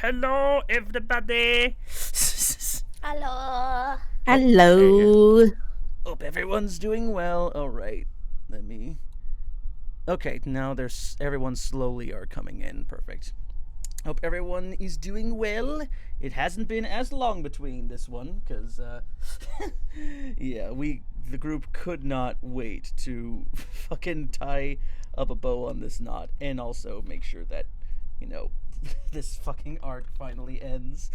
Hello, everybody. Hello. Hello. Hope everyone's doing well. All right, let me. Okay, now everyone slowly are coming in. Perfect. Hope everyone is doing well. It hasn't been as long between this one, cause yeah, the group could not wait to fucking tie up a bow on this knot, and also make sure that, this fucking arc finally ends.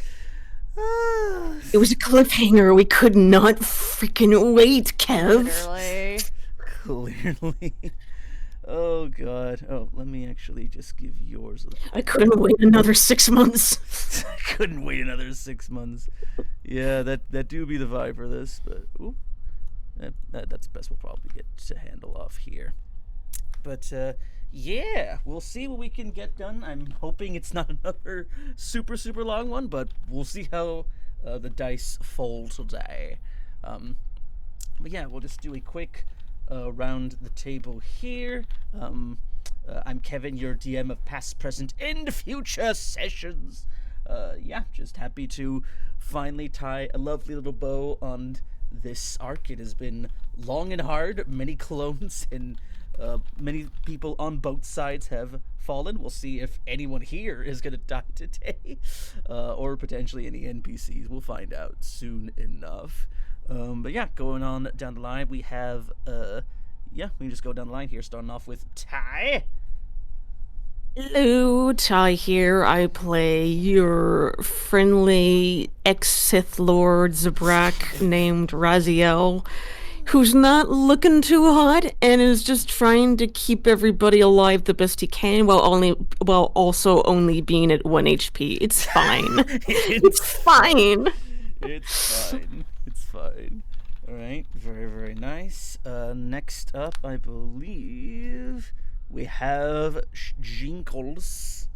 It was a cliffhanger. We could not freaking wait, Kev. Clearly. Oh god. Oh, let me actually just give yours a I couldn't wait another 6 months. I couldn't wait another 6 months. Yeah, that do be the vibe for this, but ooh. That's best we'll probably get to handle off here. But yeah, we'll see what we can get done. I'm hoping it's not another super long one, but we'll see how the dice fall today. But yeah, we'll just do a quick round the table here. I'm Kevin, your DM of past, present, and future sessions. Yeah, just happy to finally tie a lovely little bow on this arc. It has been long and hard. Many clones and many people on both sides have fallen. We'll see if anyone here is going to die today, or potentially any NPCs. We'll find out soon enough. But yeah, going on down the line, we have, we can just go down the line here, starting off with Ty. Hello, Ty here. I play your friendly ex-Sith Lord Zabrak named Raziel, who's not looking too hot and is just trying to keep everybody alive the best he can while also only being at 1 HP. It's fine. It's fine. It's fine. It's fine. All right. Very nice. Next up, I believe we have Jinkles.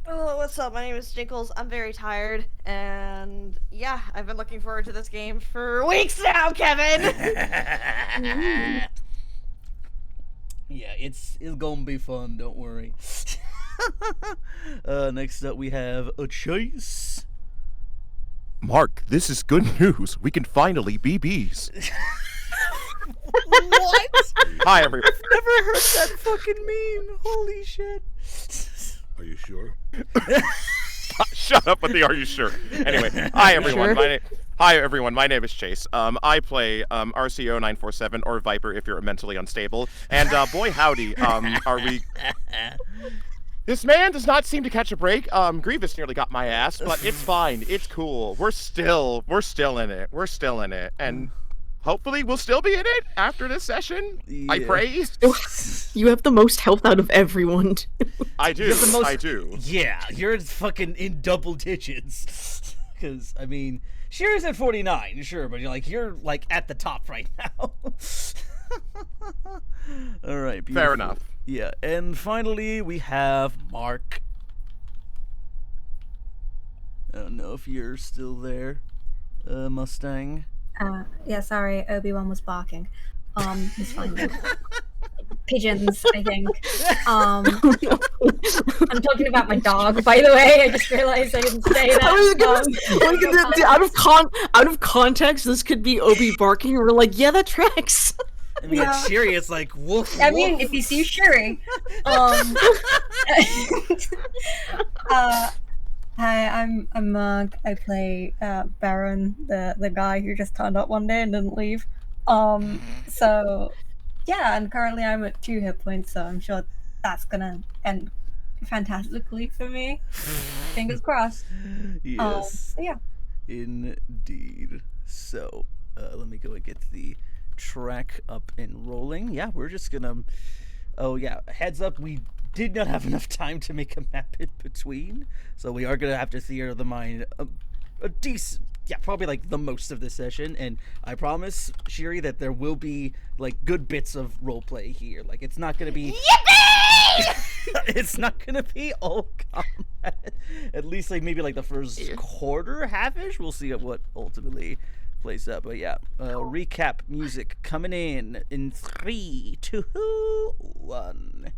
Oh, what's up? My name is Jinkles. I'm very tired, and yeah, I've been looking forward to this game for weeks now, Kevin! Yeah, it's gonna be fun, don't worry. Next up we have a Chase. Mark, this is good news. We can finally be bees. What? Hi, everyone. Never heard that fucking meme. Holy shit. Are you sure? Shut up with the "Are you sure?" Anyway, hi everyone. Sure? Hi everyone. My name is Chase. I play RCO 947 or Viper if you're mentally unstable. And boy howdy, are we? This man does not seem to catch a break. Grievous nearly got my ass, but it's fine. It's cool. We're still in it. We're still in it, and hopefully we'll still be in it after this session. Yeah. I pray. You have the most health out of everyone. I do. I do. Yeah, you're fucking in double digits. Because, I mean, Shira's at 49, sure, but you're at the top right now. All right, beautiful. Fair enough. Yeah, and finally we have Mark. I don't know if you're still there, Mustang. Yeah, sorry, Obi-Wan was barking. It's fine. Pigeons, I think. I'm talking about my dog, by the way. I just realized I didn't say that. Out of context, this could be Obi barking. We're like, yeah, that tracks. I mean, Yeah. Shiri, it's like, woof, I mean, woof. if you see Shuri. Hi, I'm Mark. I play Beren, the guy who just turned up one day and didn't leave. So yeah, and currently I'm at 2 hit points, so I'm sure that's gonna end fantastically for me. Fingers crossed. Yes. Yeah. Indeed. So, let me go and get the track up and rolling. Yeah, we're just gonna. Oh yeah, heads up, we did not have enough time to make a map in between, so we are gonna have to theater of the mind a decent, probably the most of this session. And I promise, Shiri, that there will be good bits of roleplay here. It's not gonna be. It's not gonna be all combat. At least maybe the first quarter, half-ish. We'll see what ultimately plays up. But yeah, recap music coming in 3, 2, 1.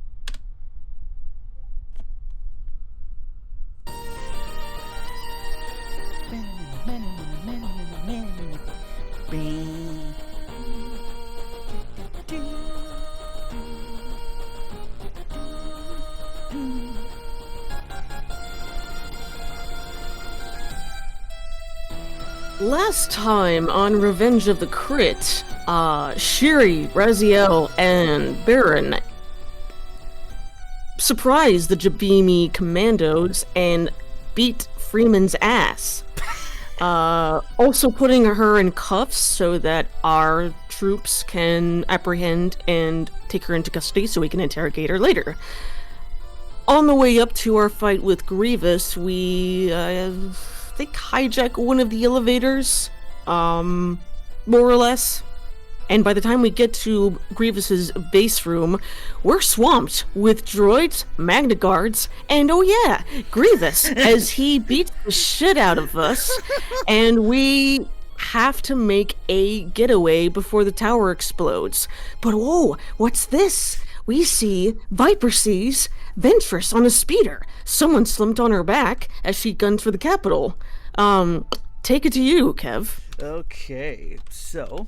Last time on Revenge of the Crit, Shiri, Raziel, and Beren surprised the Jabiim commandos and beat Freeman's ass. Also putting her in cuffs so that our troops can apprehend and take her into custody so we can interrogate her later. On the way up to our fight with Grievous, we, think hijack one of the elevators, more or less. And by the time we get to Grievous's base room, we're swamped with droids, Magna Guards, and oh yeah, Grievous, as he beats the shit out of us, and we have to make a getaway before the tower explodes. But whoa, what's this? We see Viper sees Ventress on a speeder. Someone slumped on her back as she guns for the capital. Take it to you, Kev. Okay, so,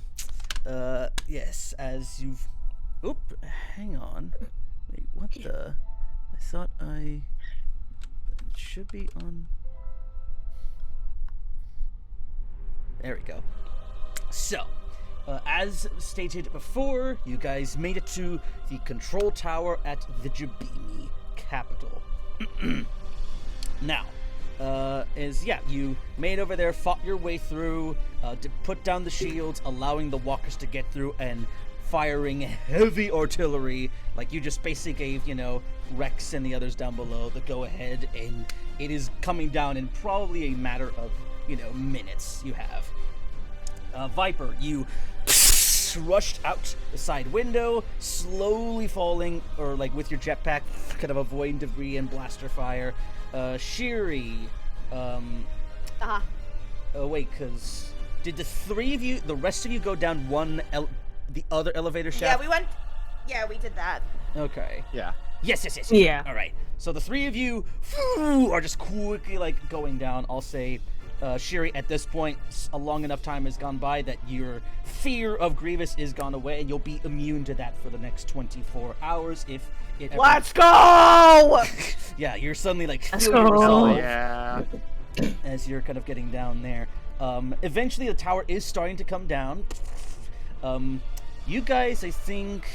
yes, as you've... Oop, hang on. Wait, what the... I thought it should be on... There we go. So, as stated before, you guys made it to the control tower at the Jabiim capital. Now, you made over there, fought your way through, to put down the shields, allowing the walkers to get through, and firing heavy artillery. Like, you just basically gave, Rex and the others down below the go-ahead, and it is coming down in probably a matter of, minutes you have. Viper, you rushed out the side window, slowly falling, or like with your jetpack, kind of avoiding debris and blaster fire. Shiri, oh wait, cause did the rest of you go down the other elevator shaft? Yeah, we did that. Okay. Yeah. Yes. Yeah. All right. So the three of you are just quickly going down. I'll say, Shiri, at this point, a long enough time has gone by that your fear of Grievous is gone away, and you'll be immune to that for the next 24 hours if it ever... Let's go! Yeah, you're suddenly Let's feeling go. resolve Yeah. as you're kind of getting down there. Eventually, the tower is starting to come down. You guys, I think,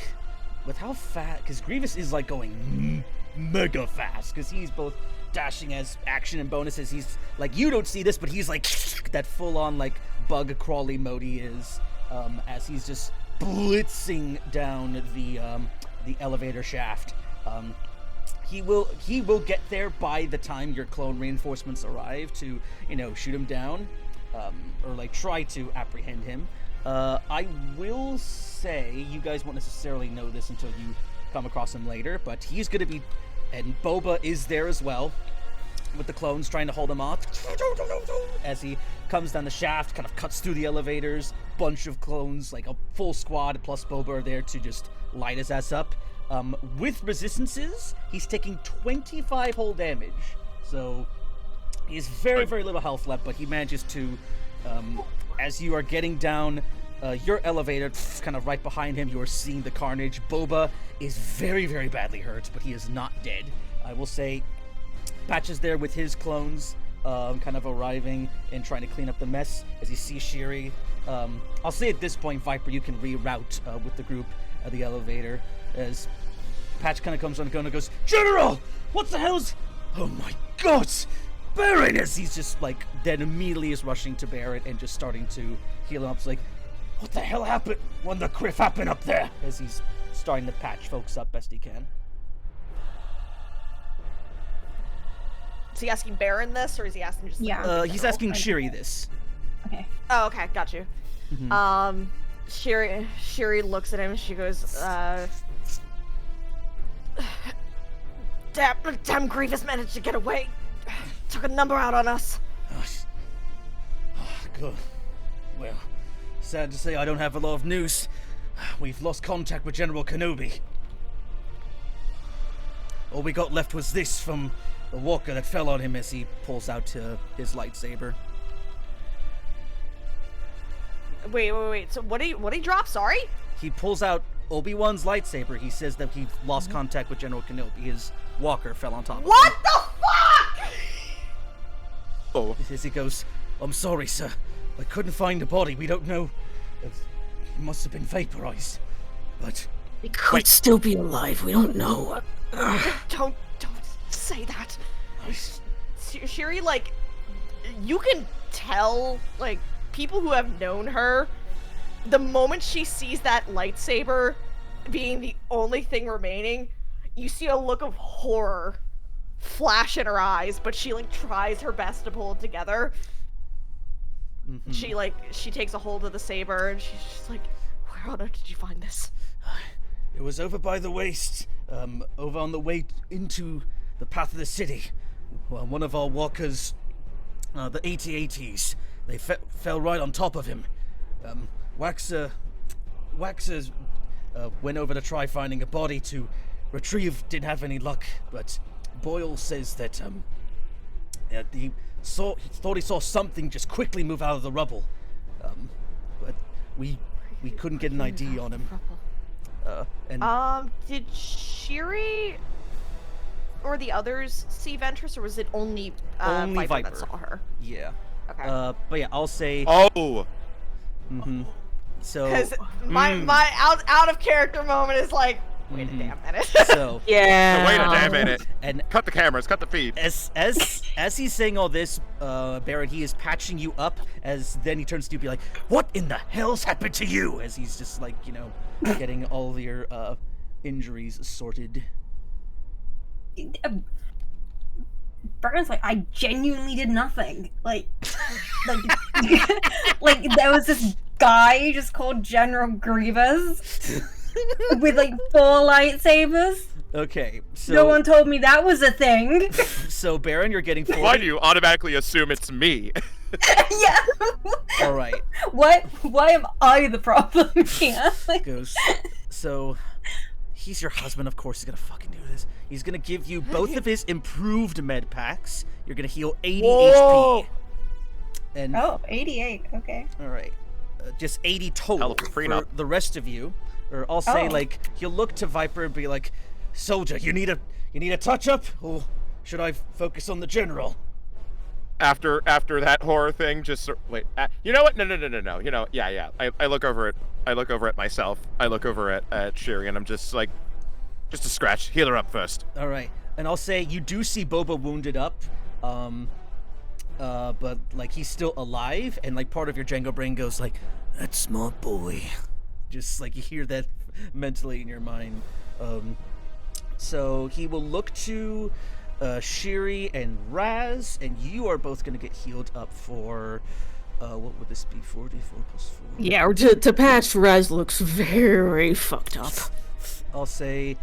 with how fast, because Grievous is going mega fast, because he's both dashing as action and bonuses. He's you don't see this, but he's that full-on bug crawly mode he is, as he's just blitzing down the elevator shaft. He will get there by the time your clone reinforcements arrive to shoot him down, or try to apprehend him. I will say, you guys won't necessarily know this until you come across him later, but he's going to be, and Boba is there as well, with the clones trying to hold him off, as he comes down the shaft, kind of cuts through the elevators. Bunch of clones, a full squad plus Boba are there to just light his ass up. With resistances, he's taking 25 whole damage, so he has very, very little health left, but he manages to, as you are getting down your elevator, kind of right behind him, you are seeing the carnage. Boba is very, very badly hurt, but he is not dead. I will say, Patch is there with his clones, kind of arriving and trying to clean up the mess as you see Shiri. I'll say at this point, Viper, you can reroute with the group at the elevator, as Patch kind of comes on and goes, "General, what the hell's... Oh my God! Beren!" As he's just then immediately is rushing to Beren and just starting to heal him up. It's what the hell happened? When the criff happened up there? As he's starting to patch folks up best he can. Is he asking Beren this, or is he asking just... Yeah. He's asking Shiri this. Okay. Oh, okay, got you. Mm-hmm. Shiri looks at him, she goes, Damn Grievous managed to get away. Took a number out on us. Good. Well, sad to say I don't have a lot of news. We've lost contact with General Kenobi. All we got left was this from the walker that fell on him, as he pulls out his lightsaber. Wait. So what did he drop? Sorry? He pulls out Obi-Wan's lightsaber. He says that he lost contact with General Kenobi. His walker fell on top of him. What the fuck? Oh. As he goes, "I'm sorry, sir. I couldn't find the body. We don't know. He must have been vaporized. But He could still be alive. We don't know. Don't say that. Shiri, like, you can tell, like, people who have known her, the moment she sees that lightsaber being the only thing remaining, you see a look of horror flash in her eyes, but she, like, tries her best to pull it together. She takes a hold of the saber, and she's just like, where on earth did you find this? it was over by the waste, over on the way into the path of the city. Well, one of our walkers, the AT-ATs, they fell right on top of him. Waxer went over to try finding a body to retrieve, didn't have any luck, but Boyle says that he thought he saw something just quickly move out of the rubble, but we couldn't get an ID on him. Did Shiri or the others see Ventress, or was it only Viper that saw her? Yeah. Okay. But yeah, I'll say. Oh. So. Because my out of character moment is like, wait a damn minute. So. Yeah. Wait a damn minute. And Cut the cameras. Cut the feed. as he's saying all this, Beren, he is patching you up. As then he turns to you, be like, "What in the hell's happened to you?" As he's just like, getting all of your injuries sorted. Beren's like, I genuinely did nothing. Like there was this guy just called General Grievous with like 4 lightsabers. Okay, so No one told me that was a thing. So Beren, you're getting 40. Why do you automatically assume it's me? Yeah. All right. Why am I the problem here? Like, Goes. So he's your husband, of course he's gonna fucking do this. He's gonna give you both of his improved med packs. You're gonna heal 80 HP. And 88. Okay. all right, just 80 total Hell of a prenup. for the rest of you. Or I'll say, Oh. like, he'll look to Viper and be like, "Soldier, you need a touch up, or should I focus on the general?" After that horror thing, just wait. You know what? No. Yeah. I look over it. I look over at myself. I look over at Shiri, and I'm just like, just a scratch. Heal her up first. All right, and I'll say you do see Boba wounded up, but like he's still alive, and like part of your Django brain goes like, "That smart boy," just like you hear that mentally in your mind. So he will look to Shiri and Raz, and you are both gonna get healed up for what would this be? 44 plus 4. Yeah, or to patch, Raz looks very fucked up. I'll say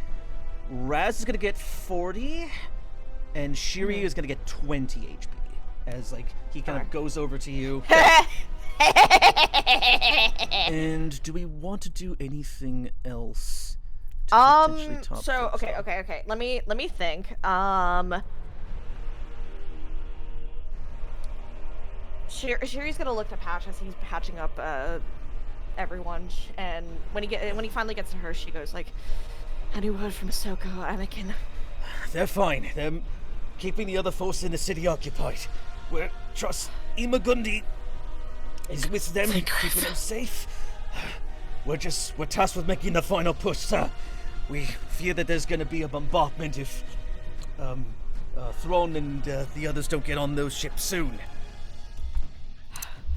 Raz is gonna get 40, and Shiri is gonna get 20 HP. As like he kind of goes over to you. And do we want to do anything else? To potentially top so things off? okay. Let me think. Shiri's gonna look to Patch as he's patching up everyone, and when he finally gets to her, she goes like, "Any word from Ahsoka or Anakin?" They're fine. They're keeping the other force in the city occupied. We're trust Imagundi is with them, keeping them safe. We're tasked with making the final push, sir. We fear that there's going to be a bombardment if Thrawn and the others don't get on those ships soon.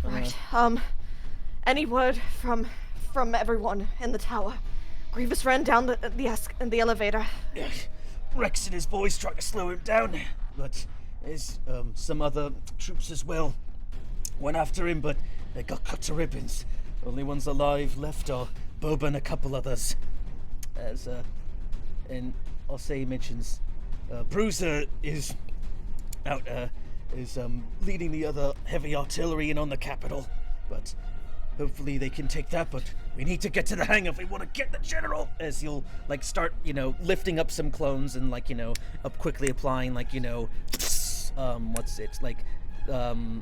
Right. Any word from everyone in the tower? Grievous ran down the elevator. Rex and his boys tried to slow him down, but there's some other troops as well. Went after him, but they got cut to ribbons. Only ones alive left are Boba and a couple others. And I'll say he mentions Bruiser is out, leading the other heavy artillery in on the capital. But hopefully they can take that, but we need to get to the hang if we want to get the general. As he'll like start, lifting up some clones and up quickly applying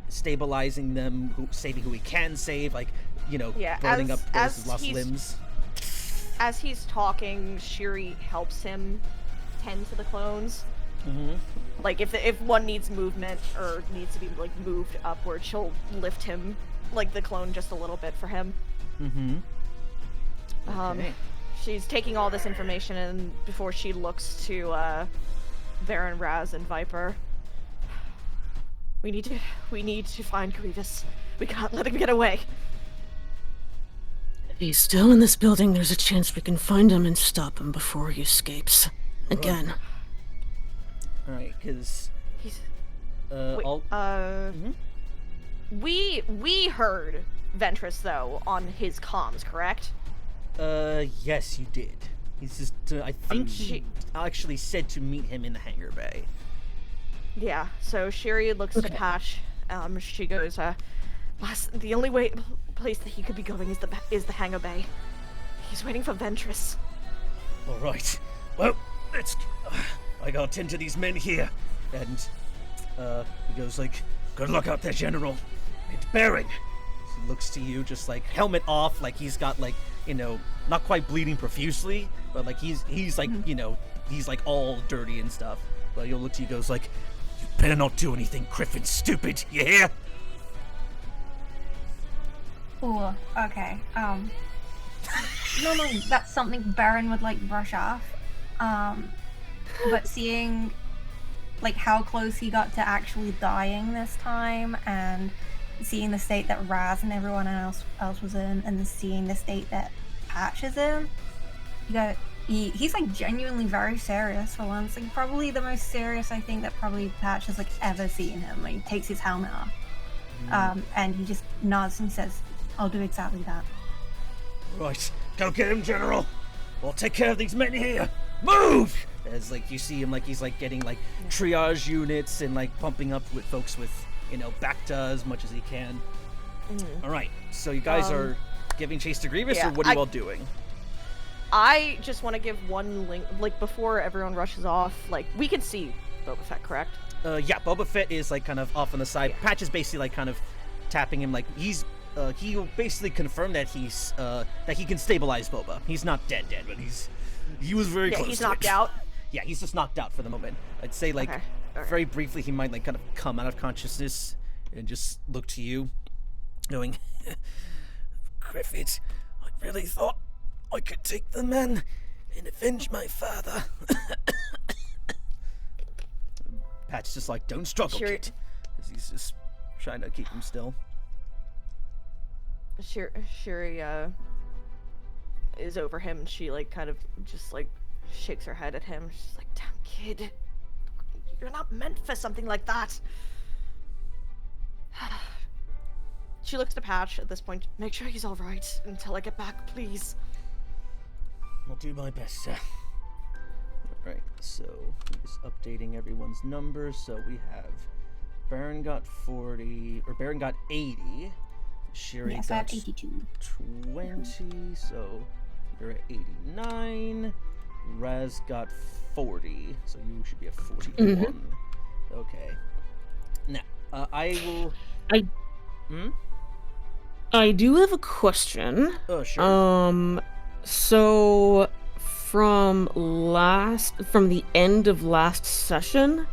stabilizing them, saving who he can save, burning up those lost limbs. As he's talking, Shiri helps him tend to the clones. Mm-hmm. Like if one needs movement or needs to be like moved upward, she'll lift him, like the clone, just a little bit for him. Mm-hmm. Okay. She's taking all this information in before she looks to Beren, Raz, and Viper. We need to find Grievous. We can't let him get away. If he's still in this building, there's a chance we can find him and stop him before he escapes. Again. All right, because He's I'll. Mhm. we heard Ventress though on his comms, correct? Yes, you did. He's just. I think he actually said to meet him in the hangar bay. Yeah. So Shiri looks to Patch. She goes, "Boss, the only place that he could be going is the hangar bay. He's waiting for Ventress." All right. Well, let's. I gotta tend to these men here, and he goes like, "Good luck out there, General." It's Beren. He looks to you, just like helmet off, like he's got like not quite bleeding profusely, but like he's like he's like all dirty and stuff. But he'll look to you, goes like, "You better not do anything, Griffin, stupid. You hear?" Oh, okay. Normally that's something Beren would like brush off. But seeing like how close he got to actually dying this time, and seeing the state that Raz and everyone else was in, and seeing the state that Patch is in, he's like genuinely very serious for once. Like probably the most serious I think that probably Patch has like ever seen him. Like he takes his helmet off, and he just nods and says, "I'll do exactly that." Right, go get him, General. We'll take care of these men here. Move! As like you see him, like he's like getting like triage units and like pumping up with folks with Bacta as much as he can. All right, so you guys are giving chase to Grievous, yeah, or what are you all doing? I just want to give one link, like before everyone rushes off. Like we can see Boba Fett, correct? Yeah, Boba Fett is like kind of off on the side. Yeah. Patch is basically like kind of tapping him, like he basically confirmed that he's that he can stabilize Boba. He's not dead, but he was very close. He's to knocked it. out. Yeah, he's just knocked out for the moment. I'd say like Okay. Alright. very briefly he might like kind of come out of consciousness and just look to you, knowing, Griffith, I really thought I could take the man and avenge my father. Pat's just like, don't struggle, kid. 'Cause he's just trying to keep him still. Shiri is over him. She like kind of just like shakes her head at him. She's like, "Damn kid, you're not meant for something like that." She looks to Patch at this point. "Make sure he's all right until I get back, please." I'll do my best, sir. Alright, so just updating everyone's numbers. So we have Beren got 40, or Beren got 80. Shiri Yes, I have got 82. 20, so you're at 89. Raz got 40, so you should be at 41. Okay. Now, I will... I do have a question. Oh, sure. So from the end of last session,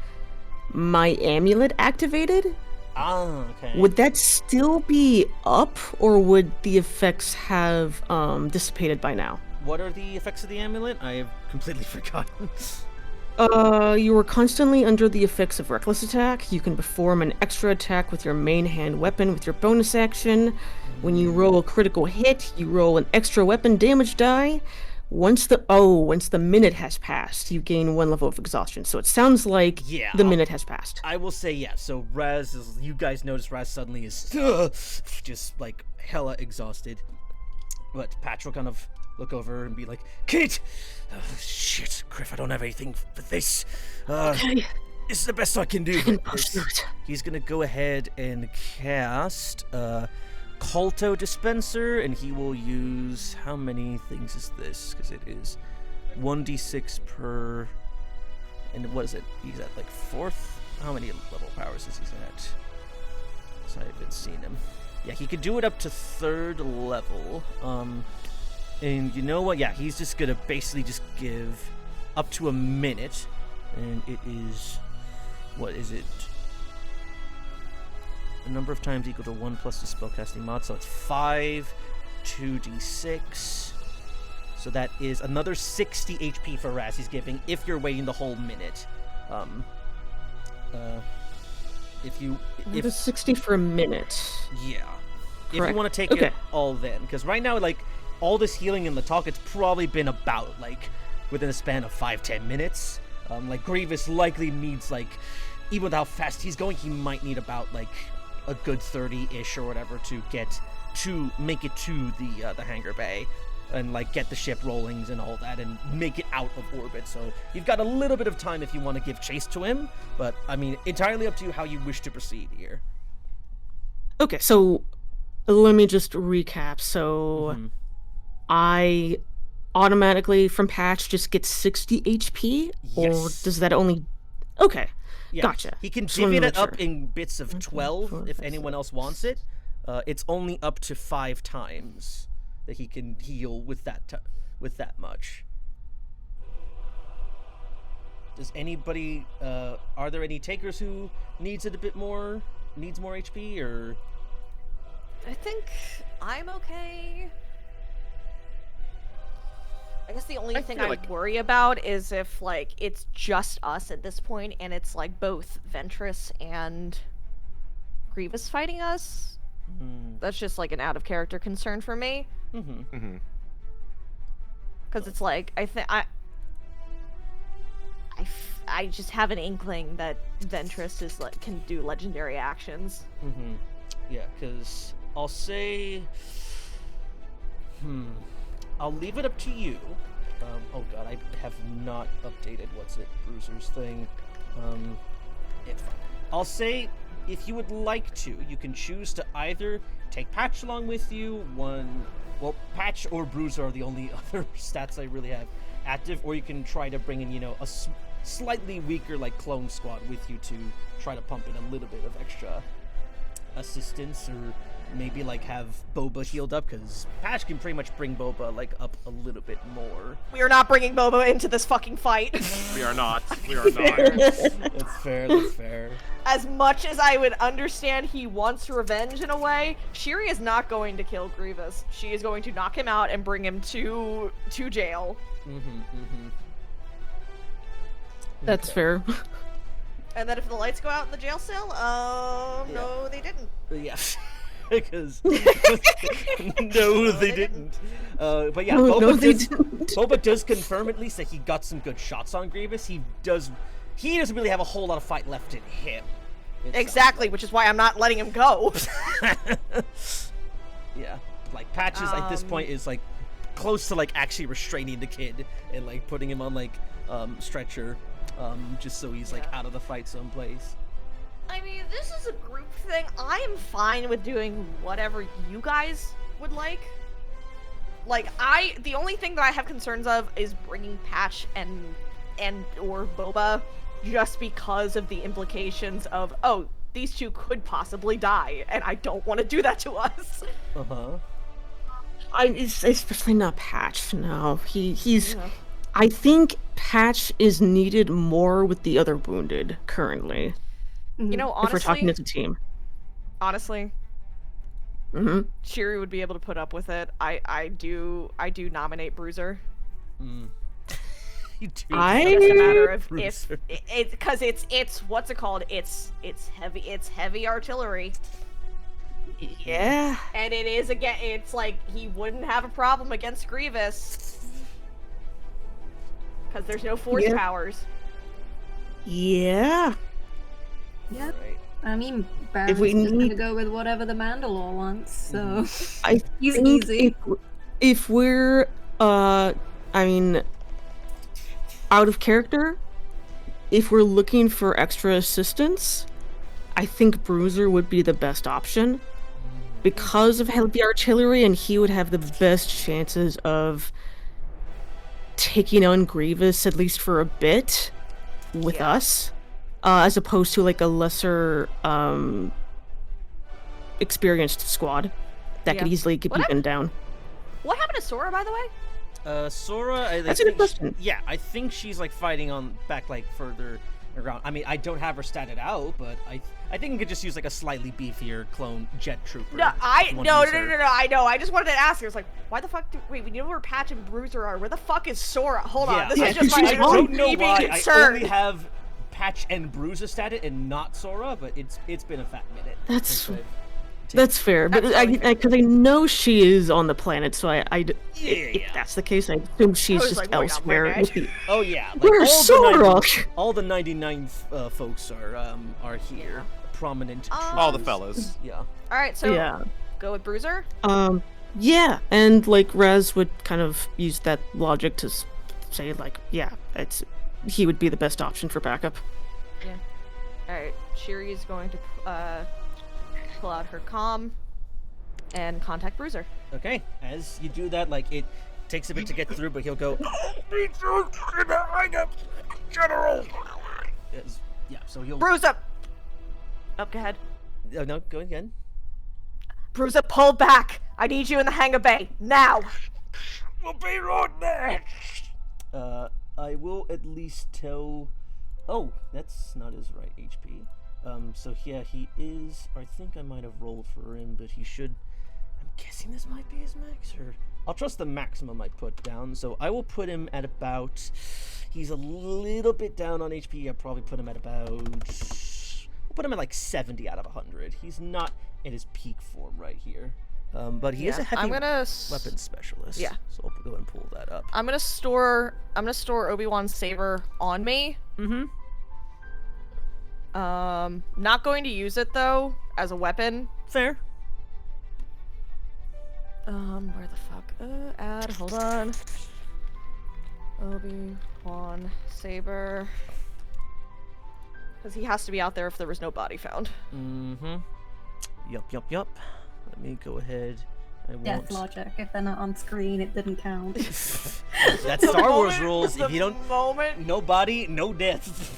my amulet activated. Ah, okay. Would that still be up, or would the effects have dissipated by now? What are the effects of the amulet? I have completely forgotten. You were constantly under the effects of reckless attack. You can perform an extra attack with your main hand weapon with your bonus action. When you roll a critical hit, you roll an extra weapon damage die. Once the minute has passed, you gain 1 level of exhaustion. So it sounds like the minute has passed. I will say yes. So Raz is, you guys notice Raz suddenly is just like hella exhausted. But Patch will kind of look over and be like, "Kid! Shit, Griff, I don't have anything for this. Okay. This is the best I can do." I can push through it. He's gonna go ahead and cast Couto dispenser, and he will use, how many things is this? Because it is 1d6 per, and what is it? He's at like 4th. How many level powers is he at? So I haven't seen him. Yeah, he could do it up to 3rd level. And you know what? Yeah, he's just gonna basically just give up to a minute. And it is, what is it? The number of times equal to 1 plus the spellcasting mod, so it's 5, 2d6. So that is another 60 HP for Raz he's giving if you're waiting the whole minute. It was 60 for a minute. Yeah. If you Correct. want to take Okay. it all then. Because right now, like, all this healing and the talk, it's probably been about, like, within a span of 5-10 minutes. Like, Grievous likely needs, like, even with how fast he's going, he might need about, like, a good 30-ish or whatever to make it to the hangar bay. And, like, get the ship rollings and all that and make it out of orbit. So you've got a little bit of time if you want to give chase to him. But, I mean, entirely up to you how you wish to proceed here. Okay, so let me just recap. So I automatically from patch just get 60 HP? Or Yes. does that only... Okay, Yeah. gotcha. He can Just wanted divvy to it make up sure. in bits of 12 4, if 5, anyone else wants it. It's only up to 5 times that he can heal with that much. Does anybody are there any takers who needs more HP, or I think I'm okay. I guess the only I thing feel I like- worry about is if, like, it's just us at this point and it's, like, both Ventress and Grievous fighting us. That's just, like, an out-of-character concern for me. Because it's like, I just have an inkling that Ventress is, like, can do legendary actions. Yeah, because I'll say I'll leave it up to you. Oh god, I have not updated Bruiser's thing. It's fine. I'll say if you would like to, you can choose to either take Patch along with you. Patch or Bruiser are the only other stats I really have active, or you can try to bring in, a slightly weaker, like, clone squad with you to try to pump in a little bit of extra assistance, or maybe, like, have Boba healed up, because Patch can pretty much bring Boba, like, up a little bit more. We are not bringing Boba into this fucking fight. We are not. We are not. That's fair. As much as I would understand he wants revenge in a way, Shiri is not going to kill Grievous. She is going to knock him out and bring him to jail. That's fair. And then if the lights go out in the jail cell, no, they didn't. Yes. Because no, they didn't. But yeah, No, Boba they does. didn't. Boba does confirm at least that he got some good shots on Grievous. He doesn't really have a whole lot of fight left in him. it sounds Exactly, which is why I'm not letting him go. like. Yeah, like Patches at this point is like close to like actually restraining the kid and like putting him on like stretcher, just so he's like out of the fight someplace. I mean, this is a group thing. I am fine with doing whatever you guys would like. Like, the only thing that I have concerns of is bringing Patch and or Boba, just because of the implications of, oh, these two could possibly die, and I don't want to do that to us. Especially not Patch. No, he's. I think Patch is needed more with the other wounded currently. You know, If we're talking honestly, as a team. honestly, Shiri would be able to put up with it. I do nominate Bruiser. You do. It's a matter of Bruiser. if because it's what's it called? It's heavy artillery. Yeah. And it is, again, it's like he wouldn't have a problem against Grievous. Because there's no force Yeah. powers. Yeah. Yep. Right. I mean, If Baron's we just gonna need- go with whatever the Mandalore wants, so I he's think easy. if we're I mean, out of character, if we're looking for extra assistance, I think Bruiser would be the best option because of heavy artillery, and he would have the best chances of taking on Grievous, at least for a bit, with us, as opposed to like a lesser experienced squad that could Yeah. easily get What beaten down. What happened to Sora, by the way? Sora, I That's a good think question. yeah, I think she's like fighting on back like further around. I mean, I don't have her statted out, but I think we could just use like a slightly beefier clone jet trooper. No, if you want to use her. I know. I just wanted to ask. I was like, why the fuck wait, we know where Patch and Bruiser are. Where the fuck is Sora? Hold on. This Yeah, is just she's my I don't know me being why I concerned. only have Patch and Bruiser statted and not Sora, but it's been a fat minute. That's fair, but That's totally fair. because I know she is on the planet, so if Yeah. that's the case, I assume she's was just like, "Wait, elsewhere. wait, with the- Oh yeah, like Where's Sora? all the 99 folks are here, prominent. All the troopers. fellas. Yeah. All right, so Yeah. go with Bruiser. Yeah, and like Raz would kind of use that logic to say like, yeah, he would be the best option for backup. Yeah. All right, Shiri is going to pull out her comm and contact Bruiser. Okay. As you do that, like it takes a bit to get through, but he'll go. General! Yeah. So he'll. Bruiser. Oh, go ahead. Oh, no, go again. Bruiser, pull back. I need you in the hangar bay now. We'll be right there! I will at least tell. Oh, that's not his right HP. So yeah, he is. I think I might have rolled for him, but he should. I'm guessing this might be his max, or I'll trust the maximum I put down. So I will put him at about. He's a little bit down on HP. I'll probably put him at about. We'll put him at like 70 out of 100. He's not at his peak form right here. But he is a heavy weapons specialist. Yeah. So I'll go and pull that up. I'm gonna store Obi-Wan's saber on me. Mm-hmm. Not going to use it though as a weapon. Fair. Where the fuck? Add. Hold on. Obi-Wan saber. Because he has to be out there if there was no body found. Mm-hmm. Yup. Let me go ahead. I won't. Death logic. If they're not on screen, it didn't count. That's Star Wars rules. If you don't, moment no body, no death.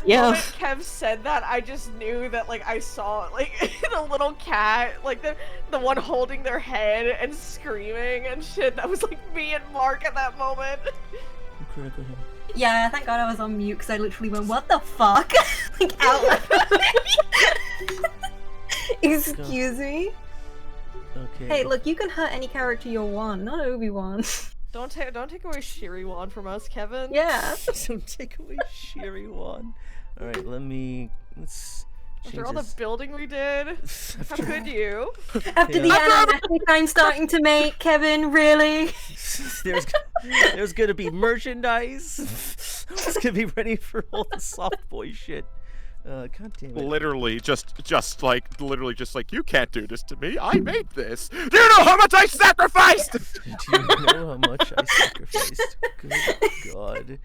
Yeah. Kev said that, I just knew that like I saw like the little cat, like the one holding their head and screaming and shit. That was like me and Mark at that moment. Critical hit. Yeah, thank God I was on mute because I literally went, "What the fuck?" Like out loud. Excuse me. Okay. Hey, look, you can hurt any character you want, not Obi-Wan. Don't take away Shiri-Wan from us, Kevin. Yeah. So take away Shiri-Wan. All right, let's change After all the this. building we did, how could you? After the animatic I'm starting to make, Kevin, really? there's gonna be merchandise. It's gonna be ready for all the soft boy shit. God damn it. Literally, just like, you can't do this to me. I made this. Do you know how much I sacrificed? Do you know how much I sacrificed? Good God.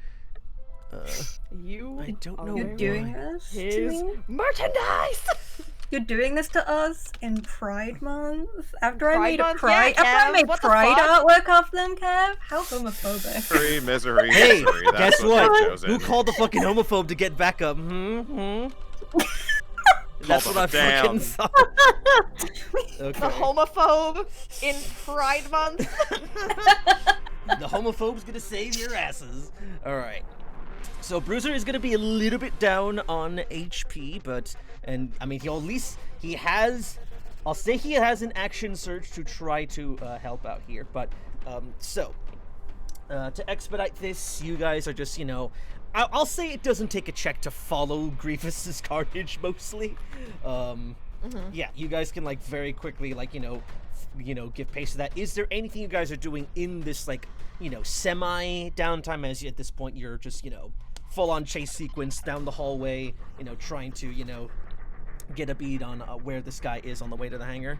You I don't know. You're doing this to his me? merchandise. You're doing this to us in Pride Month? After I Pride made a Month? Pride, Yeah, after I Kev, made what the Pride fuck? artwork of them, Kev? How homophobic. Free misery. Hey, misery. That's guess what? what? they've chosen. Who called the fucking homophobe to get back up? That's Called what I them down. fucking thought. Okay. The homophobe in Pride Month. The homophobe's gonna save your asses. Alright. So Bruiser is gonna be a little bit down on HP, and I mean he has I'll say he has an action surge to try to help out here, but to expedite this, you guys are just, I'll say it doesn't take a check to follow Grievous's carnage mostly. Yeah, you guys can like very quickly give pace to that. Is there anything you guys are doing in this semi downtime as at this point you're just full on chase sequence down the hallway, trying to get a bead on where this guy is on the way to the hangar?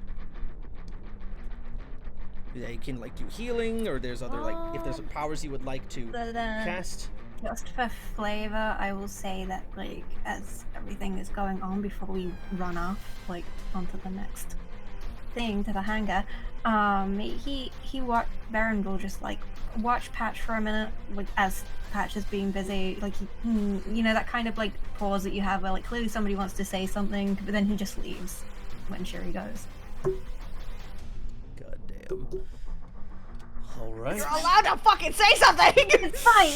Yeah, you can do healing, or there's other if there's powers you would like to But, cast. just for flavor, I will say that, as everything is going on before we run off, onto the next thing, to the hangar, Beren will just, watch Patch for a minute, as Patch is being busy, that kind of, pause that you have where, clearly somebody wants to say something, but then he just leaves when Shiri goes. God damn. All right. You're allowed to fucking say something! It's fine.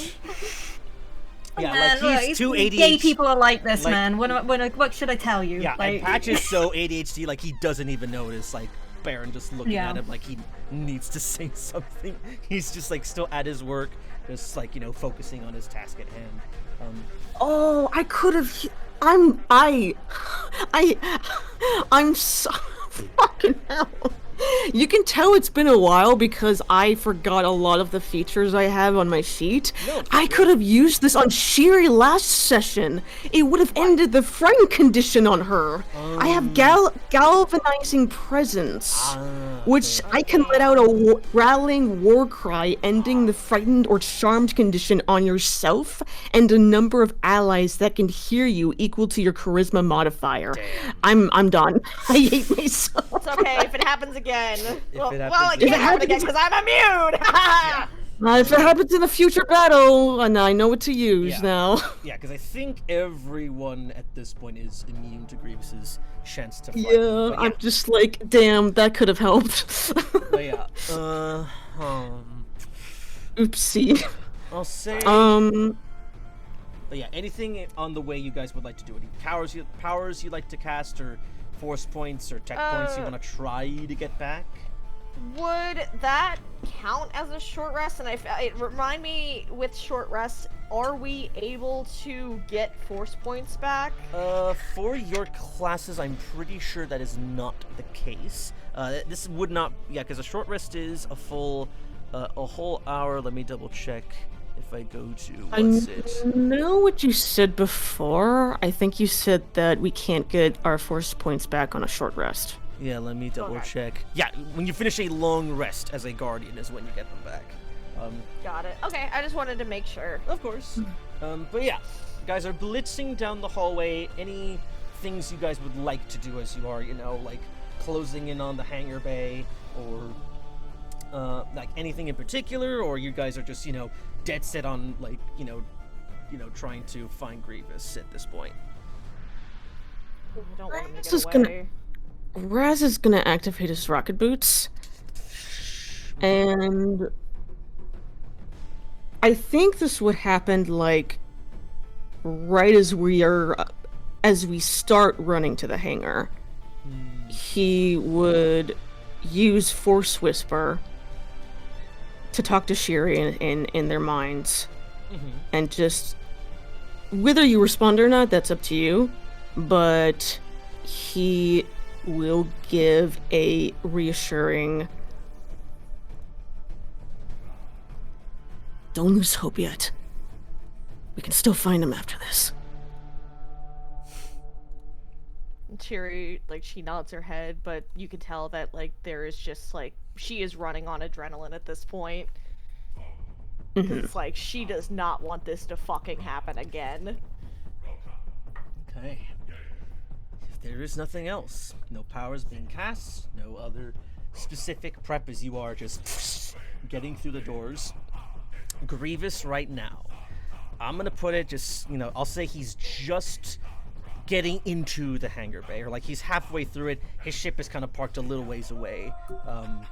Yeah, Man, like look, he's too gay ADHD. people are like this, like- man. What should I tell you? Yeah, like, and Patch is so ADHD, like he doesn't even notice. Like Beren just looking Yeah. at him, like he needs to say something. He's just like still at his work, just like focusing on his task at hand. Oh, I could have. I'm so fucking hell. You can tell it's been a while because I forgot a lot of the features I have on my sheet. No, I could have used this on Shiri last session. It would have ended the frightened condition on her. I have galvanizing presence, which I can let out a rattling war cry, ending the frightened or charmed condition on yourself and a number of allies that can hear you equal to your charisma modifier. I'm done. I hate myself. It's okay if it happens again. Well, it it happens can't again. happen again because I'm immune! If it happens in a future battle, and I know what to use Yeah. now. Yeah, because I think everyone at this point is immune to Grievous's chance to fight. Yeah, But I'm just like, damn, that could have helped. But yeah, Oopsie. I'll say. But yeah, anything on the way you guys would like to do? Any powers you like to cast, or force points, or tech points you want to try to get back? Would that count as a short rest? And remind me, with short rest, are we able to get force points back? For your classes, I'm pretty sure that is not the case. This would not, yeah, because a short rest is a whole hour. Let me double check if I go to, what's it? I know what you said before. I think you said that we can't get our force points back on a short rest. Yeah, let me double check. Yeah, when you finish a long rest as a guardian is when you get them back. Got it. Okay, I just wanted to make sure. Of course. But yeah, guys are blitzing down the hallway. Any things you guys would like to do as you are, like closing in on the hangar bay, or like anything in particular, or you guys are just, dead set on like, trying to find Grievous at this point. I don't want him to This get is gonna- away. Raz is gonna activate his rocket boots. And I think this would happen like right as we start running to the hangar. He would use Force Whisper to talk to Shiri in their minds. And just, whether you respond or not, that's up to you. But he will give a reassuring, "Don't lose hope yet. We can still find him after this." Cheery, she nods her head, but you can tell that, there is just, she is running on adrenaline at this point. It's she does not want this to fucking happen again. Okay. If there is nothing else, no powers being cast, no other specific prep as you are just getting through the doors. Grievous right now. I'm gonna put it just, I'll say he's just getting into the hangar bay, or he's halfway through it. His ship is kind of parked a little ways away, from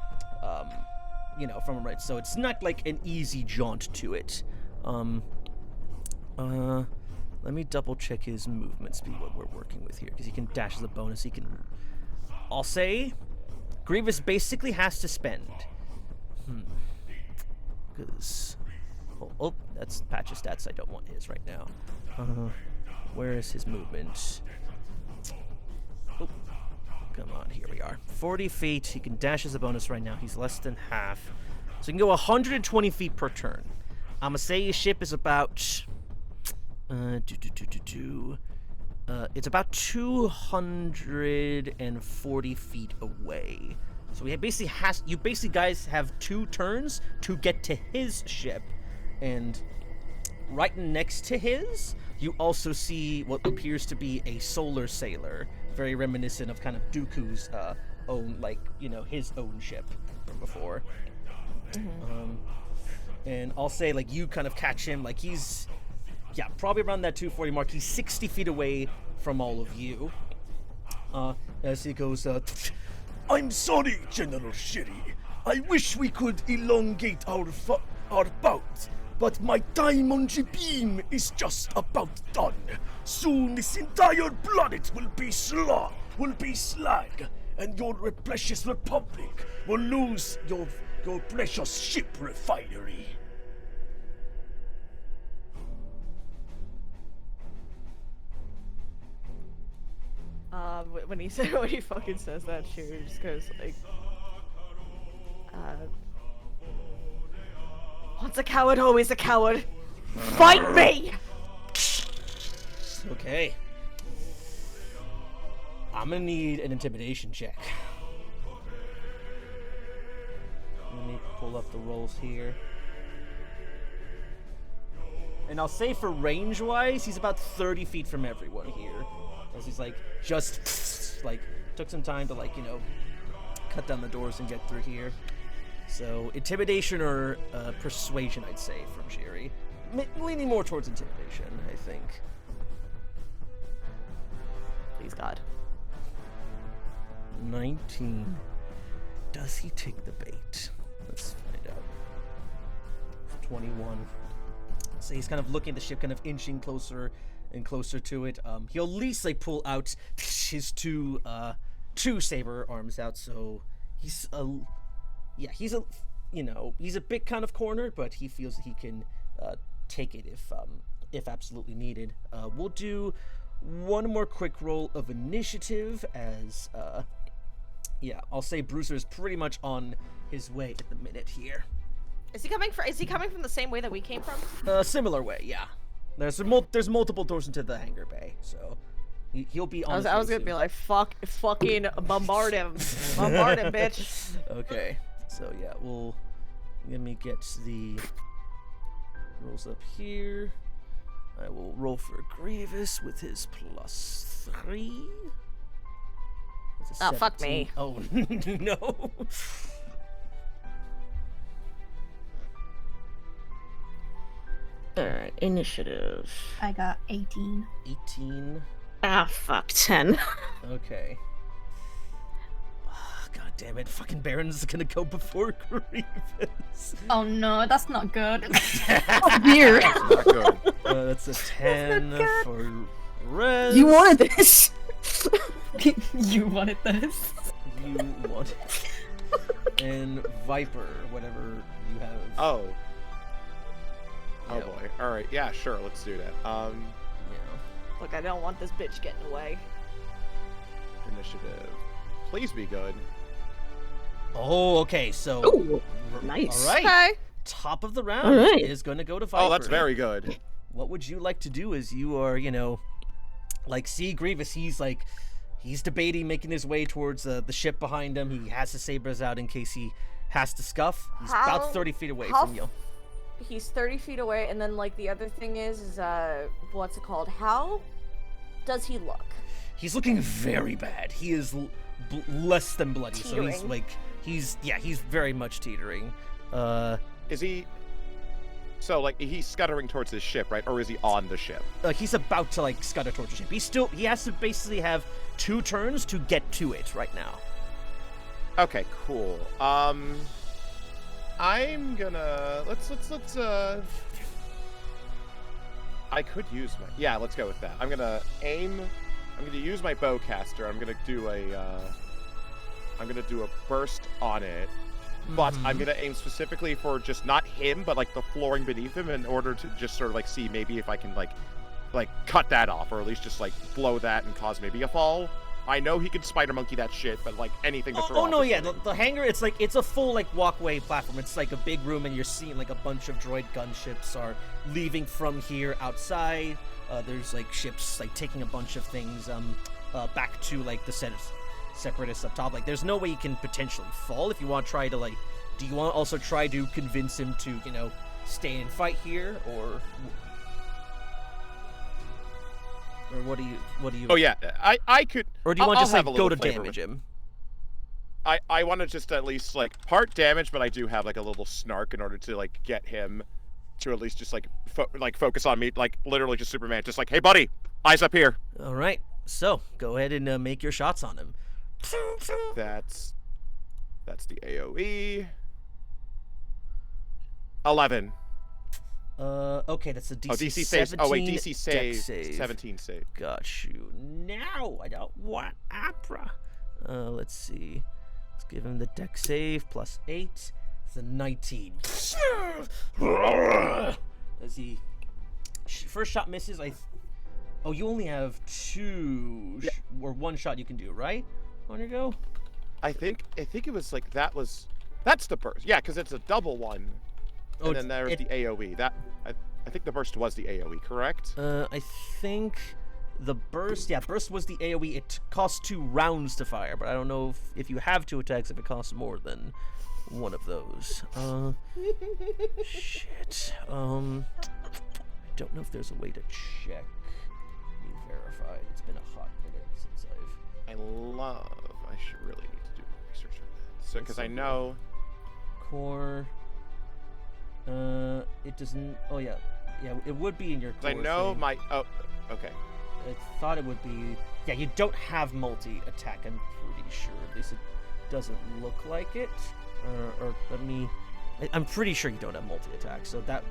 him, right? So it's not like an easy jaunt to it. Let me double check his movement speed, what we're working with here, because he can dash as a bonus. I'll say Grievous basically has to spend. Because, that's Patch's stats. I don't want his right now. Where is his movement? Oh, come on, here we are. 40 feet. He can dash as a bonus right now. He's less than half. So he can go 120 feet per turn. I'm gonna say his ship is about... it's about 240 feet away. So you basically guys have 2 turns to get to his ship, and right next to his, you also see what appears to be a solar sailor, very reminiscent of kind of Dooku's own, his own ship from before. And I'll say, you kind of catch him, he's, probably around that 240 mark. He's 60 feet away from all of you. As he goes, I'm sorry, General Shiri. I wish we could elongate our bout, but my time on Jabiim is just about done. Soon this entire planet will be slag, and your precious republic will lose your precious ship refinery. When he fucking says that, Shiri just goes like, once a coward, always a coward. Fight me! Okay. I'm gonna need an intimidation check. Let me pull up the rolls here. And I'll say for range-wise, he's about 30 feet from everyone here. As he's like, just, like, took some time to, like, you know, cut down the doors and get through here. So, intimidation or persuasion, I'd say, from Shiri. Leaning more towards intimidation, I think. Please, God. 19. Does he take the bait? Let's find out. 21. So he's kind of looking at the ship, kind of inching closer and closer to it. He'll at least like pull out his two saber arms out. So he's he's a bit kind of cornered, but he feels that he can take it if absolutely needed. We'll do one more quick roll of initiative as I'll say Bruiser is pretty much on his way at the minute here. Is he coming from the same way that we came from? Similar way, yeah. There's multiple doors into the hangar bay, so he'll be on. I was gonna be like, fucking bombard him, bitch. Okay, so yeah, let me get the rolls up here. I will roll for Grievous with his +3. Oh, fuck me. Oh, no. Alright, initiative. I got 18. 18. Ah, fuck, 10. Okay. Oh, God damn it. Fucking Beren's gonna go before Grievous. Oh no, that's not good. Weird. Not good. That's a 10 for Rez. You wanted this. You wanted this. You want it. And Viper, whatever you have. Oh. Oh Yeah. boy. All right. Yeah. Sure. Let's do that. Yeah. Look, I don't want this bitch getting away. Initiative. Please be good. Oh, okay. So. Ooh, nice. All right. Okay. Top of the round All right. is going to go to Viper. Oh, that's very good. What would you like to do? As you are, like, see Grievous. He's debating making his way towards the ship behind him. He has his sabers out in case he has to scuff. He's about 30 feet away from you. He's 30 feet away, and then like the other thing is what's it called? How does he look? He's looking very bad. He is less than bloody. Teetering. So he's very much teetering. Is he? So like he's scuttering towards his ship, right? Or is he on the ship? He's about to like scutter towards the ship. He has to basically have 2 turns to get to it right now. Okay. Cool. I'm gonna let's I could use my let's go with that. I'm gonna use my bowcaster. I'm gonna do a burst on it, but I'm gonna aim specifically for just not him, but like the flooring beneath him, in order to just sort of like see maybe if I can like cut that off, or at least just like blow that and cause maybe a fall. I know he could spider monkey that shit, but like anything to throw off. Oh no, is yeah, fine. the hangar, it's a full like walkway platform. It's like a big room, and you're seeing like a bunch of droid gunships are leaving from here outside. There's like ships like taking a bunch of things back to like the separatists up top. Like there's no way you can potentially fall. If you want to try to like, do you want to also try to convince him to stay and fight here, or what do you? Oh yeah, I could. Or do you want to I'll just have like a go little to flavor damage with- him? I want to just at least like part damage, but I do have like a little snark in order to like get him to at least just like focus on me, like literally just Superman, just like, hey buddy, eyes up here. All right, so go ahead and make your shots on him. That's That's the AoE. 11. Okay, that's a DC, Oh, DC saves. 17 Oh, wait, DC dex saves. save. 17 save. Got you. Now I don't want opera. Let's see. Let's give him the dex save plus 8. It's a 19. As he first shot misses, oh, you only have 2 or 1 shot you can do, right? On your go. I think it was like that's the burst. Yeah, because it's a double one. Oh, And then there's the AoE. I think the burst was the AoE, correct? I think the burst, burst was the AoE. It costs 2 rounds to fire, but I don't know if you have 2 attacks, if it costs more than one of those. Shit. I don't know if there's a way to check. You verified. It's been a hot minute since I've. I should really need to do research on that. So, because I know. Core. It doesn't. Oh yeah, it would be in your core. I know thing. my. Oh, okay. I thought it would be. Yeah, you don't have multi-attack. I'm pretty sure. At least it doesn't look like it. Or let me. I'm pretty sure you don't have multi-attack. So that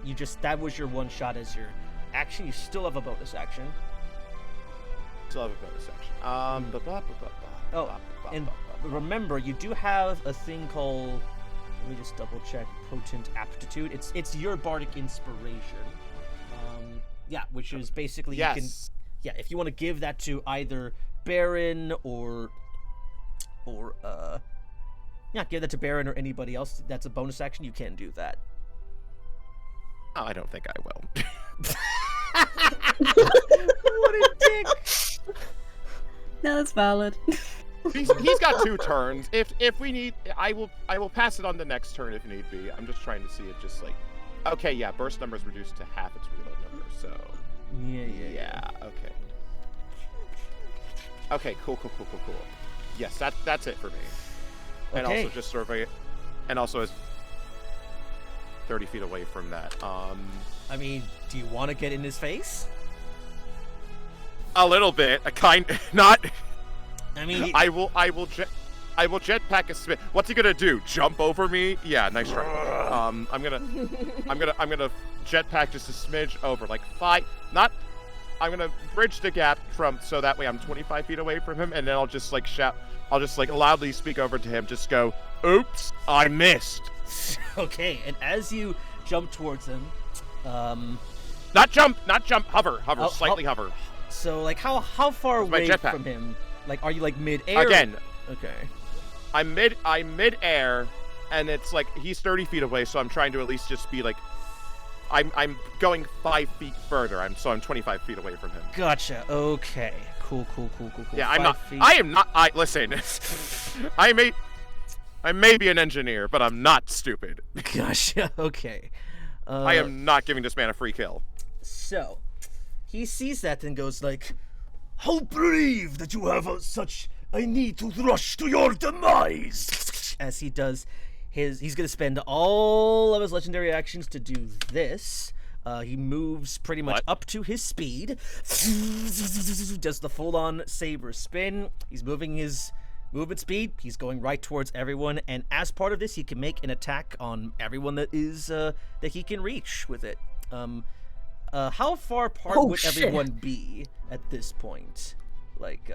was your 1 shot as your action. You still have a bonus action. Still have a bonus action. And remember, you do have a thing called. Let me just double check. Potent aptitude. It's your bardic inspiration. Which is basically you can. Yeah, if you want to give that to either Beren or give that to Beren or anybody else. That's a bonus action. You can do that. Oh, I don't think I will. What a dick! No, that's valid. He's got 2 turns. If we need, I will pass it on the next turn if need be. I'm just trying to see if just like, okay, yeah, burst number is reduced to half its reload number. So yeah, okay. Okay, cool. Yes, that's it for me. And Okay. also just survey it, and also is 30 feet away from that. I mean, do you want to get in his face? A little bit, not. I mean, I will jetpack a spin. What's he gonna do? Jump over me? Yeah, nice try. I'm gonna jetpack just a smidge over, like 5. I'm gonna bridge the gap so that way I'm 25 feet away from him, and then I'll just like shout. I'll just like loudly speak over to him. Just go, "Oops, I missed." Okay, and as you jump towards him, Not jump, hover, slightly hover. So like how far my away jetpack. from him? Like, are you like mid-air? Again, Okay. I'm mid-air, and it's like he's 30 feet away, so I'm trying to at least just be like, I'm going 5 feet further. I'm 25 feet away from him. Gotcha. Okay. Cool. Yeah, 5 feet. I am not. Listen. I may be an engineer, but I'm not stupid. Gotcha. Okay. I am not giving this man a free kill. So, he sees that and goes like, How brave that you have such a need to rush to your demise! as he does he's going to spend all of his legendary actions to do this. He moves pretty much What? up to his speed. Does the full-on saber spin. He's moving his movement speed. He's going right towards everyone, and as part of this, he can make an attack on everyone that he can reach with it. How far apart Oh, would shit. everyone be at this point? Like,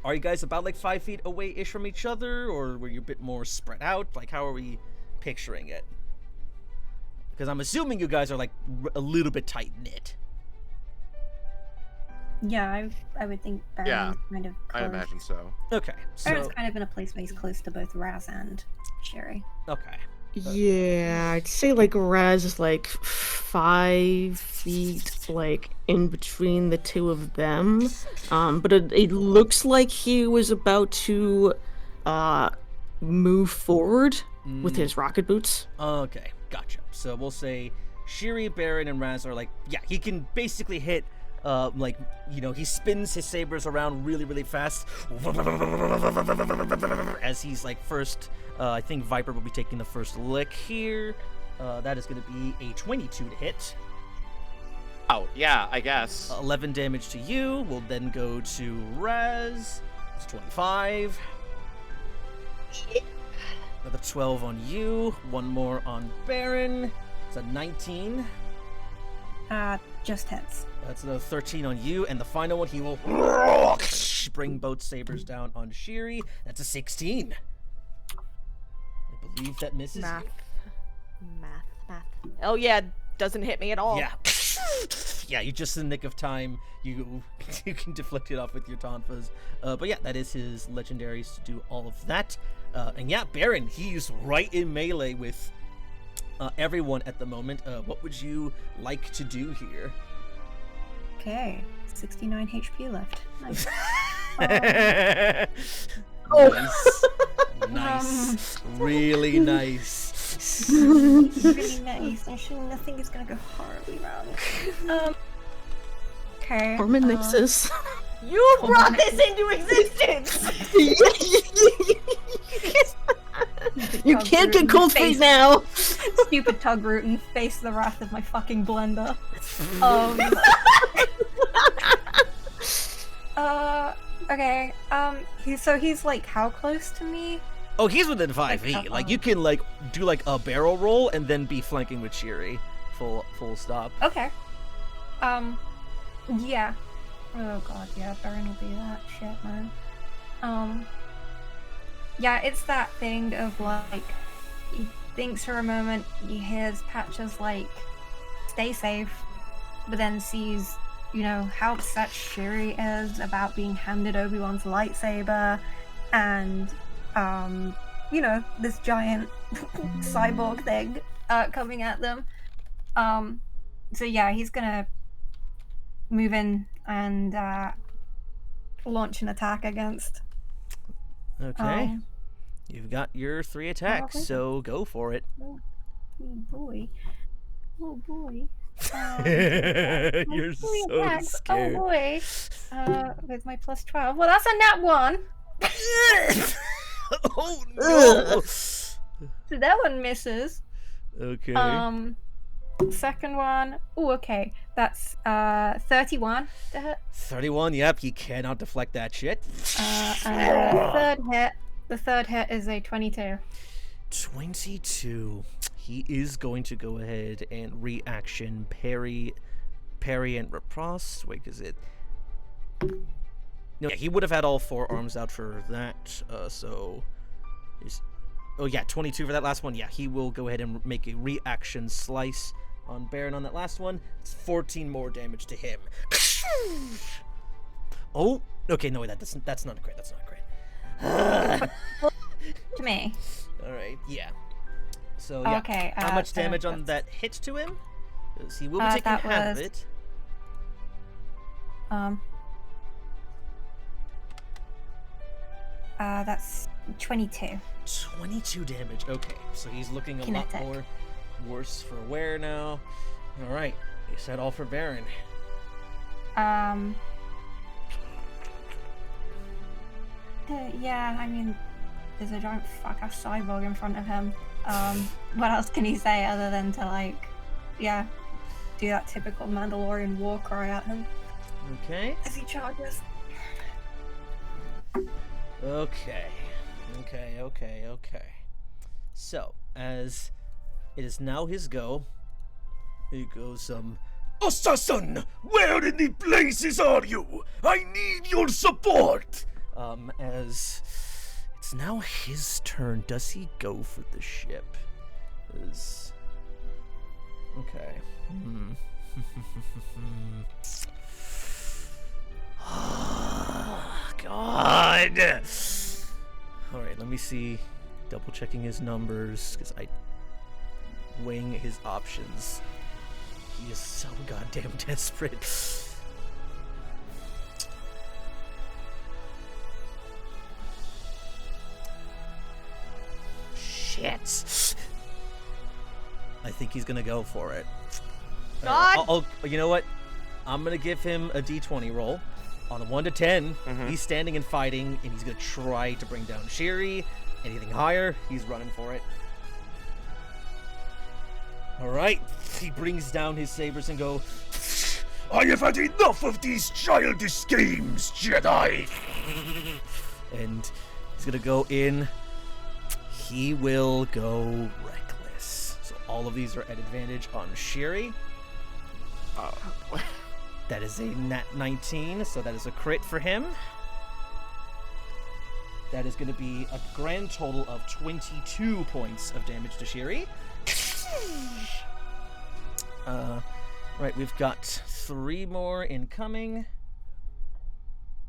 are you guys about like 5 feet away-ish from each other, or were you a bit more spread out? Like, how are we picturing it? Because I'm assuming you guys are like a little bit tight-knit. Yeah, I would think Baron's Yeah, kind of close. I imagine so. Okay, Baron's so kind of in a place where he's close to both Raz and Sherry. okay. Yeah, I'd say like Raz is like 5 feet like in between the two of them. But it looks like he was about to move forward with his rocket boots. Okay, gotcha. So we'll say Shiri, Beren, and Raz are like, yeah, he can basically hit, like, you know, he spins his sabers around really, really fast. As he's like first, I think Viper will be taking the first lick here. That is going to be a 22 to hit. Oh, yeah, I guess. 11 damage to you. We'll then go to Raz. It's 25. Another 12 on you. One more on Beren. It's a 19. Just hits. That's another 13 on you. And the final one, he will bring both sabers down on Shiri. That's a 16. I believe that misses Math. you. Math. Oh yeah, doesn't hit me at all. Yeah. Yeah, you just in the nick of time. You can deflect it off with your tonfas. But yeah, that is his legendaries to do all of that. And yeah, Beren, he's right in melee with everyone at the moment. What would you like to do here? Okay, 69 HP left. Nice. Nice. Really nice. Really nice. Actually, nothing is gonna go horribly wrong. Okay. Orman Nixus. You brought this into existence! You can't get cold feet now. Stupid tug root and face the wrath of my fucking blender. Okay. He's like how close to me? Oh, he's within 5 Like, feet. Like you can like do like a barrel roll and then be flanking with Shiri. Full stop. Okay. Yeah. Oh god, yeah, Beren will be that shit, man. Yeah, it's that thing of like, he thinks for a moment, he hears Patches like, stay safe, but then sees, you know, how upset Shiri is about being handed Obi-Wan's lightsaber, and, you know, this giant cyborg thing coming at them. So yeah, he's gonna move in and launch an attack against. Okay. You've got your 3 attacks, so go for it. Oh boy. Oh boy. You're Three so attacks. scared. Oh boy. With my plus 12. Well, that's a nat 1. Oh no! So that one misses. Okay. Second one. Oh, okay. That's 31 to hit. 31, yep, he cannot deflect that shit. And the third hit is a 22. 22. He is going to go ahead and reaction parry and riposte. Wait, is it? No, yeah, he would have had all 4 arms out for that. So, oh yeah, 22 for that last one. Yeah, he will go ahead and make a reaction slice on Beren on that last one. It's 14 more damage to him. Oh, okay, no, that's not great. That's not great. To me. All right, yeah. So yeah, Okay, how much so damage on that hit to him? 'Cause he will be taking that half of was- it. That's 22. 22 damage. Okay, so he's looking a lot Kinetic. more worse for wear now. All right, is that all for Beren? Yeah, I mean, there's a giant fuck-ass cyborg in front of him. What else can he say other than to, like, yeah, do that typical Mandalorian war cry at him Okay. as he charges? Okay. So, as it is now his go, he goes, Assassin, where in the blazes are you? I need your support. As it's now his turn. Does he go for the ship? Okay. God. All right, let me see. Double checking his numbers because I weighing his options. He is so goddamn desperate. Shit. I think he's gonna go for it. God! You know what? I'm gonna give him a d20 roll. On a 1 to 10, he's standing and fighting, and he's gonna try to bring down Shiri. Anything higher, he's running for it. Alright, he brings down his sabers and go, I have had enough of these childish games, Jedi. and he's gonna go in. he will go reckless. So all of these are at advantage on Shiri. That is a nat 19, so that is a crit for him. That is going to be a grand total of 22 points of damage to Shiri. Right, we've got 3 more incoming.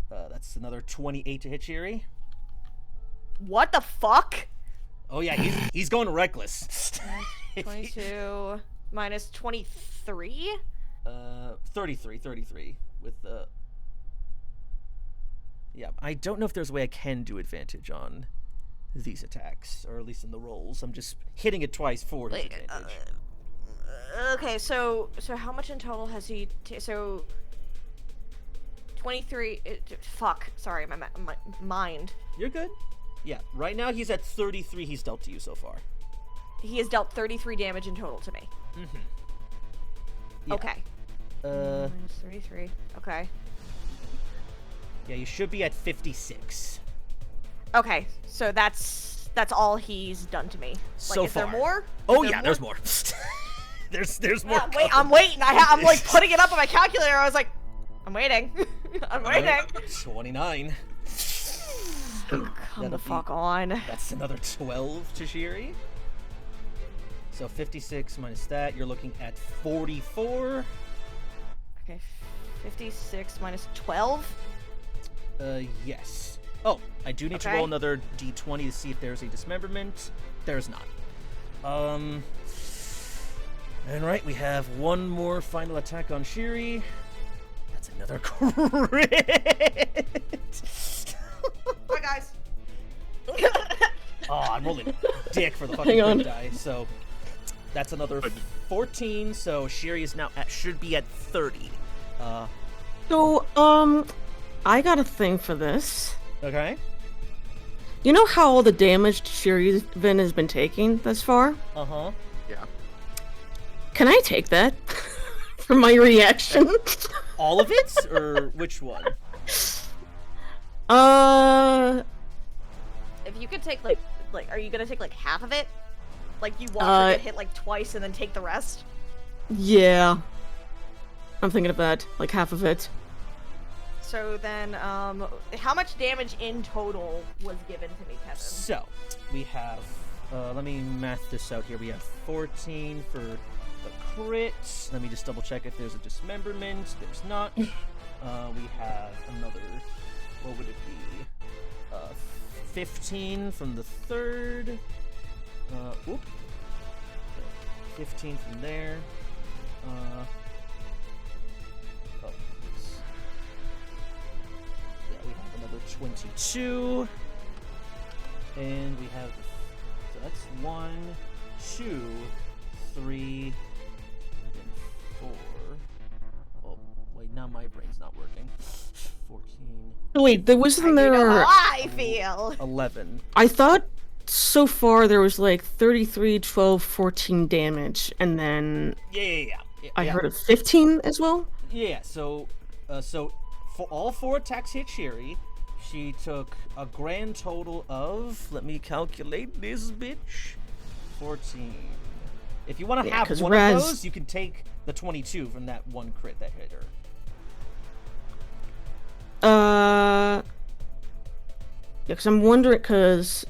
That's another 28 to hit Shiri. What the fuck? Oh yeah, he's going reckless. 22 minus 23? 33 with the... Yeah, I don't know if there's a way I can do advantage on these attacks, or at least in the rolls. I'm just hitting it twice for his advantage. Okay, so how much in total has he... so... 23... fuck. Sorry, my mind. You're good. Yeah, right now he's at 33 he's dealt to you so far. He has dealt 33 damage in total to me. Mm-hmm. Yeah. Okay. Minus 33. Okay. Yeah, you should be at 56. Okay, so that's all he's done to me. So is far. there more? Oh Is yeah, there there's more. there's more. Yeah, wait, I'm waiting. I'm like putting it up on my calculator. I was like, I'm waiting. I'm waiting. 29. Come the fuck on. That's another 12 to Shiri. So 56 minus that, you're looking at 44. Okay, 56 minus 12. Yes. Oh, I do need to roll another d20 to see if there's a dismemberment. There's not. And right, we have one more final attack on Shiri. That's another crit. Hi guys. Oh, I'm rolling dick for the fucking crit die. So that's another 14. So Shiri is now should be at 30. So, I got a thing for this. Okay. You know how all the damage Shir'iven has been taking thus far? Uh-huh. Yeah. Can I take that for my reaction? All of it, or which one? If you could take like, are you gonna take like half of it? Like you watch her get hit like twice and then take the rest? Yeah. I'm thinking of that, like half of it. So then, how much damage in total was given to me, Kevin? So, we have, let me math this out here. We have 14 for the crit. Let me just double check if there's a dismemberment. There's not. We have another, what would it be? 15 from the third. 15 from there. We have another 22. And we have, so that's 1, 2, 3, and 4. Oh, wait, now my brain's not working. 14. Wait, there wasn't there... You know how I feel. 11. I thought so far there was like 33, 12, 14 damage, and then Yeah. I heard of 15 as well? Yeah, so for all 4 attacks hit Shiri, she took a grand total of, let me calculate this bitch, 14. If you want to have one of those, you can take the 22 from that one crit that hit her. Yeah, because I'm wondering, because...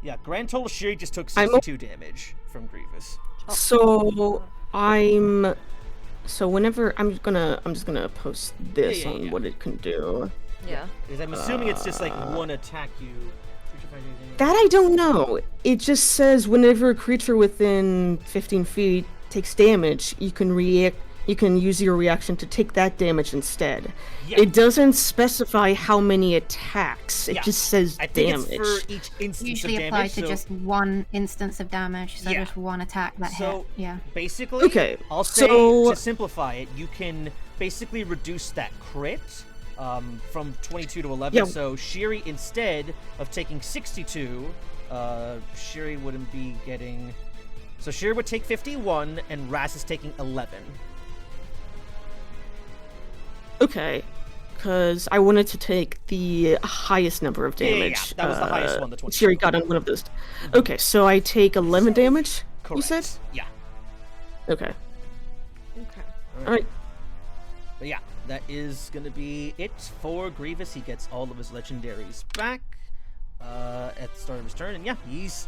Yeah, grand total Shiri just took 62 damage from Grievous. So whenever I'm just gonna post this on what it can do. Yeah. Because I'm assuming it's just like one attack you. That I don't know. It just says whenever a creature within 15 feet takes damage, you can react. You can use your reaction to take that damage instead. Yeah. It doesn't specify how many attacks. It just says I think damage. it's for each instance Usually of damage. applied to just one instance of damage, so Yeah. just one attack that hit. Yeah. Basically, Okay, I'll say so- to simplify it, you can basically reduce that crit from 22 to 11. Yeah. So Shiri, instead of taking 62, Shiri wouldn't be getting. So Shiri would take 51, and Raz is taking 11. Okay, because I wanted to take the highest number of Yeah, damage. that was the highest one, the 20. Shiri got on one of those. Okay, so I take 11 damage, Correct. you said? Yeah. Okay. Okay. Alright. But yeah, that is gonna be it for Grievous. He gets all of his legendaries back at the start of his turn, and yeah, he's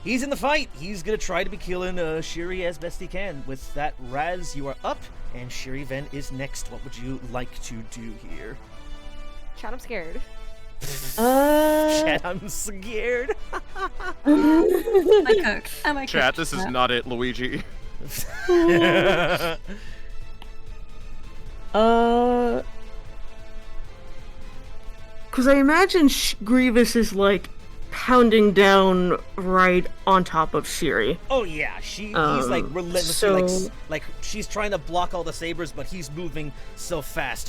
in the fight. He's gonna try to be killing Shiri as best he can. With that, Raz, you are up, and Shir'iven is next. What would you like to do here? Chat, I'm scared. Chat, I'm scared. I cook. Am I Chat, cook? this is not it, Luigi. Because I imagine Grievous is like pounding down right on top of Shiri. Oh yeah, he's like relentlessly so- like she's trying to block all the sabers, but he's moving so fast,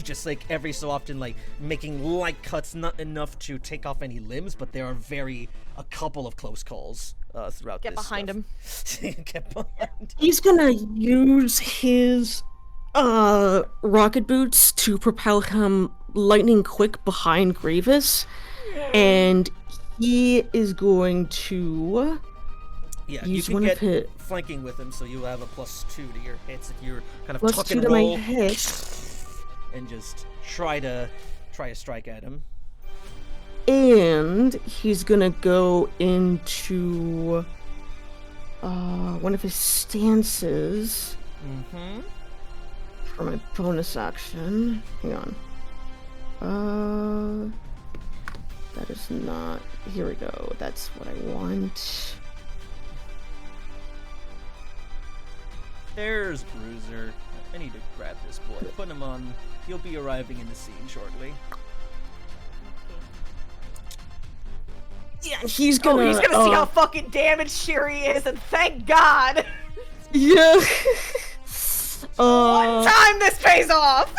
just like every so often, like making light cuts, not enough to take off any limbs, but there are a couple of close calls throughout. Get this behind him. Get behind. He's gonna use his rocket boots to propel him lightning quick behind Grievous, and he is going to Yeah, use you one can of get his flanking with him, so you have a +2 to your hits if you're kind of plus tuck 2 and to my roll hit, and just try to strike at him. and he's gonna go into one of his stances Mm-hmm. for my bonus action. Hang on. That is not. Here we go. That's what I want. There's Bruiser. I need to grab this boy. Put him on. He'll be arriving in the scene shortly. Yeah, he's gonna. Oh, he's gonna see how fucking damaged Shiri is, and thank God! Yeah. One time this pays off!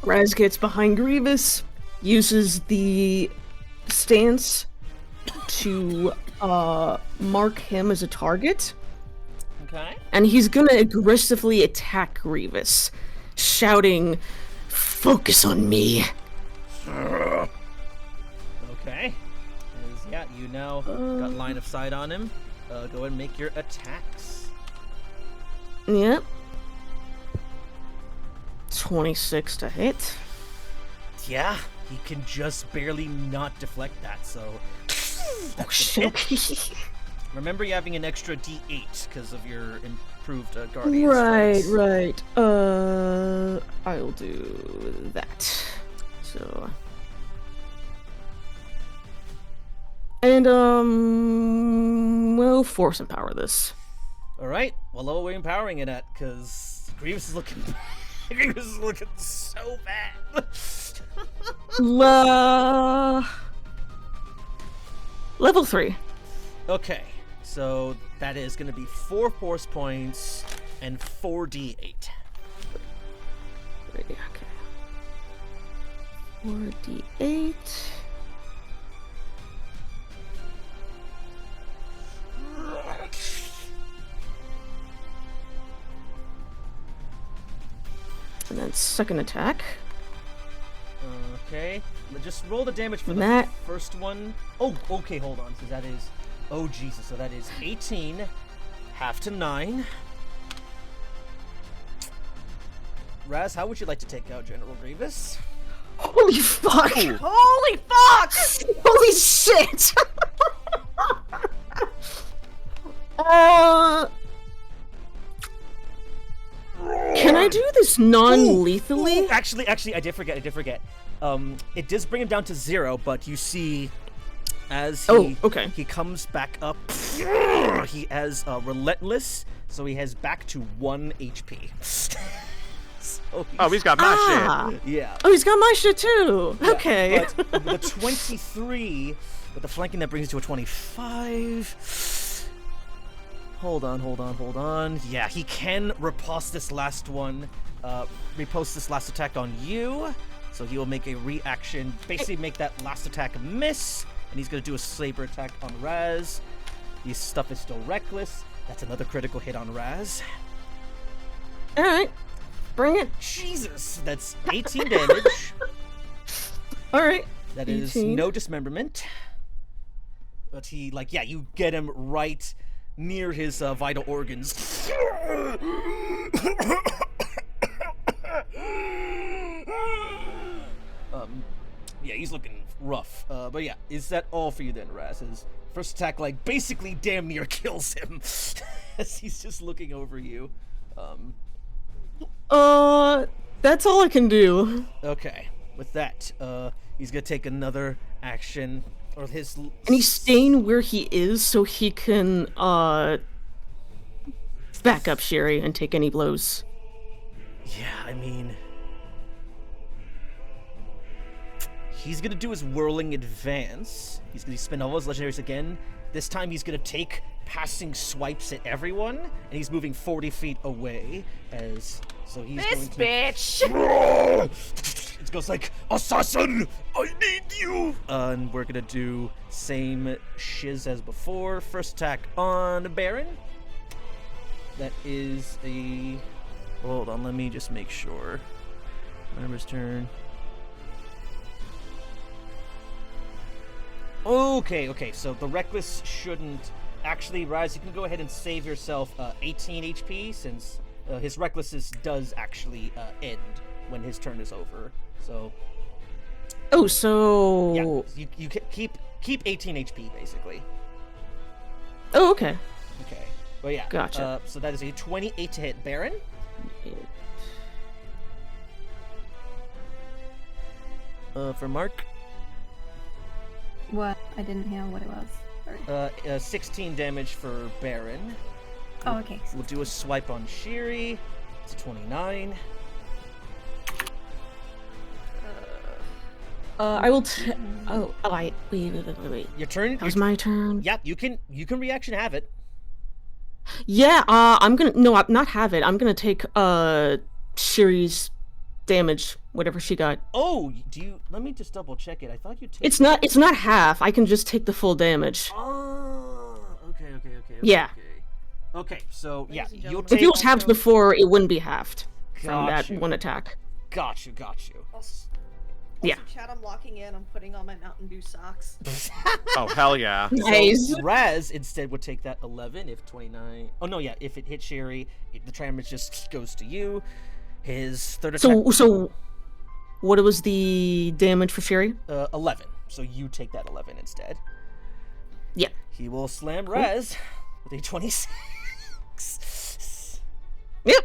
Raz gets behind Grievous, uses the stance to mark him as a target, Okay. and he's gonna aggressively attack Grievous, shouting, "Focus on me!" Okay. Yeah, you now got line of sight on him. Go ahead and make your attacks. Yep. 26 to hit. Yeah, he can just barely not deflect that, so... Oh, That's a shit. hit. Remember you having an extra D8 because of your improved Guardian Right, strength. right. I'll do that. So. And, we'll force empower this. Alright, well, what are we empowering it at? Because Grievous is looking... Grievous is looking so bad. Level 3. Okay, so that is going to be 4 force points and 4d8. Okay. 4d8. And then second attack. Okay, just roll the damage for That- the first one. Oh, okay, hold on. So that is... Oh, Jesus. So that is 18, half to 9. Raz, how would you like to take out General Grievous? Holy fuck! Holy fuck! Holy shit! Can I do this non-lethally? Ooh, actually, I did forget. It does bring him down to 0, but you see, as he comes back up, he has Relentless, so he has back to 1 HP. So He's got my shit. yeah. Oh, he's got my shit too. Yeah, Okay. But the 23 with the flanking that brings you to a 25. Hold on. Yeah, he can riposte this last one. Repost this last attack on you. So he will make a reaction, basically make that last attack miss, and he's gonna do a saber attack on Raz. His stuff is still reckless. That's another critical hit on Raz. All right, bring it. Jesus, that's 18 damage. All right. That is 18. no dismemberment. But he, like, yeah, you get him right near his vital organs. Yeah, he's looking rough. But yeah, is that all for you then, Raz? His first attack, like, basically damn near kills him as he's just looking over you. That's all I can do. Okay, with that, he's gonna take another action, or his. And he's staying where he is so he can back up Sherry and take any blows. Yeah, I mean, he's gonna do his whirling advance. He's gonna spend all his legendaries again. This time he's gonna take passing swipes at everyone, and he's moving 40 feet away. So he's This going to. bitch! It goes like, Assassin, I need you. and we're gonna do same shiz as before. First attack on Beren. That is a. Hold on, let me just make sure. Remember's turn. Okay, so the Reckless shouldn't... Actually, Raz, you can go ahead and save yourself 18 HP, since his Recklessness does actually end when his turn is over. So... Oh, so... Yeah, you keep 18 HP, basically. Oh, okay. Okay, but yeah. Gotcha. So that is a 28 to hit Beren. For Mark, What? I didn't hear what it was. Sorry. 16 damage for Beren. Oh, okay. We'll do a swipe on Shiri. It's a 29. I will wait. Your turn. That was my turn. Yep, you can reaction have it. Yeah, I'm not have it. I'm gonna take Shiri's damage, whatever she got. Oh, do you? Let me just double check it. I thought you. It's not half. I can just take the full damage. Oh, okay. Yeah. Okay, so yeah, Ladies and you'll gentlemen, take. If it was halved before, it wouldn't be halved from Got that you. one attack. Got you. Yeah. Chat, I'm locking in. I'm putting on my Mountain Dew socks. Oh, hell yeah. Nice. So Raz instead would take that 11 if 29. Oh no, yeah, if it hits Sherry, the damage just goes to you. His third attack. So, what was the damage for Sherry? 11. So you take that 11 instead. Yeah. He will slam Raz with a 26. Yep.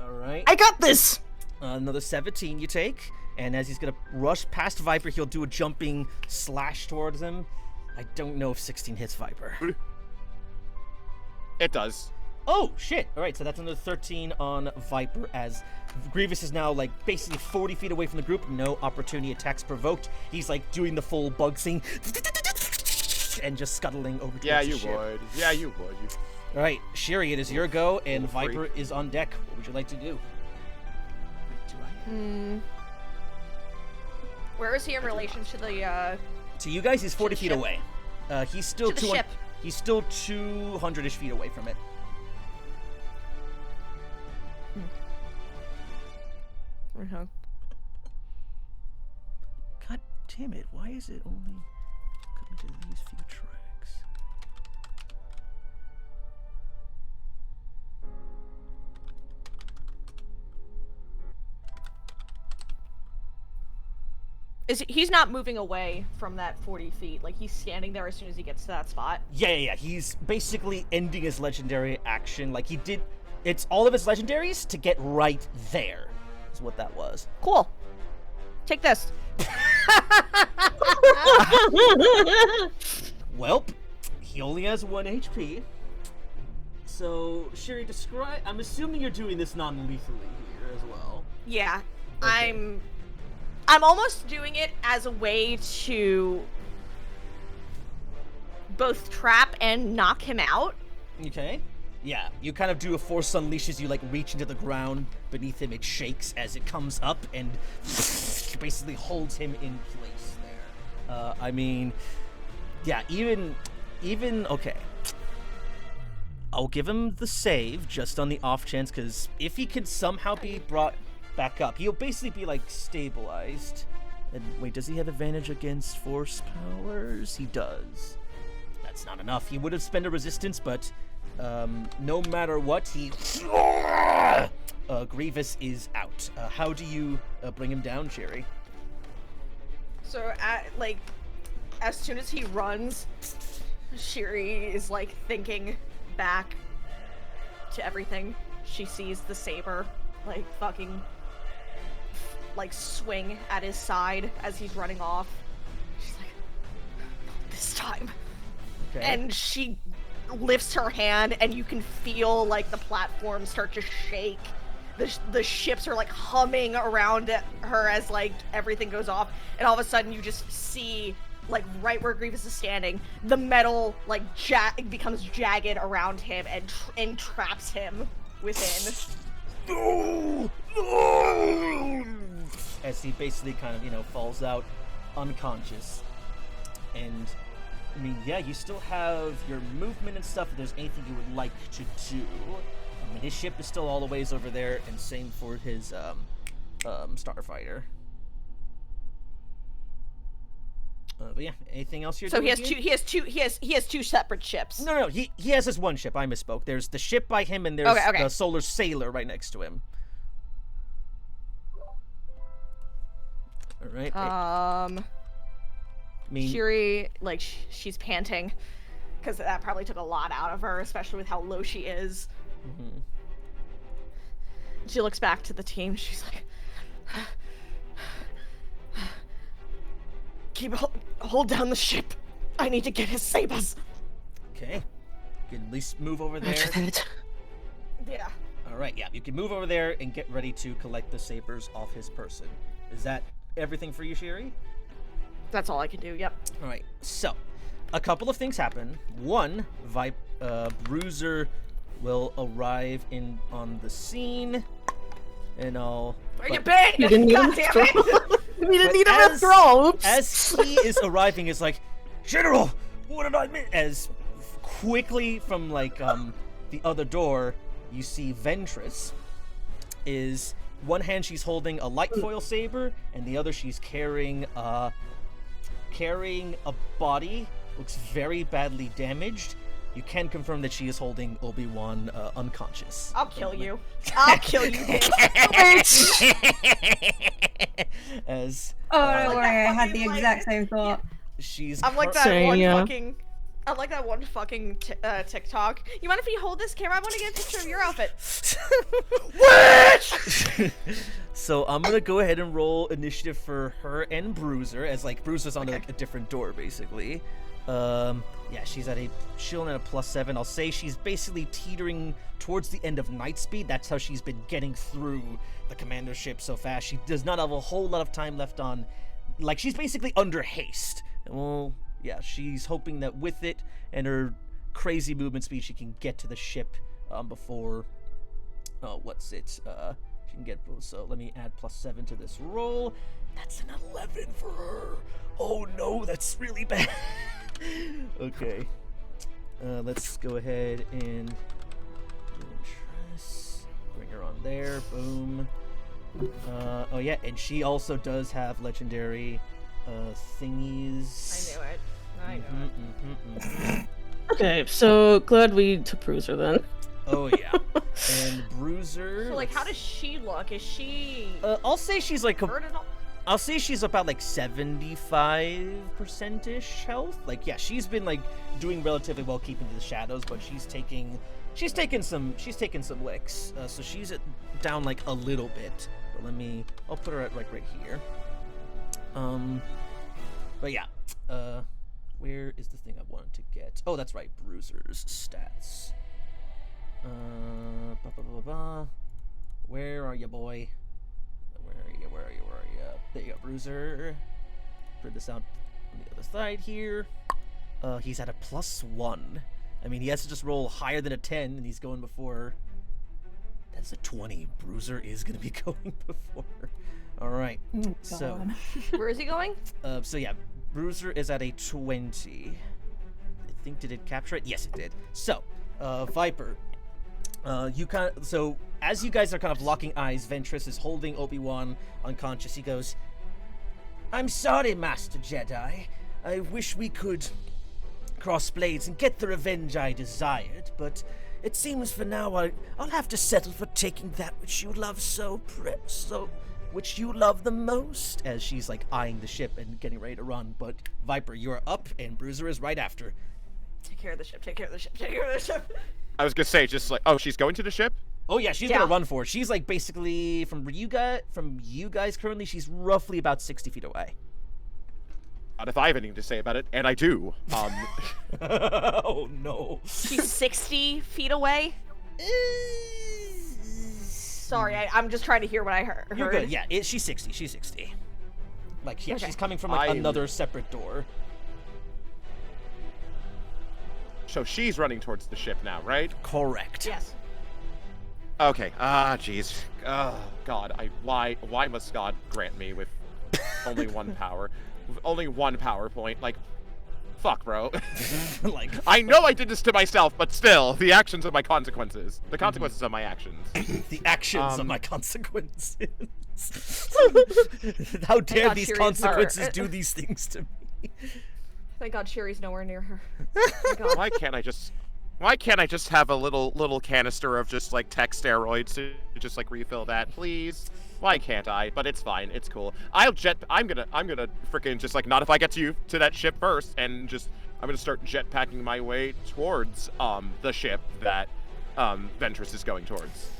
All right. I got this. Another 17 you take, and as he's gonna rush past Viper, he'll do a jumping slash towards him. I don't know if 16 hits Viper. It does. Oh shit! All right, so that's another 13 on Viper, as Grievous is now like basically 40 feet away from the group. No opportunity attacks provoked. He's like doing the full bug thing and just scuttling over towards Yeah, the you ship. would. Yeah, you would. All right, Shiri, it is your go, and Little freak. Viper is on deck. What would you like to do? Where is he in relation to the, To you guys, he's 40 the feet ship? away. He's still To the 200 ship. He's still 200-ish feet away from it. God damn it! Why is it only coming to these few tracks? He's not moving away from that 40 feet. Like, he's standing there as soon as he gets to that spot. Yeah. He's basically ending his legendary action. Like he did. It's all of his legendaries to get right there. Is what that was. Cool. Take this. Welp, he only has 1 HP. So, Shiri, describe. I'm assuming you're doing this non-lethally here as well. Yeah. Okay. I'm almost doing it as a way to both trap and knock him out. Okay. Yeah, you kind of do a Force Unleashes, you like reach into the ground beneath him, it shakes as it comes up and basically holds him in place there. I mean, yeah, even, okay. I'll give him the save just on the off chance, because if he can somehow be brought back up, he'll basically be like stabilized. And wait, does he have advantage against force powers? He does. That's not enough. He would have spent a resistance, but no matter what, he Grievous is out. How do you bring him down, Sherry? So, as soon as he runs, Shiri is, like, thinking back to everything. She sees the saber, like, fucking, like, swing at his side as he's running off. She's like, this time. Okay. And she lifts her hand, and you can feel, like, the platform start to shake. The ships are, like, humming around her as, like, everything goes off. And all of a sudden, you just see, like, right where Grievous is standing, the metal, like, becomes jagged around him and traps him within. No! No! As he basically kind of, falls out unconscious. And, I mean, yeah, you still have your movement and stuff if there's anything you would like to do. I mean, his ship is still all the ways over there, and same for his, starfighter. But yeah, anything else you're So doing? he has two separate ships. No, he has his one ship. I misspoke. There's the ship by him, and there's Okay. the solar sailor right next to him. All right. Shiri, like, she's panting because that probably took a lot out of her, especially with how low she is. Mm-hmm. She looks back to the team. She's like, hold down the ship. I need to get his sabers. Okay. You can at least move over there. Yeah. All right. Yeah, you can move over there and get ready to collect the sabers off his person. Is that everything for you, Shiri? That's all I can do. Yep. All right. So, a couple of things happen. One, Bruiser will arrive on the scene, and I'll. Where you been? You didn't need God him damn to it! We didn't need him after all. Oops. As he is arriving, it's like, General, what did I miss? As quickly from like the other door, you see Ventress. Is one hand she's holding a light foil saber, and the other she's carrying a body. Looks very badly damaged. You can confirm that she is holding Obi-Wan unconscious. I'll kill you. I'll kill you, bitch. As Oh, don't worry, I had the exact same thought. she's I'm like cur- that Same, one yeah. fucking. I'm like that one fucking TikTok. You mind if you hold this camera? I want to get a picture of your outfit. So I'm gonna go ahead and roll initiative for her and Bruiser, as like Bruiser's on like a different door basically. Yeah, she's chilling at a +7. I'll say she's basically teetering towards the end of night speed. That's how she's been getting through the commander ship so fast. She does not have a whole lot of time left on, like she's basically under haste. Well, yeah, she's hoping that with it and her crazy movement speed, she can get to the ship before. She can get. So let me add +7 to this roll. That's an 11 for her. Oh no, that's really bad. Okay. Let's go ahead and bring her on there. Boom. Oh yeah, and she also does have legendary thingies. I knew it. Okay, so glad we took Bruiser then. Oh yeah. And Bruiser. So like, how does she look? Is she I'll say she's like. hurt at all? I'll say she's about like 75%ish health. Like, yeah, she's been like doing relatively well keeping to the shadows, but she's taking some licks. So she's down like a little bit. But I'll put her at like right here. But yeah, where is the thing I wanted to get? Oh, that's right, Bruiser's stats. Where are you, boy? Where are you? There you go, Bruiser. Print this out on the other side here. He's at a +1. I mean, he has to just roll higher than a 10, and he's going before. That's a 20. Bruiser is going to be going before. All right. Oh, So, God. Where is he going? so yeah, Bruiser is at a 20. I think, did it capture it? Yes, it did. So, Viper, so as you guys are kind of locking eyes, Ventress is holding Obi-Wan unconscious. He goes, "I'm sorry, Master Jedi. I wish we could cross blades and get the revenge I desired, but it seems for now I'll have to settle for taking that which you love which you love the most," as she's like eyeing the ship and getting ready to run. But Viper, you're up and Bruiser is right after. Take care of the ship, take care of the ship, take care of the ship. I was gonna say, just like, oh, she's going to the ship? Oh yeah, she's gonna run for it. She's like basically from you guys currently, she's roughly about 60 feet away. Not if I have anything to say about it, and I do. Oh no. She's 60 feet away? Sorry, I'm just trying to hear what I heard. You're good, yeah, she's 60, she's 60. Like, yeah, she's coming from like another separate door. So she's running towards the ship now, right? Correct. Yes. Okay, jeez. Oh, God, why must God grant me with only one power? With only one power point? Like, fuck, bro. Like, I know I did this to myself, but still, the actions of my consequences. The consequences of my actions. The actions of my consequences. How dare these consequences do these things to me? Thank God Sherry's nowhere near her. Thank God. Why can't I just have a little canister of just like tech steroids to just like refill that, please? Why can't I? But it's fine. It's cool. I'm gonna freaking just like not if I get to that ship first, and just I'm gonna start jetpacking my way towards the ship that Ventress is going towards.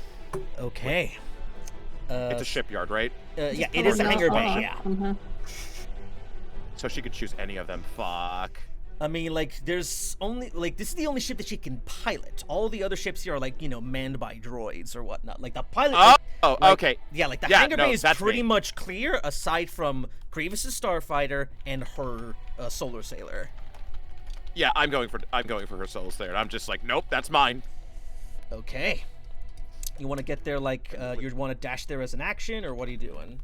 Okay. It's a shipyard, right? Yeah, it is a hangar bay. Yeah. So she could choose any of them. Fuck. I mean, like, there's only, like, this is the only ship that she can pilot. All the other ships here are, like, you know, manned by droids or whatnot. Like, the pilot... okay. Yeah, like, the hangar bay is pretty much clear, aside from Grievous's starfighter and her solar sailor. Yeah, I'm going for her solar sailor. I'm just like, nope, that's mine. Okay. You want to get there, like, you want to dash there as an action, or what are you doing?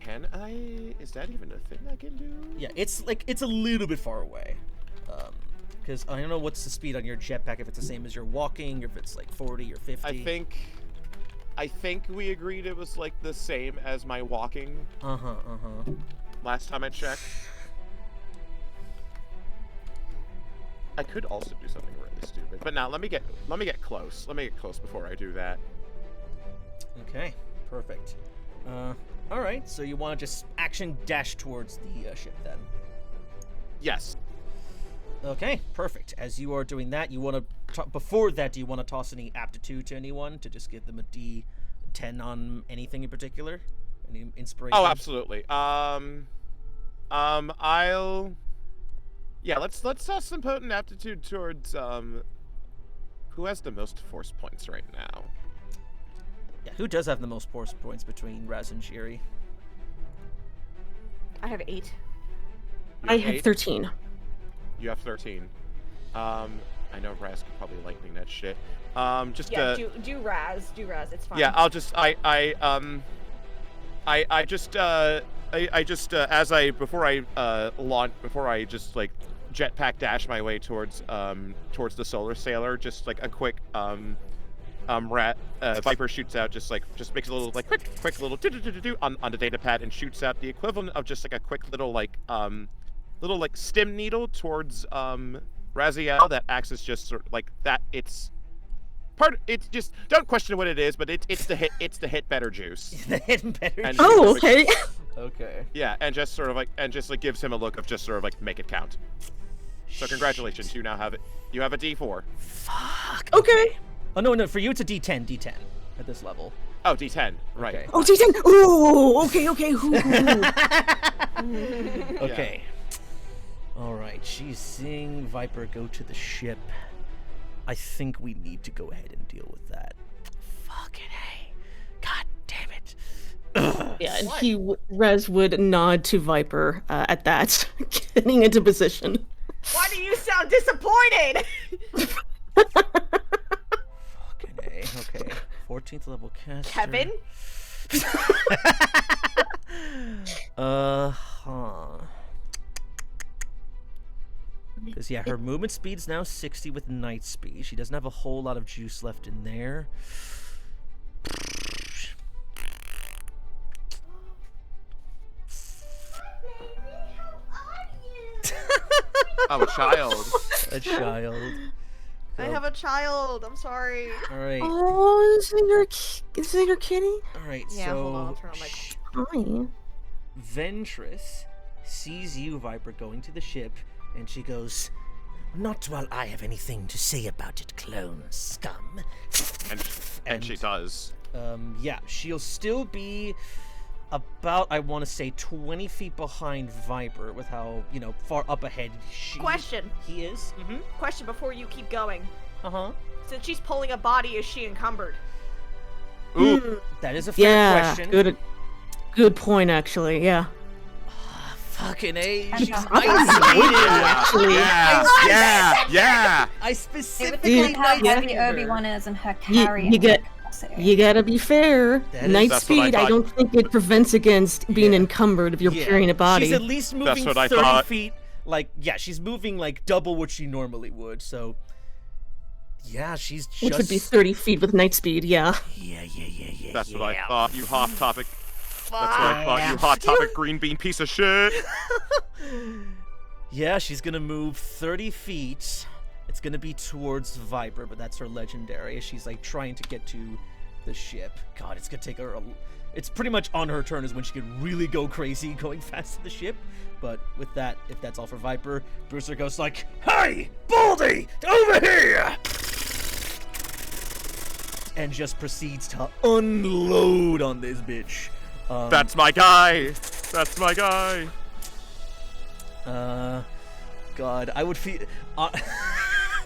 Can I? Is that even a thing I can do? Yeah, it's like, it's a little bit far away. Because I don't know what's the speed on your jetpack, if it's the same as your walking, or if it's like 40 or 50. I think we agreed it was like the same as my walking. Last time I checked. I could also do something really stupid, but now let me get close. Let me get close before I do that. Okay, perfect. All right, so you want to just action dash towards the ship then? Yes. Okay, perfect. As you are doing that, you want to before that, do you want to toss any aptitude to anyone to just give them a D10 on anything in particular? Any inspiration? Oh, absolutely. Let's toss some potent aptitude towards who has the most force points right now. Yeah, who does have the most force points between Raz and Shiri? I have 8. I have 13. You have 13. I know Raz could probably lightning that shit. Do Raz, it's fine. Yeah, I'll just before I just like jetpack dash my way towards the solar sailor, just like a quick Viper shoots out, just makes a little like quick little do on the data pad and shoots out the equivalent of just like a quick little stim needle towards Raziel that acts as just sort of like that. It's just don't question what it is, but it's the hit better juice. The hit better juice. Oh, okay. Okay. Yeah, and just sort of like gives him a look of just sort of like make it count. So congratulations, you now have it. You have a D4. Fuck. Okay. Oh no, for you it's a D10 at this level. Oh, D10, right. Okay. Oh, D10. Oh, okay. Okay. All right, she's seeing Viper go to the ship. I think we need to go ahead and deal with that. Fucking hey. God damn it. Yeah, and Rez would nod to Viper at that, getting into position. Why do you sound disappointed? Fucking A. Okay. 14th level caster. Kevin? Because, yeah, her movement speed's now 60 with night speed. She doesn't have a whole lot of juice left in there. Oh, a child. A child. I have a child. I'm sorry. All right. Oh, is it your kitty? All right, Yeah, so hold on. I'll turn on my. Hi. Ventress sees you, Viper, going to the ship, and she goes, Not while I have anything to say about it, clone scum. And she does. Yeah, she'll still be about, I want to say, 20 feet behind Viper with how, far up ahead Question. he is. Mm-hmm. Question before you keep going. Uh-huh. Since she's pulling a body, is she encumbered? Ooh. That is a fair question. Good point, actually. Yeah. Fucking A. I'm She's not- Actually, Yeah. I It specifically depends how night heavy speed her. Obi-Wan is and her You- carrying. you get- capacity. You gotta be fair. That Night That's what I speed, I thought. don't think it prevents against being Yeah. encumbered if you're Yeah. carrying a body. She's at least moving what I 30 thought. feet. She's moving like double what she normally would. So, yeah, she's just. Which would be 30 feet with night speed, yeah. Yeah. That's what I thought, you hot topic. That's what I thought, you hot topic green bean piece of shit. Yeah, she's gonna move 30 feet. It's gonna be towards Viper, but that's her legendary. She's like trying to get to the ship. God, it's gonna take her. It's pretty much on her turn is when she can really go crazy going fast to the ship. But with that, if that's all for Viper, Brewster goes like, Hey, Baldy, over here! and just proceeds to unload on this bitch. That's my guy. That's my guy. God, I would feel.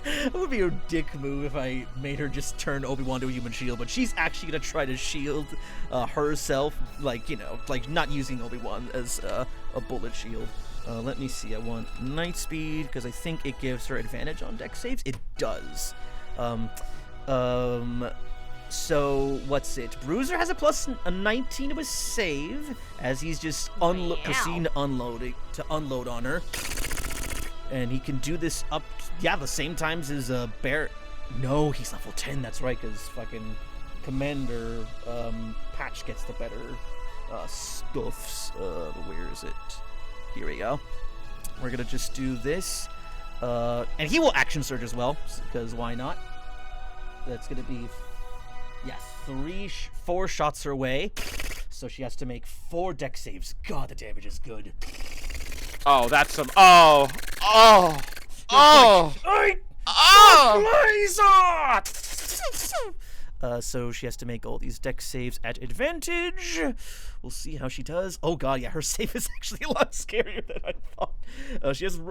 It would be a dick move if I made her just turn Obi-Wan to a human shield, but she's actually gonna try to shield herself, like not using Obi-Wan as a bullet shield. Let me see. I want night speed because I think it gives her advantage on dex saves. It does. So what's it? Bruiser has a 19 to his save as he's just proceeding to unload on her. And he can do this up, the same times as Beren. No, he's level 10. That's right, because fucking Commander Patch gets the better stuffs. Where is it? Here we go. We're gonna just do this, and he will action surge as well, because why not? That's gonna be 4 shots her way. So she has to make 4 dex saves. God, the damage is good. Oh, that's some. So she has to make all these dex saves at advantage. We'll see how she does. Oh god, yeah, her save is actually a lot scarier than I thought.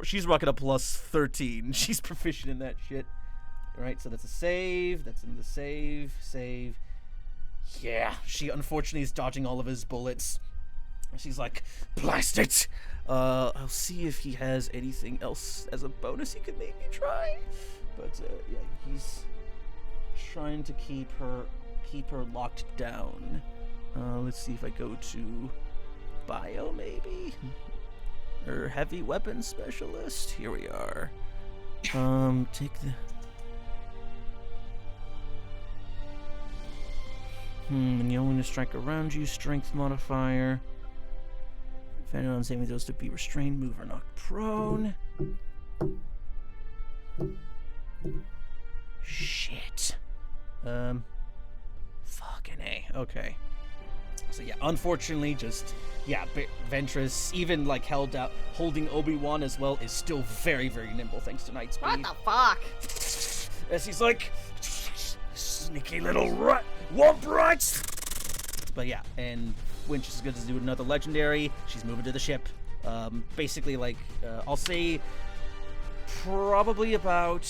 She's rocking a plus 13. She's proficient in that shit. All right, so that's a save. That's in the save. Yeah, she unfortunately is dodging all of his bullets. She's like, blast it! I'll see if he has anything else as a bonus he could maybe try. But yeah, he's trying to keep her locked down. Let's see if I go to bio maybe, or heavy weapons specialist. Here we are. Take the. And you only strike around you, strength modifier. If anyone saving those to be restrained, move or knocked prone. Shit. Fucking A. Okay. So yeah, unfortunately, Ventress, even like holding Obi-Wan as well, is still very, very nimble thanks to night speed. What the fuck? As he's like, Sneaky little rat, womp rats! but yeah, and Winch is going to do another legendary. She's moving to the ship. Basically, like, I'll say probably about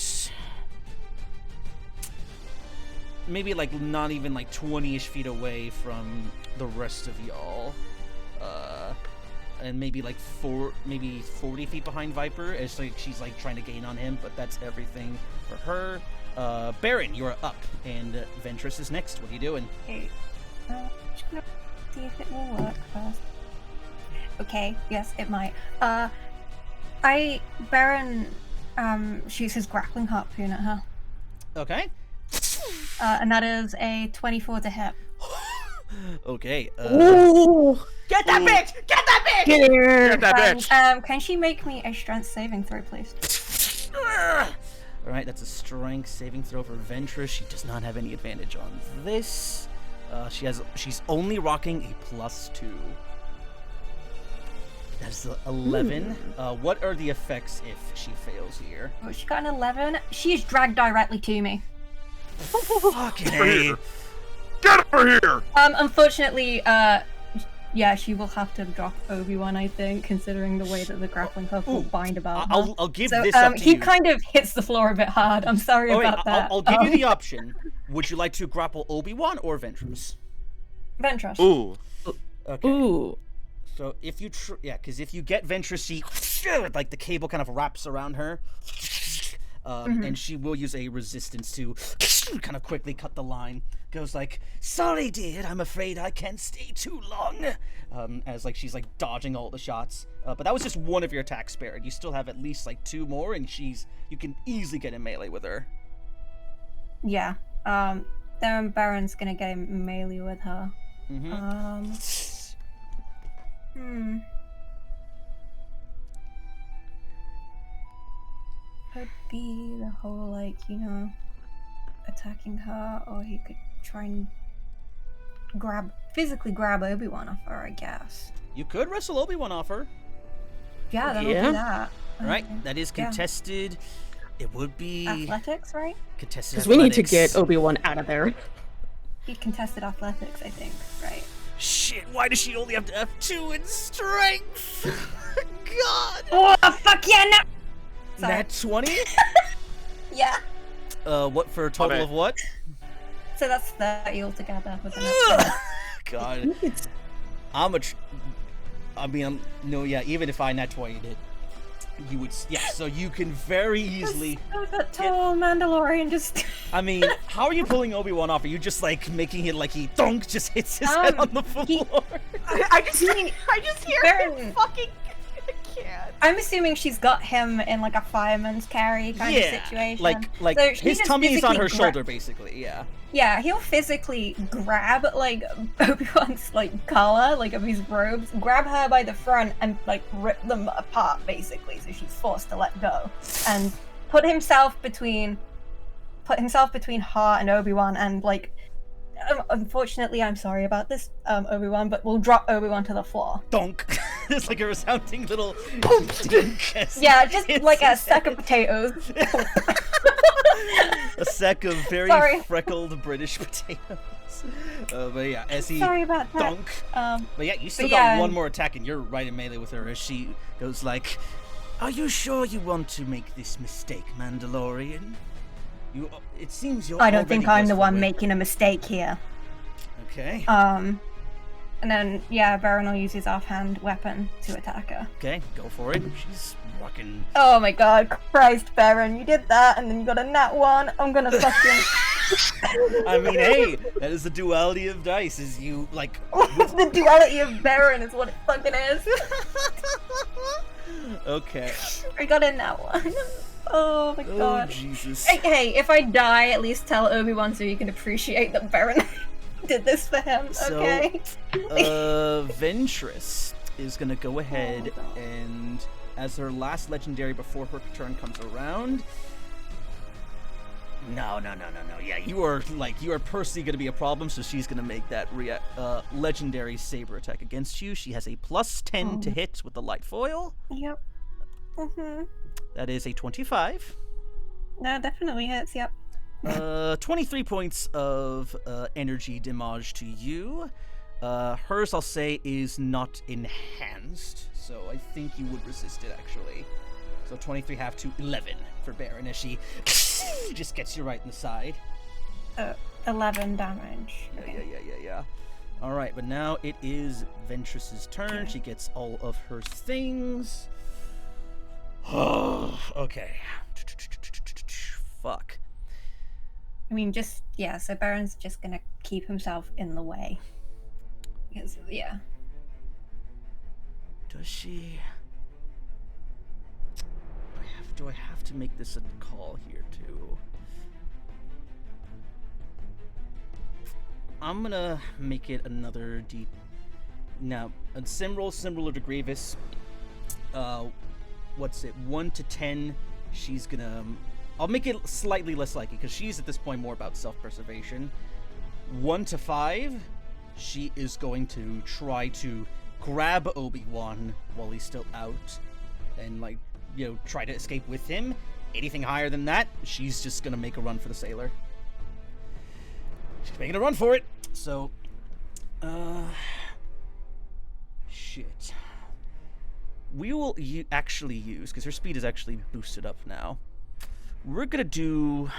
maybe like not even like 20-ish feet away from the rest of y'all. And maybe like 40 feet behind Viper as like she's like trying to gain on him, but that's everything for her. Beren, you're up, and Ventress is next. What are you doing? Okay. Just gonna see if it will work first. Okay, yes, it might. Beren shoots his grappling harpoon at her. Okay. And that is a 24 to hit. Okay. Ooh! Get that bitch! Get that bitch! Get here! Get that bitch! And, can she make me a strength saving throw, please? All right, that's a strength saving throw for Ventress. She does not have any advantage on this. She's only rocking a +2. That's 11. What are the effects if she fails here? Oh, she got an 11. She is dragged directly to me. Fucking A. Get over here! Unfortunately, yeah, she will have to drop Obi-Wan, I think, considering the way that the grappling hook will bind about her. I'll give So, this up to he you. kind of hits the floor a bit hard. I'm sorry about that. I'll give you the option. Would you like to grapple Obi-Wan or Ventress? Ventress. Ooh. Okay. Ooh. So if you because if you get Ventress, she like the cable kind of wraps around her, and she will use a resistance to kind of quickly cut the line. Goes like, "Sorry, dear, I'm afraid I can't stay too long." As like she's like dodging all the shots. But that was just one of your attacks spared. You still have at least like 2 more, and you can easily get in melee with her. Yeah. Then Baron's gonna get in melee with her. Could be the whole, like, attacking her, or he could try and physically grab Obi-Wan off her, I guess. You could wrestle Obi-Wan off her. Yeah, that'll Yeah. do that. Right? That is contested. It would be Athletics, right? contested. Because we need to athletics. get Obi-Wan out of there. He contested athletics, I think, right? Shit, why does she only have to have 2 in strength? God. Oh, fuck yeah, no! Sorry. Nat 20? Yeah. What for a total Okay. of what? So that's 30 altogether with an God. Even if I nat 20 did, you would, so you can very easily, that tall Mandalorian just... I mean, how are you pulling Obi-Wan off? Are you just like making it like he just hits his head on the floor? I just hear him Baron- fucking. I can't. I'm assuming she's got him in like a fireman's carry kind of situation. like So he his just tummy is on her physically shoulder, basically, yeah. Yeah, he'll physically grab like Obi-Wan's like collar, like of his robes, grab her by the front and like rip them apart basically, so she's forced to let go, and put himself between her and Obi-Wan, and like, unfortunately, I'm sorry about this, Obi-Wan, but we'll drop Obi-Wan to the floor. Donk. It's like a resounding little dink. Yeah, just It's like a his sack head. of potatoes. A sack of very Sorry. freckled British potatoes. But yeah, as he Sorry about that. dunk. But yeah, you still but got yeah. one more attack, and you're right in melee with her as she goes like, "Are you sure you want to make this mistake, Mandalorian? It seems you're I don't think already I'm the blissful one with-" making a mistake here. Okay. And then, yeah, Beren will use his offhand weapon to attack her. Okay, go for it. She's rocking. Oh my god, Christ, Beren, you did that, and then you got a nat 1. I'm gonna fucking... I mean, hey, that is the duality of dice. Is you like? The duality of Beren is what it fucking is. Okay. I got a nat 1. Oh my Oh god. Jesus. Hey, if I die, at least tell Obi-Wan so you can appreciate that Beren did this for him, So, okay? Ventress is gonna go ahead God. and, as her last legendary before her turn comes around. No. Yeah, you are personally gonna be a problem, so she's gonna make that legendary saber attack against you. She has a +10 to hit with the light foil. Yep. That is a 25. No, definitely hits, yep. 23 points of energy damage to you. Hers, I'll say, is not enhanced, so I think you would resist it, actually. So 23 half to 11 for Beren as she just gets you right in the side. 11 damage. Okay. Yeah. All right, but now it is Ventress's turn. She gets all of her things. Oh, okay. Fuck. I mean, so Baron's just gonna keep himself in the way. Because, yeah. Does she? do I have to make this a call here too? I'm gonna make it another D. Now, a sim roll similar to Grievous. What's it? 1 to 10. She's gonna. I'll make it slightly less likely because she's at this point more about self-preservation. 1 to 5. She is going to try to grab Obi-Wan while he's still out, and like try to escape with him. Anything higher than that, she's just gonna make a run for the sailor. She's making a run for it. So, shit. We will actually use, because her speed is actually boosted up now. We're gonna do.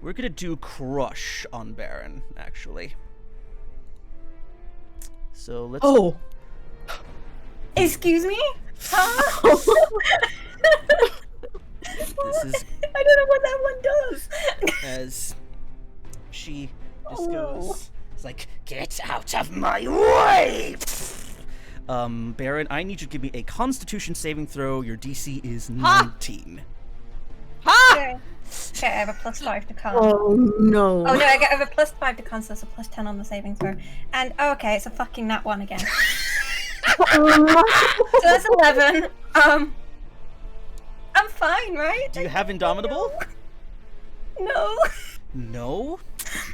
We're gonna do Crush on Beren, actually. So let's. Oh. Excuse me? Huh? This is. I don't know what that one does. As she just goes. It's like, get out of my way! Beren, I need you to give me a Constitution saving throw. Your DC is 19. Okay. Okay, I have a +5 to con. Oh no. Oh no, I have a +5 to con, so it's a +10 on the saving throw. And okay, it's a fucking nat 1 again. So that's 11. I'm fine, right? Do you have Indomitable? No. No?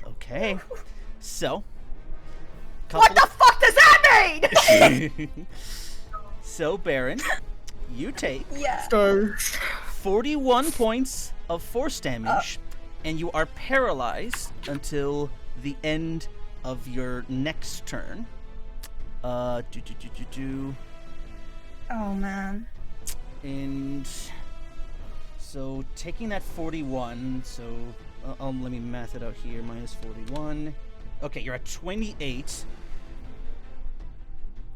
Okay. So. What the fuck does that mean? So, Beren, you take Yeah. 41 points of force damage, and you are paralyzed until the end of your next turn. Oh man. And so taking that 41, so let me math it out here, minus 41. Okay, you're at 28.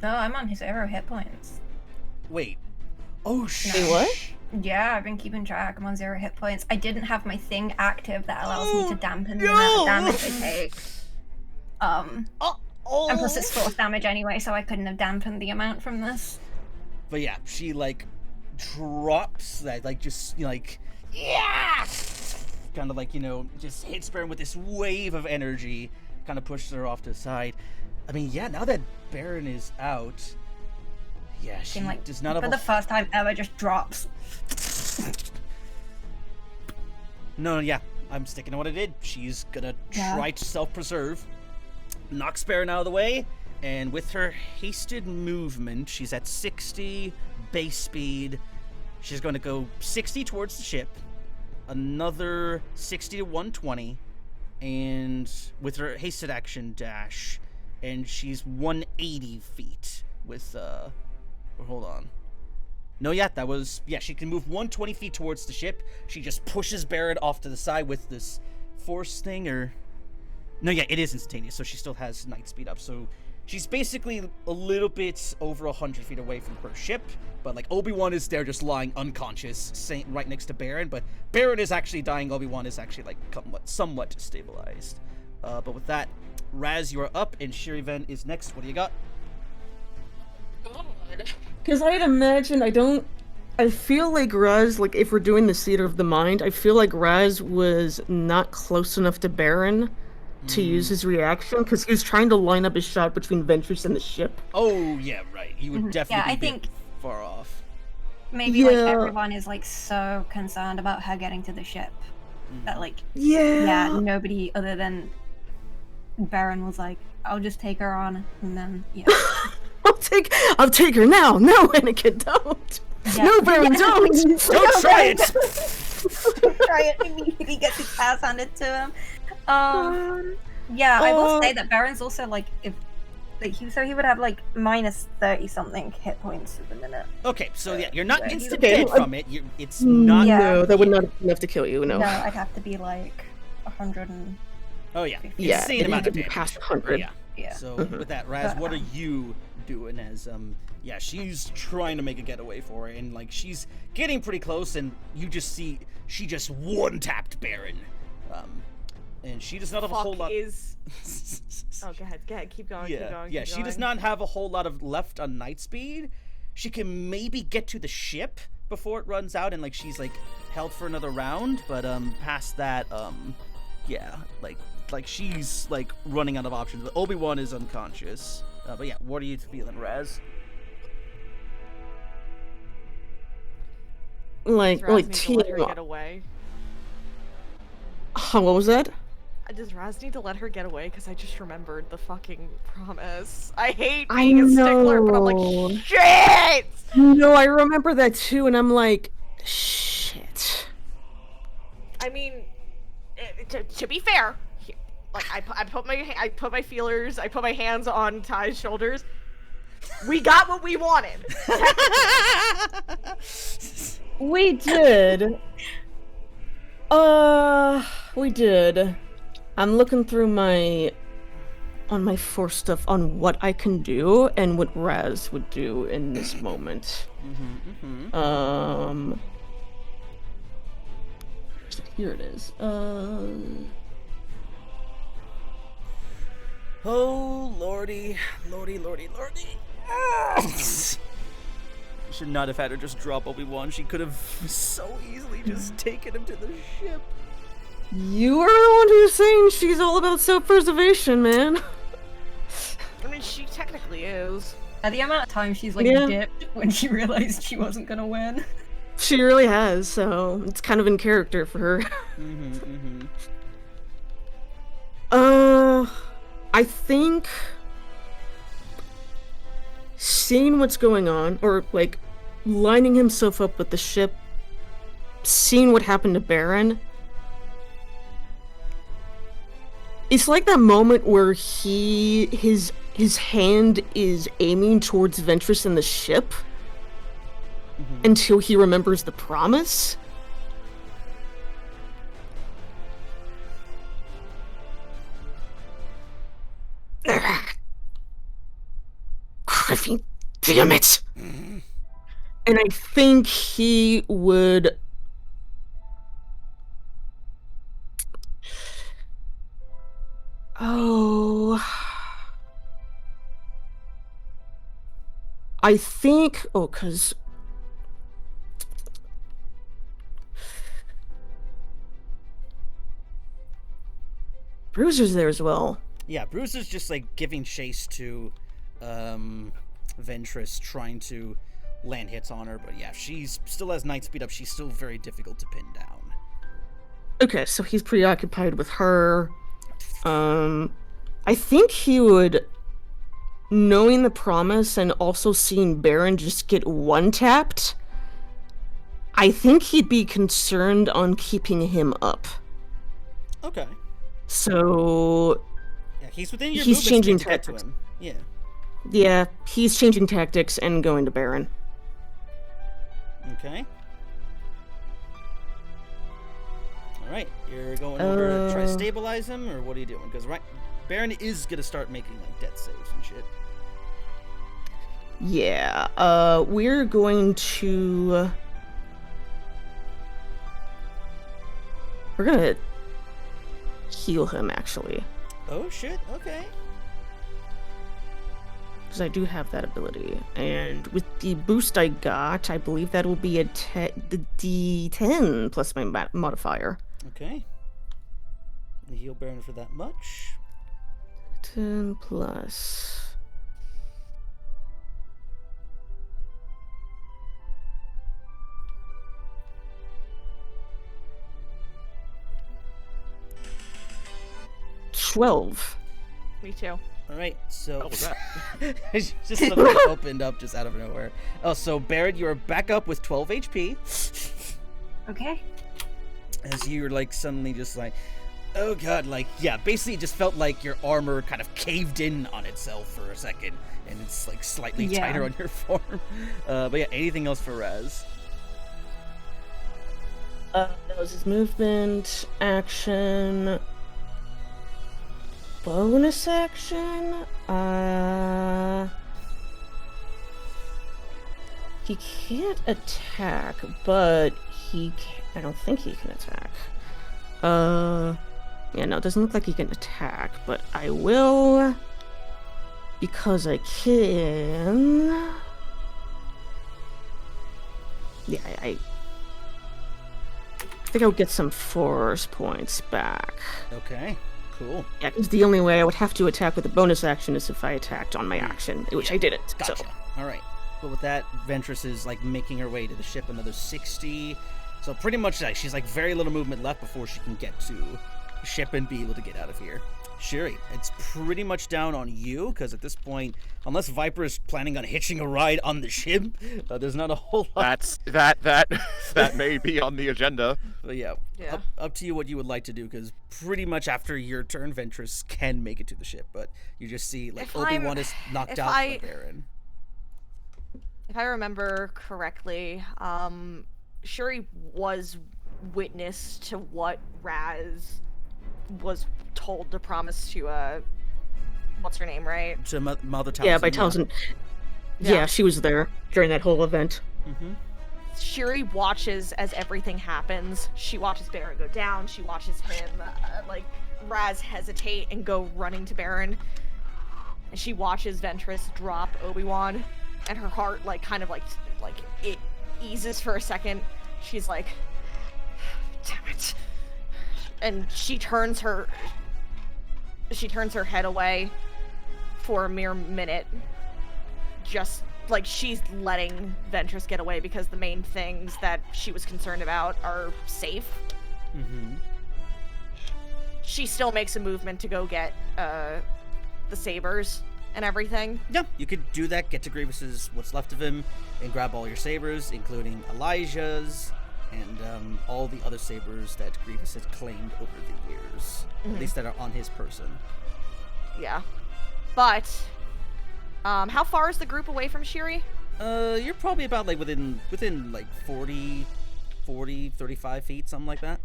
No, I'm on 0 hit points. Wait. Oh, shit. Wait, what? Yeah, I've been keeping track. I'm on 0 hit points. I didn't have my thing active that allows me to dampen the amount of damage I take. And plus it's force damage anyway, so I couldn't have dampened the amount from this. But yeah, she like drops that, like just yeah, kind of like just hits Beren with this wave of energy, kind of pushes her off to the side. I mean, yeah, now that Beren is out, yeah, she does not have for the first time ever just drops. No, yeah, I'm sticking to what I did. She's gonna try to self-preserve, knocks Beren out of the way, and with her hasted movement, she's at 60 base speed. She's going to go 60 towards the ship, another 60 to 120, and with her hasted action dash, and she's 180 feet with, hold on. No, yeah, that was, yeah, she can move 120 feet towards the ship. She just pushes Beren off to the side with this force thing, or... No, yeah, it is instantaneous, so she still has night speed up, so she's basically a little bit over 100 feet away from her ship, but, like, Obi-Wan is there just lying unconscious, right next to Beren, but Beren is actually dying, Obi-Wan is actually, like, somewhat stabilized. But with that, Raz, you are up, and Shir'iven is next. What do you got? Because I'd imagine I feel like Raz, like if we're doing the theater of the mind, I feel like Raz was not close enough to Beren to use his reaction, because he was trying to line up his shot between Ventress and the ship. Oh, yeah, right. He would definitely be far off. Maybe like everyone is like so concerned about her getting to the ship that like nobody other than Beren was like, I'll just take her on, and then I'll take her now. No, Anakin, don't. Yeah. No, Beren, don't. Don't try it. Don't try it. Immediately gets his ass handed to him. I will say that Beren's also like he would have like minus 30 something hit points at the minute. Okay, so yeah, you're not instant dead from it. It's not. No, that would not be enough to kill you. No. No, I'd have to be like 100 and. Oh yeah, yeah, insane amount of damage. Past 100. Yeah. So with that, Raz, what are you doing? As she's trying to make a getaway for it, and like she's getting pretty close, and you just see she just one tapped Beren. And she does not have a whole lot. Oh, go ahead, keep going, keep going. Yeah, she does not have a whole lot of left on night speed. She can maybe get to the ship before it runs out, and like she's like held for another round. But past that, yeah, like she's like running out of options. But Obi-Wan is unconscious. But yeah, what are you feeling, Raz? Like Does Raz need to team. let her get away? Huh, what was that? Does Raz need to let her get away? Because I just remembered the fucking promise. I hate I being a stickler, but I'm know. like, shit! No, I remember that too, and I'm like, shit. I mean, to be fair, like I put my feelers, I put my hands on Ty's shoulders. We got what we wanted. We did. We did. I'm looking through my Force stuff on what I can do and what Raz would do in this moment. Here it is. Oh, lordy. Should not have had her just drop Obi-Wan. She could have so easily just taken him to the ship. You are the one who's saying she's all about self-preservation, man. I mean, she technically is. At the amount of time she's like dipped when she realized she wasn't gonna win. She really has, so it's kind of in character for her. I think seeing what's going on, or like lining himself up with the ship, seeing what happened to Beren, it's like that moment where his hand is aiming towards Ventress and the ship until he remembers the promise. Griffin, damn it! And I think he would... I think... because... Bruiser's there as well. Yeah, Bruiser's just like giving chase to Ventress, trying to land hits on her, but yeah, she's still has night speed up. She's still very difficult to pin down. Okay, so he's preoccupied with her. I think he would, knowing the promise and also seeing Beren just get one-tapped, I think he'd be concerned on keeping him up. Okay. So... yeah, he's within your he's changing to get to tactics. him. Yeah. Yeah, he's changing tactics and going to Beren. Okay. Alright, you're going over to try to stabilize him, or what are you doing? Because Beren is going to start making like death saves and shit. Yeah, we're going to... we're gonna heal him, actually. Oh shit, okay. Because I do have that ability. And with the boost I got, I believe that will be the D10 plus my modifier. Okay. Heal Beren for that much. 10 plus... $12. Me too. Alright, so... What was that? It's just suddenly opened up just out of nowhere. Oh, so Beren, you're back up with 12 HP. Okay. As you're like suddenly just like... oh god, like, yeah, basically it just felt like your armor kind of caved in on itself for a second. And it's like slightly tighter on your form. But yeah, anything else for Raz? That was his movement, action... bonus action? He can't attack, but he can... I don't think he can attack. Yeah, no, it doesn't look like he can attack, but I will... Because I can... Yeah, I think I'll get some force points back. Okay, cool. Yeah, because the only way I would have to attack with a bonus action is if I attacked on my action, which I didn't. Gotcha. So. All right. But with that, Ventress is like making her way to the ship, another 60. So pretty much like she's like very little movement left before she can get to the ship and be able to get out of here. Shiri, it's pretty much down on you, because at this point, unless Viper is planning on hitching a ride on the ship, there's not a whole lot. That may be on the agenda. But yeah. Up to you what you would like to do, because pretty much after your turn, Ventress can make it to the ship, but you just see like Obi-Wan is knocked out by Beren. If I remember correctly, Shuri was witness to what Raz was told to promise to what's her name, right? To Mother Taliesin. Yeah, by Taliesin. Yeah, she was there during that whole event. Mm-hmm. Shuri watches as everything happens. She watches Beren go down. She watches him, like, Raz hesitate and go running to Beren. And she watches Ventress drop Obi-Wan, and her heart, like, kind of like it eases for a second. She's like, damn it. And she turns her head away for a mere minute, just like she's letting Ventress get away, because the main things that she was concerned about are safe. Mm-hmm. She still makes a movement to go get the sabers and everything. Yeah, you could do that, get to Grievous's, what's left of him, and grab all your sabers, including Elijah's, and all the other sabers that Grievous has claimed over the years. Mm-hmm. At least that are on his person. Yeah. But, how far is the group away from Shiri? You're probably about, like, within like, 40, 35 feet, something like that.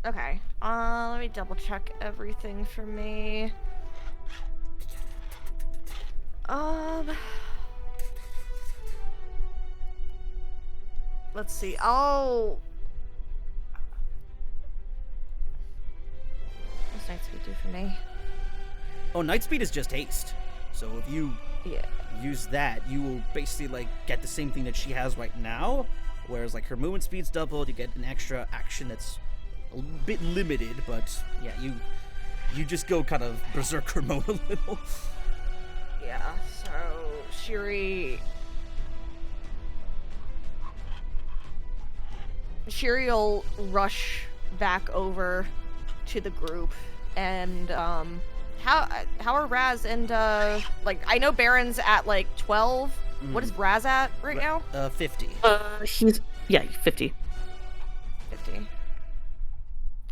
Okay. Let me double check everything for me. Let's see. Oh. What's Nightspeed do for me? Oh, Nightspeed is just haste. So if you use that, you will basically, like, get the same thing that she has right now. Whereas, like, her movement speed's doubled, you get an extra action that's a bit limited, but yeah, you just go kind of berserker mode a little. Yeah, so Shiri will rush back over to the group, and how are Raz and like, I know Beren's at like 12. What is Raz at right now? 50. He's 50. 50.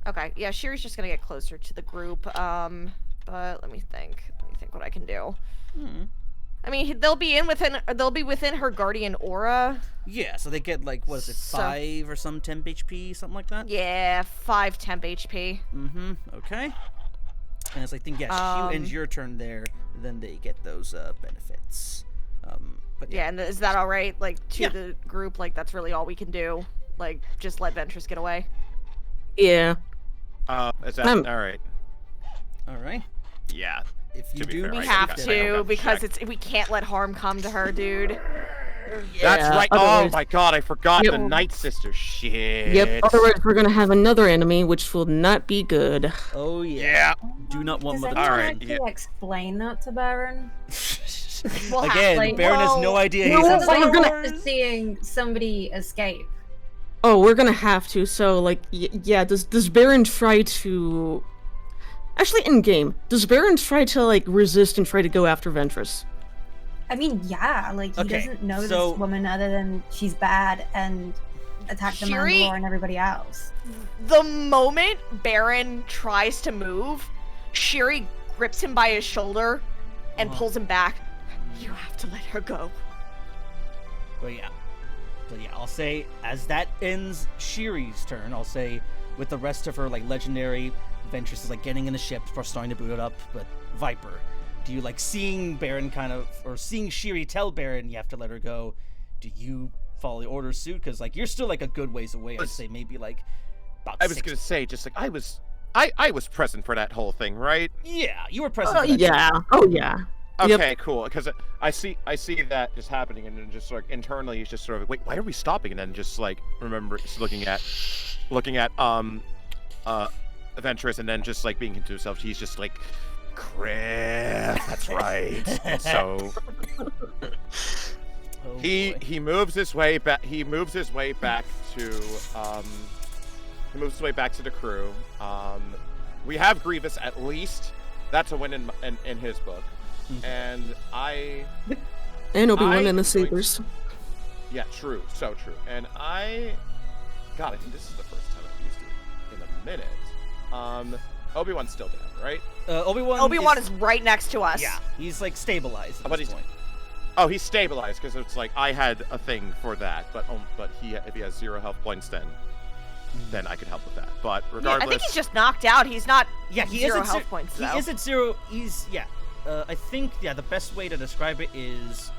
Okay, yeah, Shiri's just gonna get closer to the group. But let me think what I can do. I mean, they'll be within her guardian aura. Yeah, so they get, like, what is it, 5 or some temp HP, something like that? Yeah, 5 temp HP. Mm-hmm, okay. And it's like, think, yeah, she ends your turn there, then they get those benefits. But yeah, and is that alright, like, to the group? Like, that's really all we can do? Like, just let Ventress get away? Yeah. Is that alright? Alright. Yeah. If you do, we have to, because we can't let harm come to her, dude. That's right. Oh my god, I forgot Yep. the Night Sister. Shit. Yep, otherwise we're gonna have another enemy, which will not be good. Oh Yeah. Do not want Does Mother anyone Alright, actually yeah. explain that to Beren? We'll have, Again, like, Beren has no idea he's in we're gonna- Star Wars. Seeing somebody escape. Oh, we're gonna have to, so, like, yeah, does Beren try to... Actually, in-game, does Beren try to, like, resist and try to go after Ventress? I mean, yeah, like, he Okay, doesn't know so- this woman other than she's bad and attack the Shiri- Mandalore and everybody else. The moment Beren tries to move, Shiri grips him by his shoulder and pulls him back. You have to let her go. But yeah. So yeah, I'll say, as that ends Shiri's turn, I'll say, with the rest of her, like, legendary, Ventress is, like, getting in the ship, starting to boot it up, but Viper, do you, like, seeing Beren kind of, or seeing Shiri tell Beren you have to let her go, do you follow the order suit? Because, like, you're still, like, a good ways away. I'd say maybe, like, about I was 6. gonna say, just like I was present for that whole thing, right? Yeah, you were present. For that Yeah. Oh, yeah. Yep. Okay, cool. Because I see that just happening, and then just like internally, he's just sort of wait, why are we stopping? And then just like remember, just looking at Ventress, and then just like being into himself, he's just like, Chris, that's right. So Oh, he boy. moves his way back. He moves his way back to the crew. We have Grievous at least. That's a win in his book. And And Obi-Wan and the I'm going Sabers. yeah, true, so true. And I think this is the first time I've used it in a minute. Obi-Wan's still down, right? Obi-Wan is right next to us. Yeah, he's like stabilized at But this he's- point. Oh, he's stabilized because it's like I had a thing for that, but if he has 0 health points, then I could help with that. But Yeah, regardless, I think he's just knocked out. He's not Yeah, he zero isn't health points, He though. isn't 0. He's I think the best way to describe it is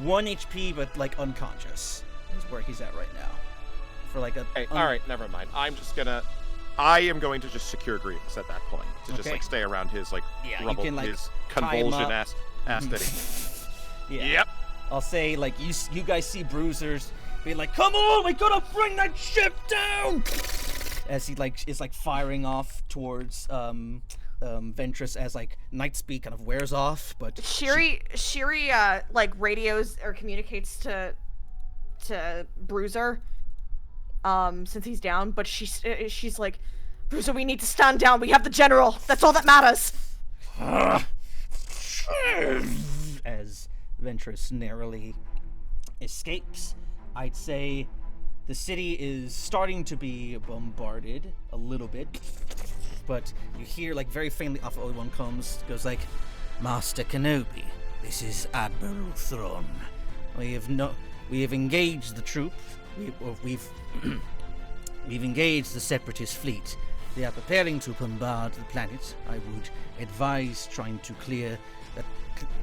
1 HP, but like unconscious is where he's at right now. For like a. Hey, all right, never mind. I am going to just secure Grievous at that point to just Okay. like stay around his like Yeah, you rubble, can, like, his tie him convulsion up. ass that he. Yeah. Yep. I'll say like you guys see Bruisers be like, come on, we gotta bring that ship down, as he like is like firing off towards Ventress as like Nightspeed kind of wears off, but Shiri like radios or communicates to Bruiser since he's down, but she's like, Bruiser, we need to stand down. We have the general. That's all that matters. as Ventress narrowly escapes. I'd say the city is starting to be bombarded a little bit, but you hear like very faintly off Obi-Wan goes like, Master Kenobi, this is Admiral Thrawn. We have engaged the troop. We've engaged the Separatist fleet. They are preparing to bombard the planet. I would advise trying to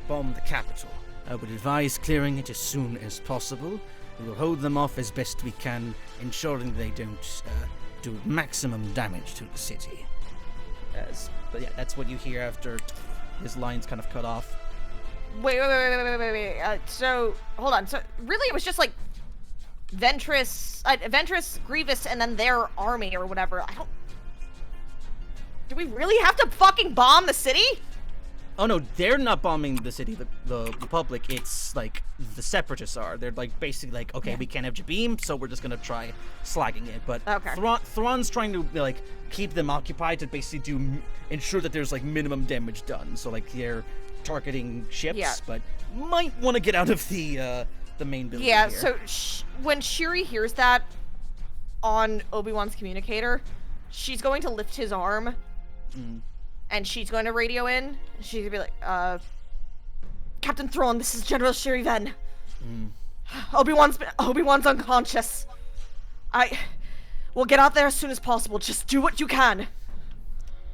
bomb the capital. I would advise clearing it as soon as possible. We will hold them off as best we can, ensuring they don't do maximum damage to the city. But yeah, that's what you hear after his lines kind of cut off. Wait. So hold on. So really, it was just like Ventress, Grievous, and then their army or whatever. Do we really have to fucking bomb the city? Oh no, they're not bombing the city, the Republic. It's like the Separatists are. They're like basically like, okay, we can't have Jabiim, so we're just gonna try slagging it. But Okay. Thrawn's trying to like keep them occupied to basically ensure that there's like minimum damage done. So like they're targeting ships, Yeah. but might want to get out of the main building. Yeah. here. So when Shiri hears that on Obi-Wan's communicator, she's going to lift his arm. And she's going to radio in. She's gonna be like, Captain Thrawn, this is General Shir'iven. Obi-Wan's unconscious. We'll get out there as soon as possible. Just do what you can.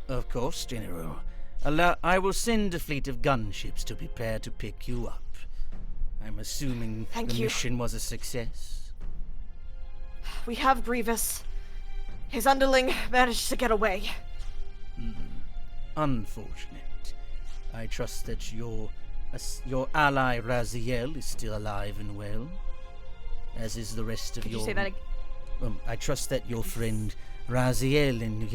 Of course, General. I will send a fleet of gunships to prepare to pick you up. I'm assuming Thank the you. mission was a success. We have Grievous. His underling managed to get away. Unfortunate. I trust that your ally Raziel is still alive and well, as is the rest of Could your. you say that again? I trust that your friend Raziel and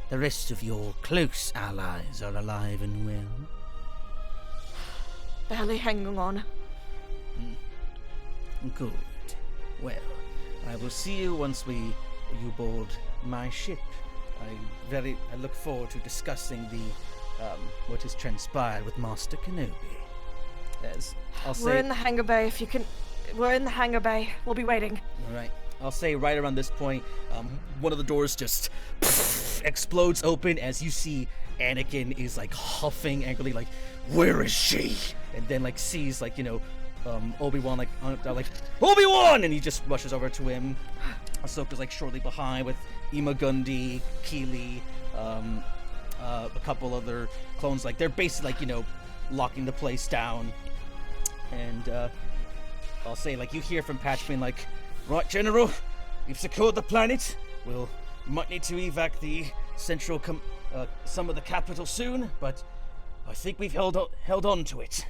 the rest of your close allies are alive and well. Barely hanging on. Good. Well, I will see you once you board my ship. I look forward to discussing what has transpired with Master Kenobi. As I'll say, We're in the hangar bay. We're in the hangar bay. We'll be waiting. all right. I'll say right around this point, one of the doors just explodes open as you see Anakin is like huffing angrily, like, "Where is she?" And then like sees like Obi-Wan like Obi-Wan, and he just rushes over to him. Ahsoka's like shortly behind with Imagundi, Keeley, a couple other clones. Like they're basically like locking the place down. And I'll say like you hear from Patch being like, "Right, General, we've secured the planet. We'll might need to evac the central some of the capital soon, but I think we've held on to it.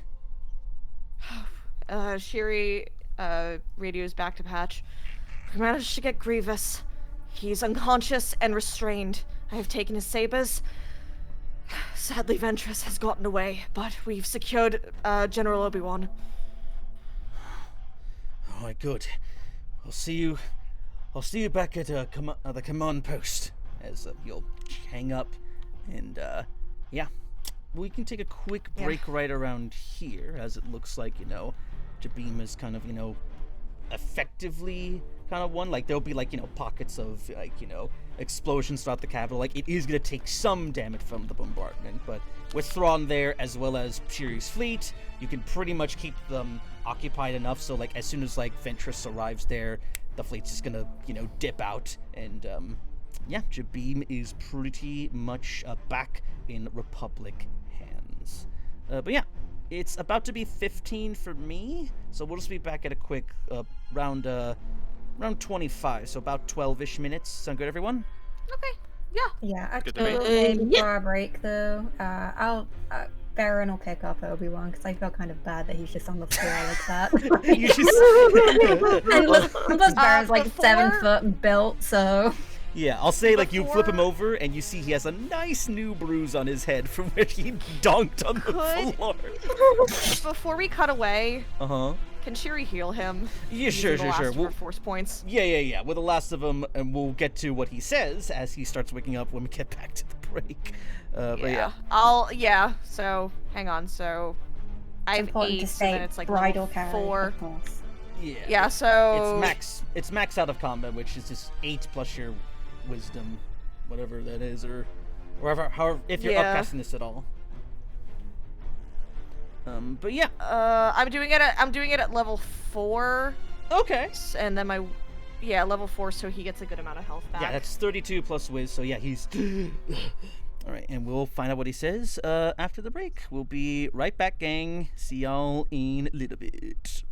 Shiri radios back to Patch. We managed to get Grievous. He's unconscious and restrained. I have taken his sabers. Sadly, Ventress has gotten away, but we've secured General Obi-Wan. All right, good. I'll see you back at the command post as you'll hang up, and yeah, we can take a quick break right around here, as it looks like Jabiim is kind of effectively kind of won. Like there'll be pockets of explosions throughout the capital. Like it is gonna take some damage from the bombardment, but with Thrawn there as well as Shiri's fleet, you can pretty much keep them occupied enough so as soon as Ventress arrives there, the fleet's just gonna dip out, and yeah, Jabiim is pretty much back in Republic hands. But yeah, it's about to be 15 for me, so we'll just be back at a quick round 25, so about 12-ish minutes. Sound good, everyone? Okay. Yeah. Yeah, Good to me. actually, before our break though, Beren will pick up Obi-Wan because I feel kind of bad that he's just on the floor like that. You just... and plus Baron's like before- 7 foot and built, so Yeah, I'll say you flip him Before- over and you see he has a nice new bruise on his head from where he donked on the floor. Before we cut away, Uh-huh. can Shiri heal him? Yeah, using sure, the last of her We'll, force points. yeah. With the last of them, and we'll get to what he says as he starts waking up when we get back to the break. But yeah. So hang on. So I have important 8, to so then say it's bridal level carry, 4. of course. Yeah. Yeah. So It's max out of combat, which is just 8 plus your wisdom, whatever that is, or however if you're Yeah. upcasting this at all. But yeah. I'm doing it at level 4, Okay. and then level 4, so he gets a good amount of health back. Yeah, that's 32 plus whiz, so yeah, he's... Alright, and we'll find out what he says after the break. We'll be right back, gang. See y'all in a little bit.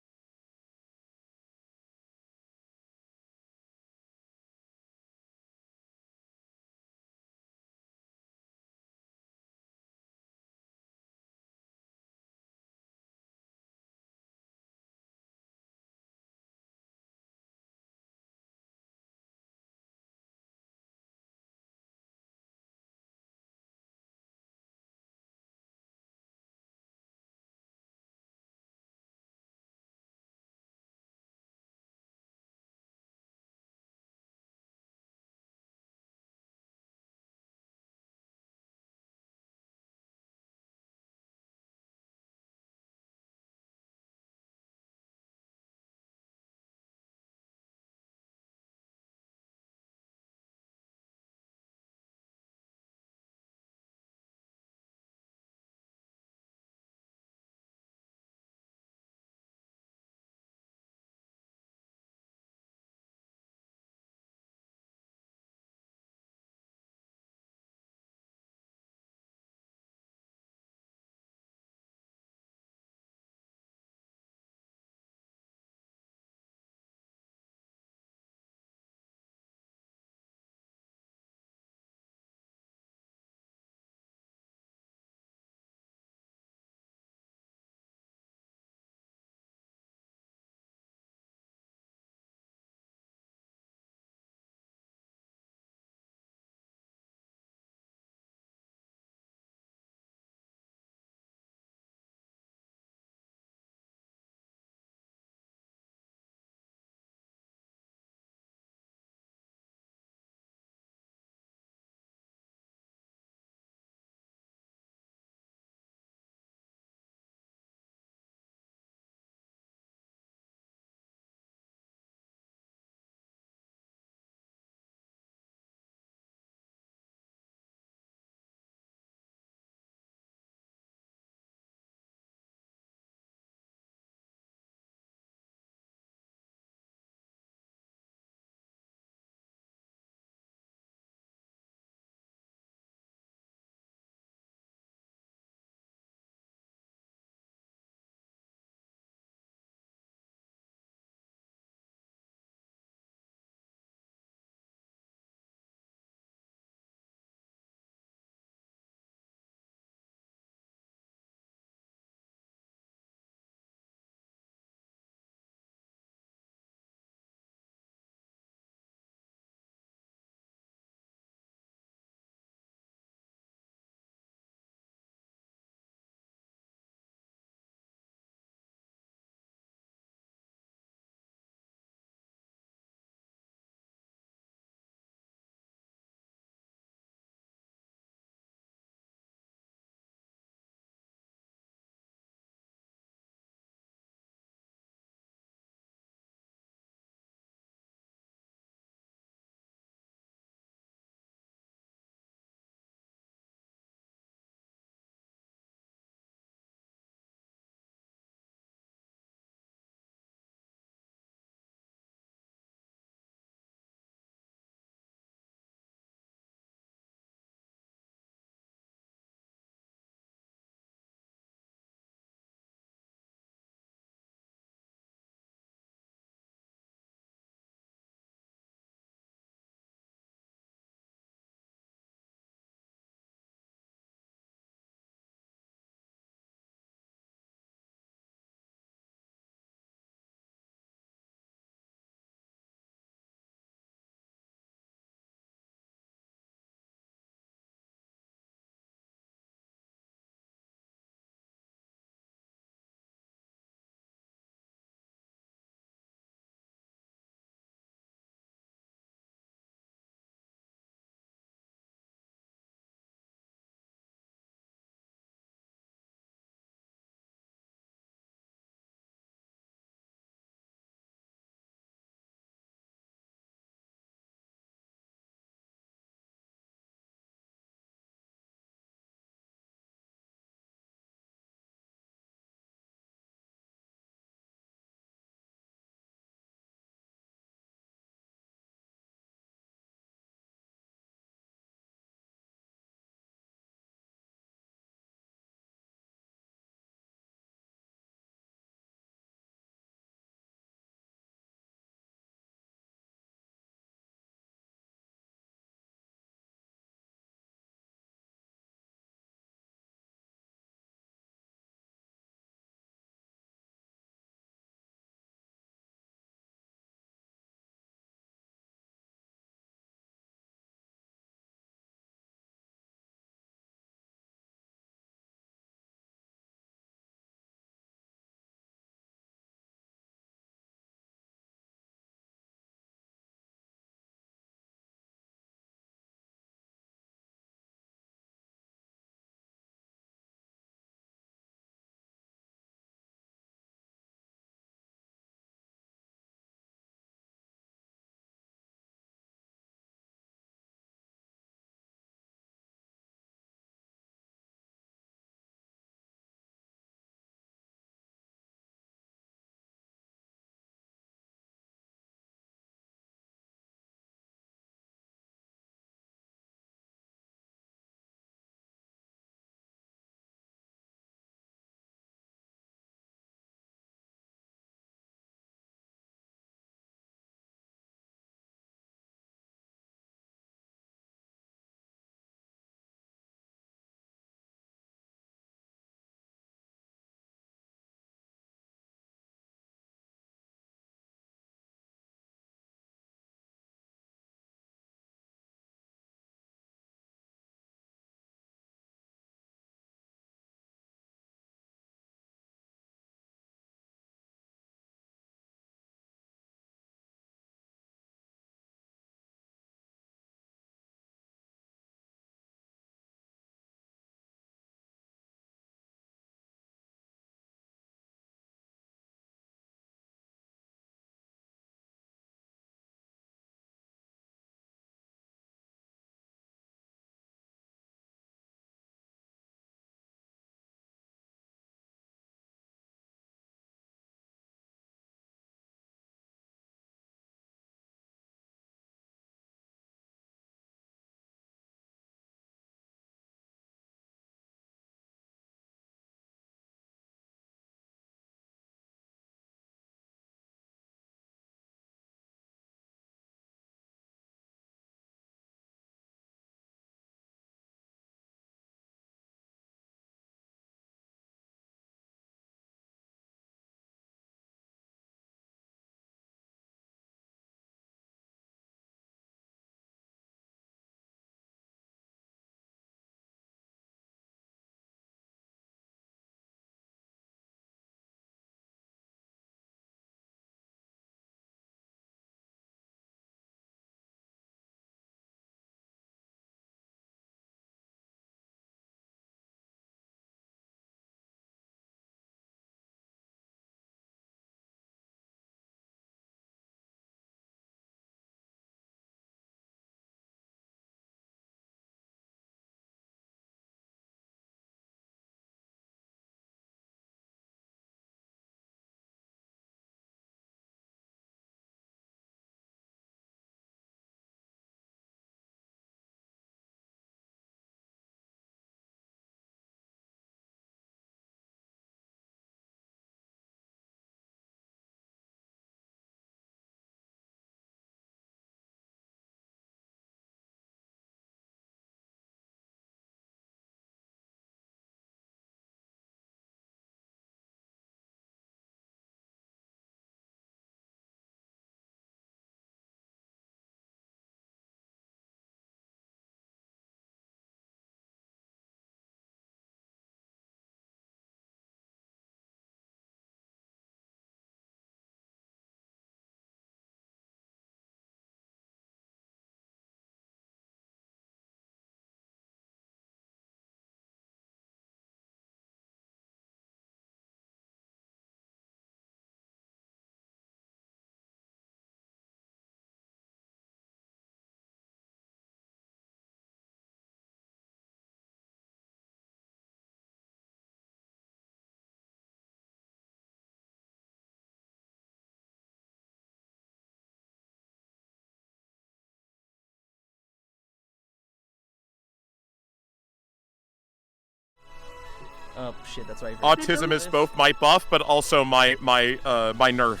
Oh shit, that's right. Autism is both my buff, but also my nerf.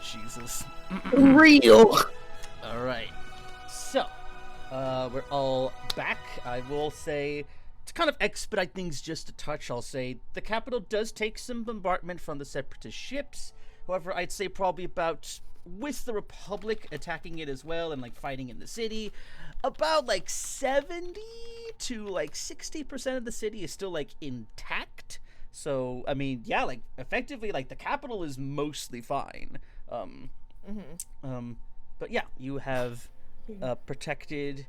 Jesus. Real. All right. So, we're all back. I will say, to kind of expedite things just a touch, I'll say the capital does take some bombardment from the separatist ships. However, I'd say probably about, with the Republic attacking it as well and like fighting in the city, about like 70 to like 60% of the city is still like intact. So, I mean, yeah, like effectively, like the capital is mostly fine. But yeah, you have protected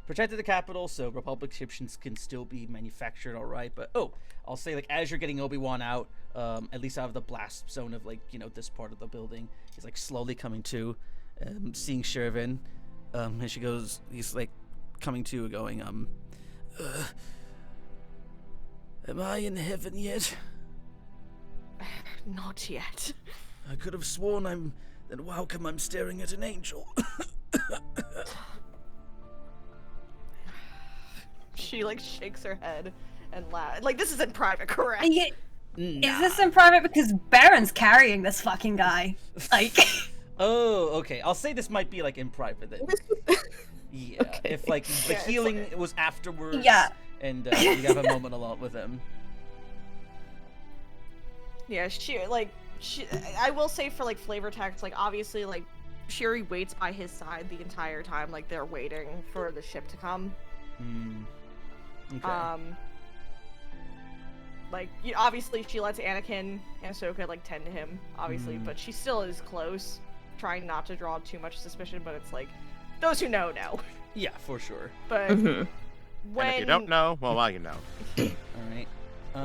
the capital, so Republic ships can still be manufactured all right. But I'll say, like, as you're getting Obi-Wan out, at least out of the blast zone of, like, you know, this part of the building, he's like slowly coming to, seeing Shir'iven, and he's like coming to, going, am I in heaven yet? Not yet. I could have sworn then how come I'm staring at an angel? She like shakes her head and laughs. Like, this is in private, correct? Yeah, Nah. is this in private? Because Beren's carrying this fucking guy. Like, Oh, okay. I'll say this might be like in private then. Yeah, Okay. if like the Yeah, it's healing was afterwards. Yeah. And you have a moment alone with him. Yeah, I will say for like flavor text, like obviously like Shiri waits by his side the entire time, like they're waiting for the ship to come. Okay. Like obviously she lets Anakin and Ahsoka like tend to him, obviously, but she still is close, trying not to draw too much suspicion. But it's like those who know. Yeah, for sure. But And if you don't know, well, you know. All right.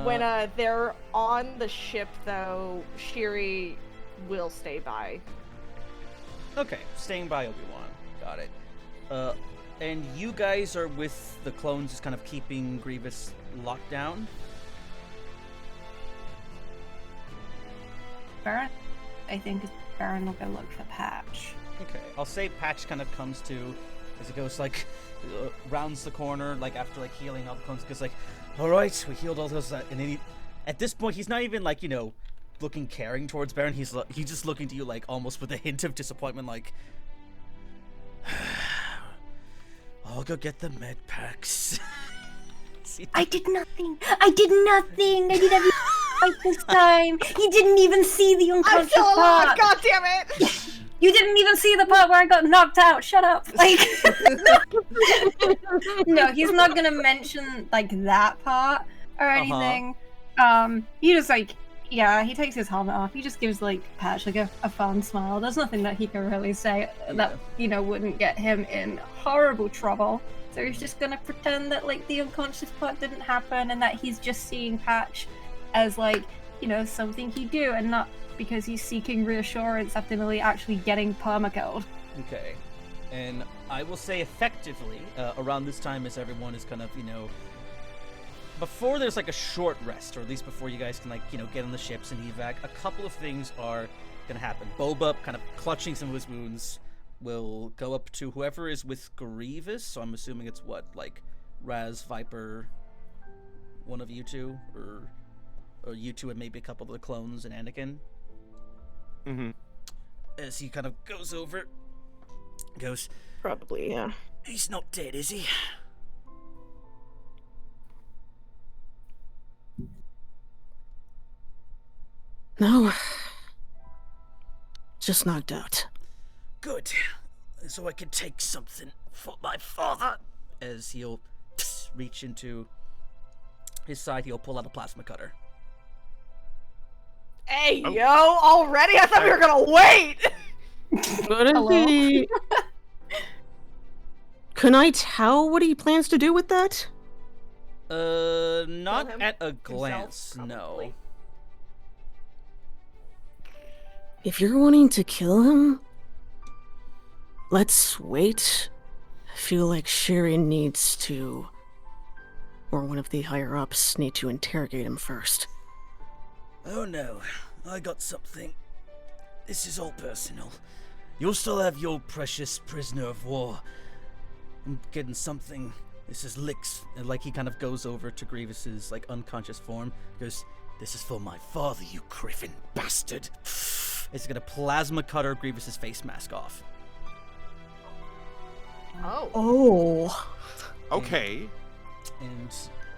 when they're on the ship, though, Shiri will stay by. Okay, staying by Obi-Wan. Got it. And you guys are with the clones, just kind of keeping Grievous locked down. Beren, I think Beren will go look for Patch. Okay, I'll say Patch kind of comes to, as he goes like, rounds the corner, like after like healing all the clones, goes like, all right, we healed all those, and then at this point he's not even like, you know, looking caring towards Beren. He's just looking to you like almost with a hint of disappointment, like, I'll go get the med packs. I did nothing. I did everything right this time. You didn't even see the I'm unconscious still alive! part. God damn it! You didn't even see the part where I got knocked out. Shut up. Like, no, he's not gonna mention like that part or anything. He just like, yeah, he takes his helmet off. He just gives like Patch like a fun smile. There's nothing that he can really say that, you know, wouldn't get him in horrible trouble. So he's just gonna pretend that like the unconscious part didn't happen and that he's just seeing Patch as like, you know, something he'd do and not because he's seeking reassurance after Lily actually getting perma-killed. Okay, and I will say effectively, around this time as everyone is kind of, you know, before there's like a short rest, or at least before you guys can like, you know, get on the ships and evac, a couple of things are gonna happen. Boba, kind of clutching some of his wounds, will go up to whoever is with Grievous, so I'm assuming it's what, like Raz, Viper, one of you two, or you two and maybe a couple of the clones and Anakin. As he kind of goes over, goes, Probably, yeah. He's not dead, is he? No. Just knocked out. Good. So I can take something for my father. as he'll reach into his side, he'll pull out a plasma cutter. Hey, yo, already? I thought we were gonna wait! What is he? Can I tell what he plans to do with that? Not him at a himself, glance, no. probably. If you're wanting to kill him, let's wait. I feel like Shiri needs to, or one of the higher-ups need to interrogate him first. Oh no, I got something. This is all personal. You'll still have your precious prisoner of war. I'm getting something This is licks. And like he kind of goes over to Grievous's like unconscious form. Goes, this is for my father, you Griffin bastard. It's gonna plasma cutter Grievous's face mask off. Oh. Oh. Okay. And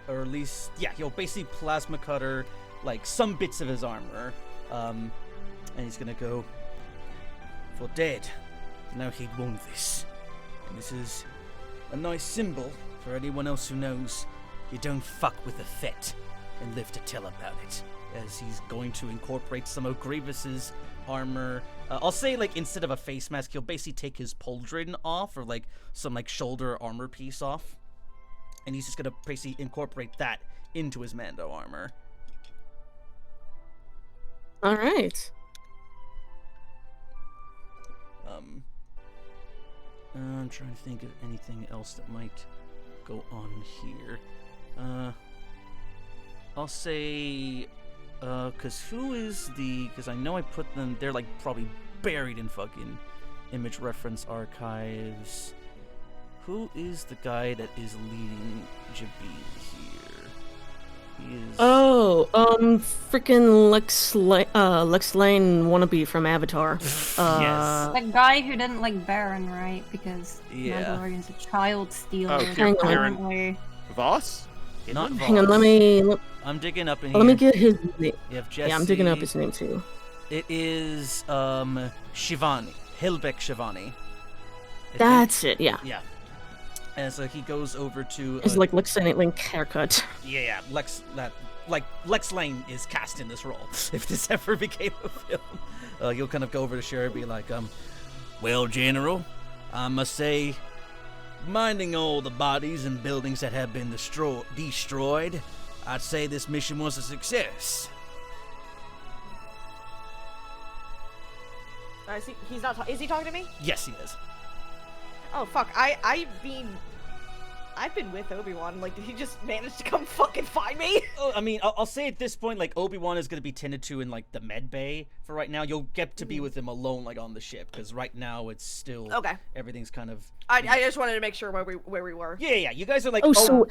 or at least he'll basically plasma cutter like some bits of his armor. And he's gonna go for dead. Now he'd want this. And this is a nice symbol for anyone else who knows you don't fuck with a fet and live to tell about it. As he's going to incorporate some of Grievous's armor. I'll say, like, instead of a face mask, he'll basically take his pauldron off, or like some like shoulder armor piece off. And he's just gonna basically incorporate that into his Mando armor. All right. I'm trying to think of anything else that might go on here. I'll say, because I know I put them, they're like probably buried in fucking image reference archives. Who is the guy that is leading Jabiim here? He is... Freaking Lex Lane wannabe from Avatar. Yes. The guy who didn't like Beren, right? Because Mandalorian's a child stealer. Oh, Hang on. apparently. Voss? Not Hang on, Voss. I'm digging up in here. let me get his name. You have Jesse. Yeah, I'm digging up his name too. It is Shivani. Hilbek Shivani. That's it, yeah. Yeah. And so he goes over to It's like Lex Lane haircut. yeah, Lex Lane is cast in this role. If this ever became a film, you'll kind of go over to Sherry and be like, well, General, I must say, minding all the bodies and buildings that have been destroyed, I'd say this mission was a success. He's not. Is he talking to me? Yes, he is. Oh fuck! I've been with Obi-Wan. Like, did he just manage to come fucking find me? I mean, I'll say at this point, like, Obi-Wan is going to be tended to in, like, the med bay for right now. You'll get to be with him alone, like, on the ship, because right now it's still... Okay. Everything's kind of... I just wanted to make sure where we were. Yeah. You guys are, like...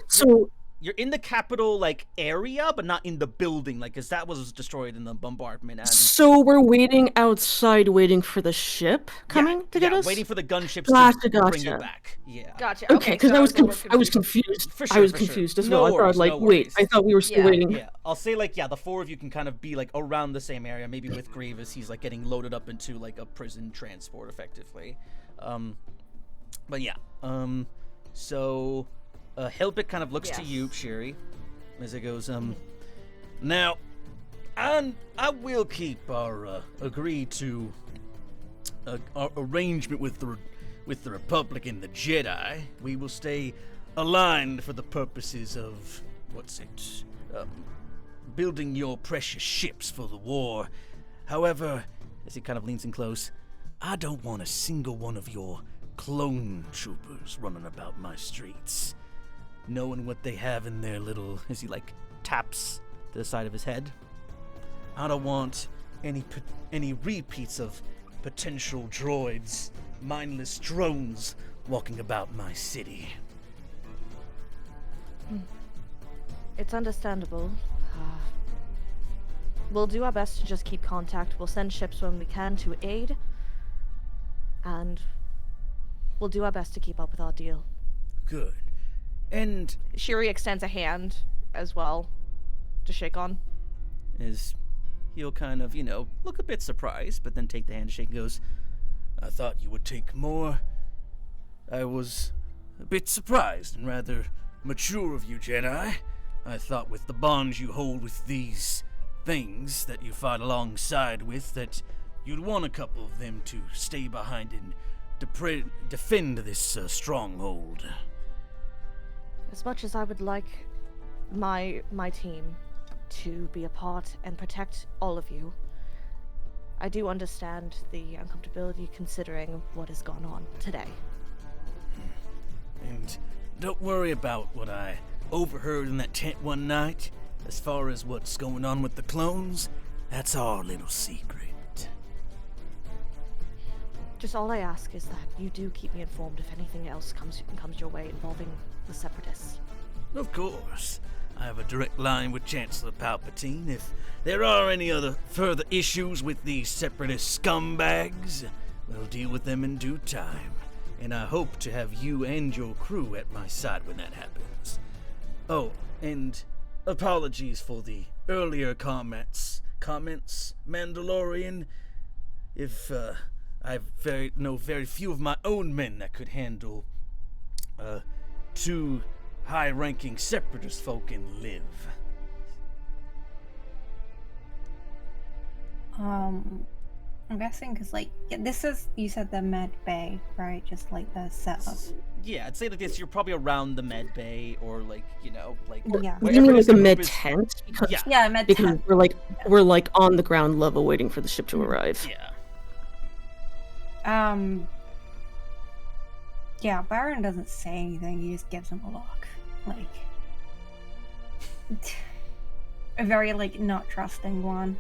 So You're in the capital, like, area, but not in the building, like, because that was destroyed in the bombardment. And... So we're waiting outside, waiting for the ship coming to get us? Waiting for the gunships Gotcha. to bring you back. Yeah. Gotcha. Okay, because so I was confused. For sure, I was for sure. confused as No well. worries, I thought, like, no wait, worries. I thought we were still waiting. Yeah, I'll say, like, the four of you can kind of be, like, around the same area, maybe with Grievous. He's, like, getting loaded up into, like, a prison transport, effectively. But yeah, so, Helbik kind of looks to you, Sherry, as it goes, now, I will keep our, agreed to, our arrangement with the Republic and the Jedi. We will stay aligned for the purposes of, building your precious ships for the war. However, as he kind of leans in close, I don't want a single one of your clone troopers running about my streets, knowing what they have in their little, as he like taps to the side of his head. I don't want any repeats of potential droids, mindless drones walking about my city. It's understandable. We'll do our best to just keep contact. We'll send ships when we can to aid. And we'll do our best to keep up with our deal. Good. And Shiri extends a hand as well to shake on. as he'll kind of, look a bit surprised, but then take the handshake and goes, I thought you would take more. I was a bit surprised and rather mature of you, Jedi. I thought with the bonds you hold with these things that you fought alongside with, that you'd want a couple of them to stay behind and defend this stronghold. As much as I would like my team to be a part and protect all of you, I do understand the uncomfortability considering what has gone on today. And don't worry about what I overheard in that tent one night. As far as what's going on with the clones, that's our little secret. Just all I ask is that you do keep me informed if anything else comes your way involving the Separatists. Of course. I have a direct line with Chancellor Palpatine. If there are any other further issues with these separatist scumbags, we'll deal with them in due time. And I hope to have you and your crew at my side when that happens. Oh, and apologies for the earlier comments, Mandalorian. If I've know very few of my own men that could handle two high-ranking separatist folk and live. I'm guessing because, like, this is, you said the med bay, right? Just like the setup. Yeah, I'd say like this. You're probably around the med bay, or like like. Yeah. You mean like a med is- tent? Because, Yeah. Yeah, med because tent. we're like on the ground level waiting for the ship to arrive. Yeah. Yeah, Beren doesn't say anything, he just gives him a look. Like, a very, like, not trusting one.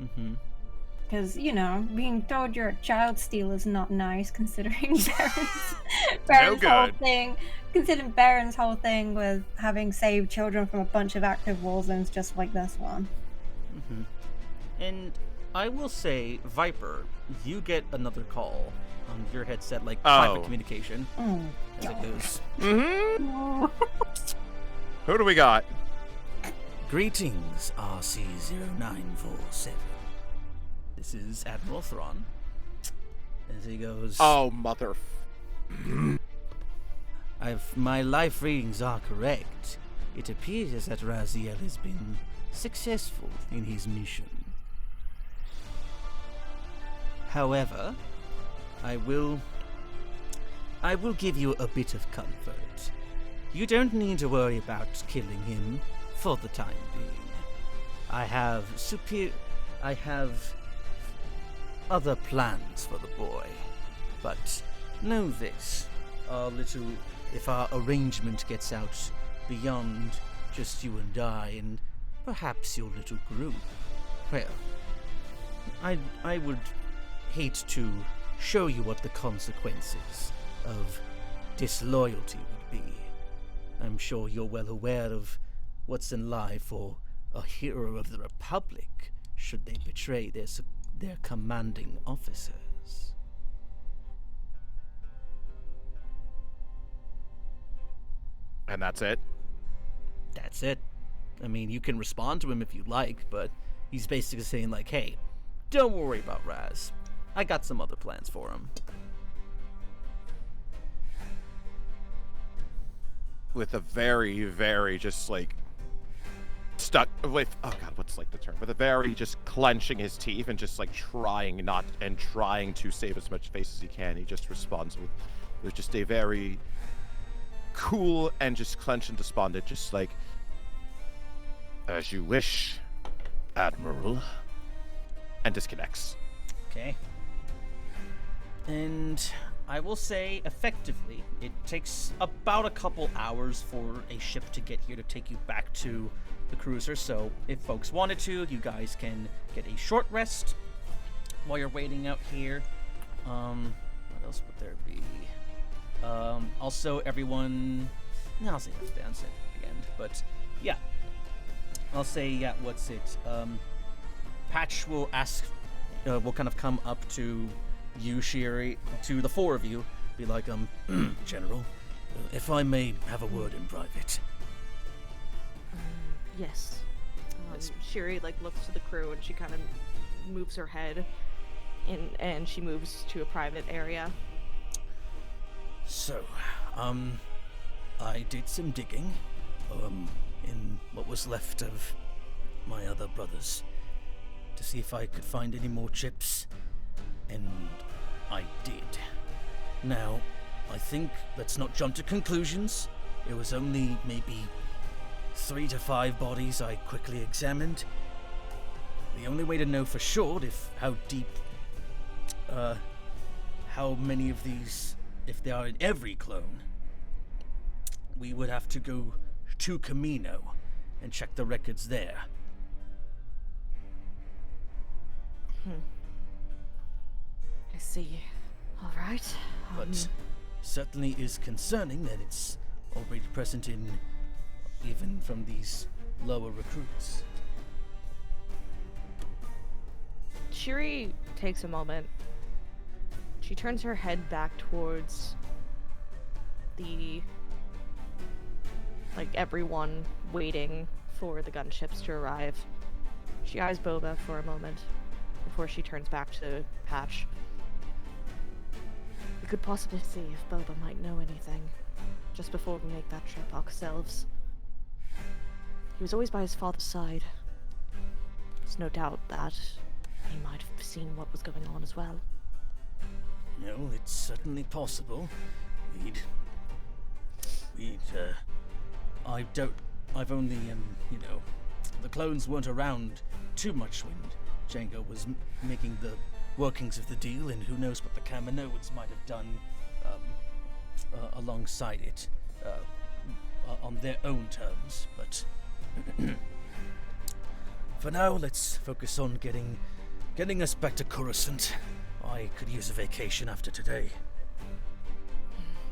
Mm-hmm. Because, you know, being told you're a child stealer is not nice, considering Baron's whole good. thing. Considering Baron's whole thing with having saved children from a bunch of active war zones just like this one. Mm-hmm. And I will say, Viper, you get another call on your headset, like private communication. Oh, As it God. goes. Mm-hmm. Who do we got? Greetings, RC-0947. This is Admiral Thrawn. As he goes, Oh, mother. My life readings are correct. It appears that Raziel has been successful in his mission. However, I will give you a bit of comfort. You don't need to worry about killing him for the time being. I have other plans for the boy. But know this, if our arrangement gets out beyond just you and I and perhaps your little group, well, I would hate to show you what the consequences of disloyalty would be. I'm sure you're well aware of what's in life for a hero of the Republic should they betray their commanding officers. And that's it? That's it. I mean, you can respond to him if you like, but he's basically saying like, hey, don't worry about Raz. I got some other plans for him. With a very, very just like stuck with, oh god, what's like the term? With a very just clenching his teeth and just like trying to save as much face as he can. He just responds with just a very cool and just clenched and despondent, just like, as you wish, Admiral, and disconnects. Okay. And I will say, effectively, it takes about a couple hours for a ship to get here to take you back to the cruiser. So if folks wanted to, you guys can get a short rest while you're waiting out here. What else would there be? Also, everyone... No, I'll say that's at the end. But, yeah. I'll say, yeah, what's it? Patch will ask... will kind of come up to you, Shiri, to the four of you, be like, General, if I may have a word in private. Yes. Yes. Shiri like looks to the crew and she kind of moves her head, and she moves to a private area. So, I did some digging, in what was left of my other brothers, to see if I could find any more chips, and I did. Now, I think, let's not jump to conclusions. It was only maybe 3 to 5 bodies I quickly examined. The only way to know for sure how many of these, if they are in every clone, we would have to go to Camino and check the records there. I see. All right. But certainly is concerning that it's already present in even from these lower recruits. Shiri takes a moment. She turns her head back towards everyone waiting for the gunships to arrive. She eyes Boba for a moment before she turns back to Patch. We could possibly see if Boba might know anything just before we make that trip ourselves. He was always by his father's side. There's no doubt that he might have seen what was going on as well. No, it's certainly possible. I've only, the clones weren't around too much when Django was making the workings of the deal, and who knows what the Kaminoans might have done alongside it on their own terms. But for now, let's focus on getting us back to Coruscant. I could use a vacation after today.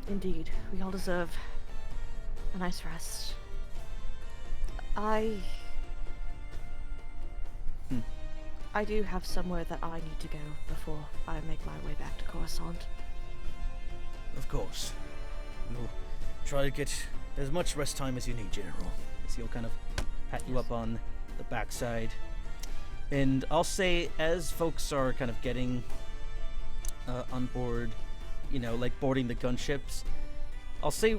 Indeed, we all deserve a nice rest. I do have somewhere that I need to go before I make my way back to Coruscant. Of course. We'll try to get as much rest time as you need, General. As he'll kind of pat you up on the backside. And I'll say, as folks are kind of getting on board, boarding the gunships, I'll say,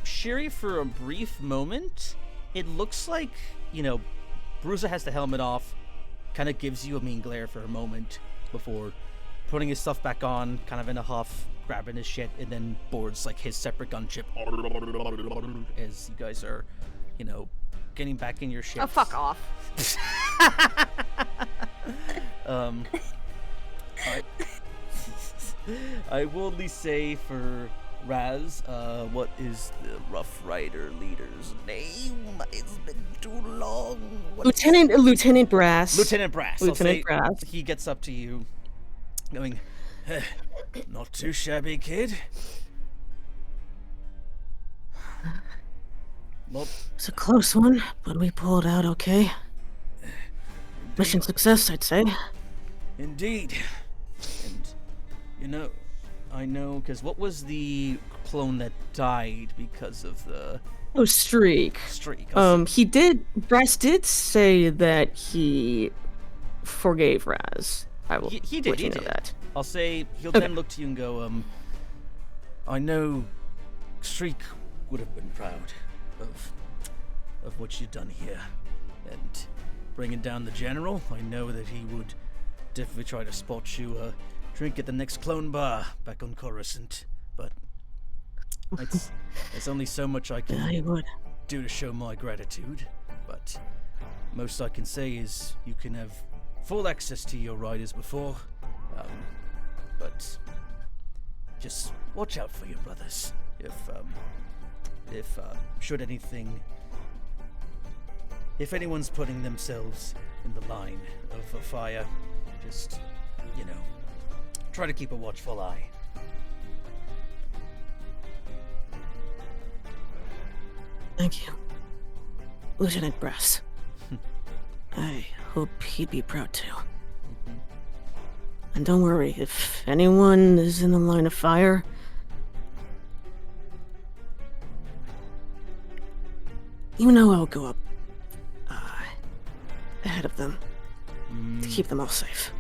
Shiri, for a brief moment, it looks like, Bruiser has the helmet off, kind of gives you a mean glare for a moment before putting his stuff back on, kind of in a huff, grabbing his shit, and then boards his separate gunship as you guys are, getting back in your ship. Oh, fuck off. I will only say for Raz, what is the Rough Rider leader's name? It's been too long. Lieutenant Brass. Lieutenant Brass. Lieutenant Brass. He gets up to you, going, "Not too shabby, kid." It's a close one, but we pulled out okay. Mission success, I'd say. Indeed. And, I know, because what was the clone that died because of the... Oh, Streak. Brass did say that he forgave Raz. He did that. I'll say, he'll then look to you and go, I know Streak would have been proud of what you've done here. And bringing down the General, I know that he would definitely try to spot you a drink at the next clone bar back on Coruscant. But there's only so much I can do to show my gratitude. But most I can say is you can have full access to your riders before. But just watch out for your brothers. If anyone's putting themselves in the line of a fire, just, try to keep a watchful eye. Thank you, Lieutenant Brass. I hope he'd be proud too. And don't worry, if anyone is in the line of fire, I'll go up ahead of them to keep them all safe.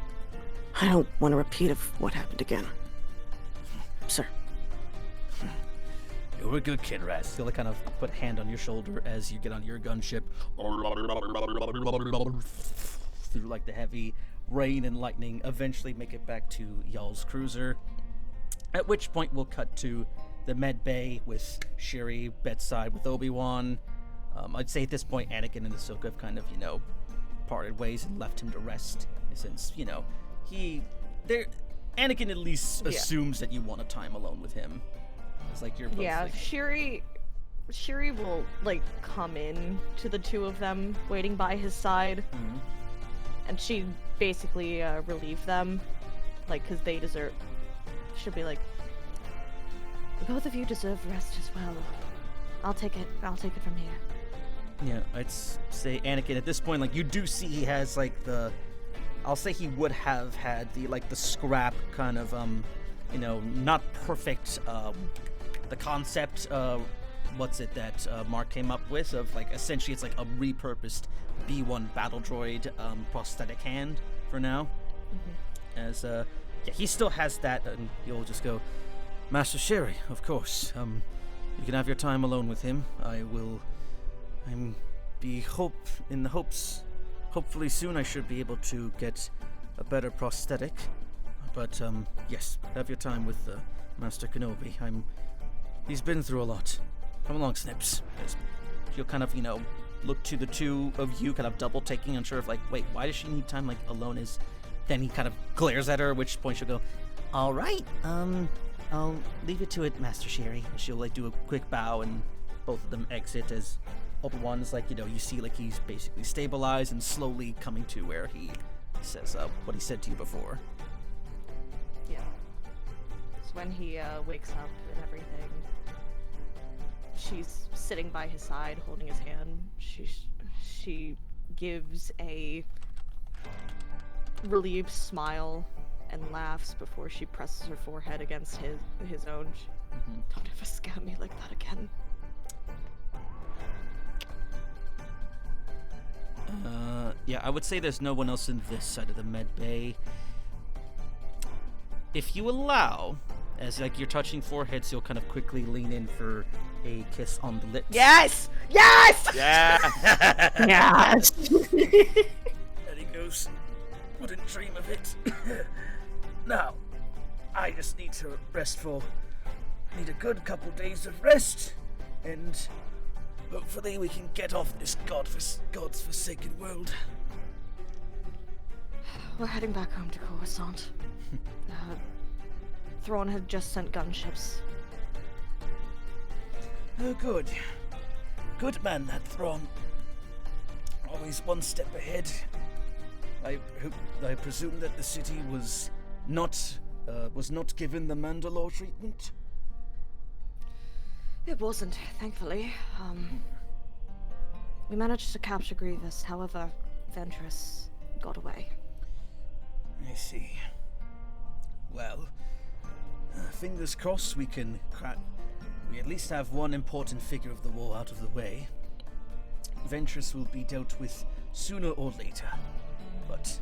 I don't want a repeat of what happened again. Sir. You're a good kid, Raz. He'll kind of put a hand on your shoulder as you get on your gunship. Through the heavy rain and lightning, eventually make it back to y'all's cruiser. At which point we'll cut to the med bay with Shiri bedside with Obi-Wan. I'd say at this point Anakin and Ahsoka have kind of, parted ways and left him to rest. Since, Anakin at least assumes that you want a time alone with him. It's you're both Shiri will come in to the two of them waiting by his side, and she basically relieve them, because they deserve. She'll be like, both of you deserve rest as well. I'll take it from here. Yeah, I'd say Anakin at this point, like, you do see he has, like, I'll say he would have had the scrap kind of, not perfect, the concept, what's it that Mark came up with of, like, essentially it's like a repurposed B1 battle droid prosthetic hand for now. As, yeah, he still has that, and you'll just go, Master Sherry, of course, you can have your time alone with him. I'm in the hopes, hopefully soon I should be able to get a better prosthetic. But, yes, have your time with Master Kenobi. He's been through a lot. Come along, Snips. You'll kind of, look to the two of you, kind of double taking, unsure of, like, wait, why does she need time, like, alone is... Then he kind of glares at her, at which point she'll go, all right, I'll leave it to it, Master Sherry. And she'll, like, do a quick bow, and both of them exit as Obi-Wan is, like, you see, like, he's basically stabilized and slowly coming to where he says what he said to you before. Yeah. So when he wakes up and everything, she's sitting by his side, holding his hand. She gives a relieved smile and laughs before she presses her forehead against his own. Don't ever scare me like that again. Yeah, I would say there's no one else in this side of the med bay. If you allow, as like you're touching foreheads, you'll kind of quickly lean in for a kiss on the lips. Yes! Yes! Yeah. Yes. There he goes. Wouldn't dream of it. Now, I just need to rest need a good couple days of rest, and hopefully we can get off this God's forsaken world. We're heading back home to Coruscant. Thrawn had just sent gunships. Oh, good. Good man, that Thrawn. Always one step ahead. I presume that the city was not given the Mandalore treatment. It wasn't, thankfully. We managed to capture Grievous, however, Ventress got away. I see. Well, fingers crossed we at least have one important figure of the war out of the way. Ventress will be dealt with sooner or later. But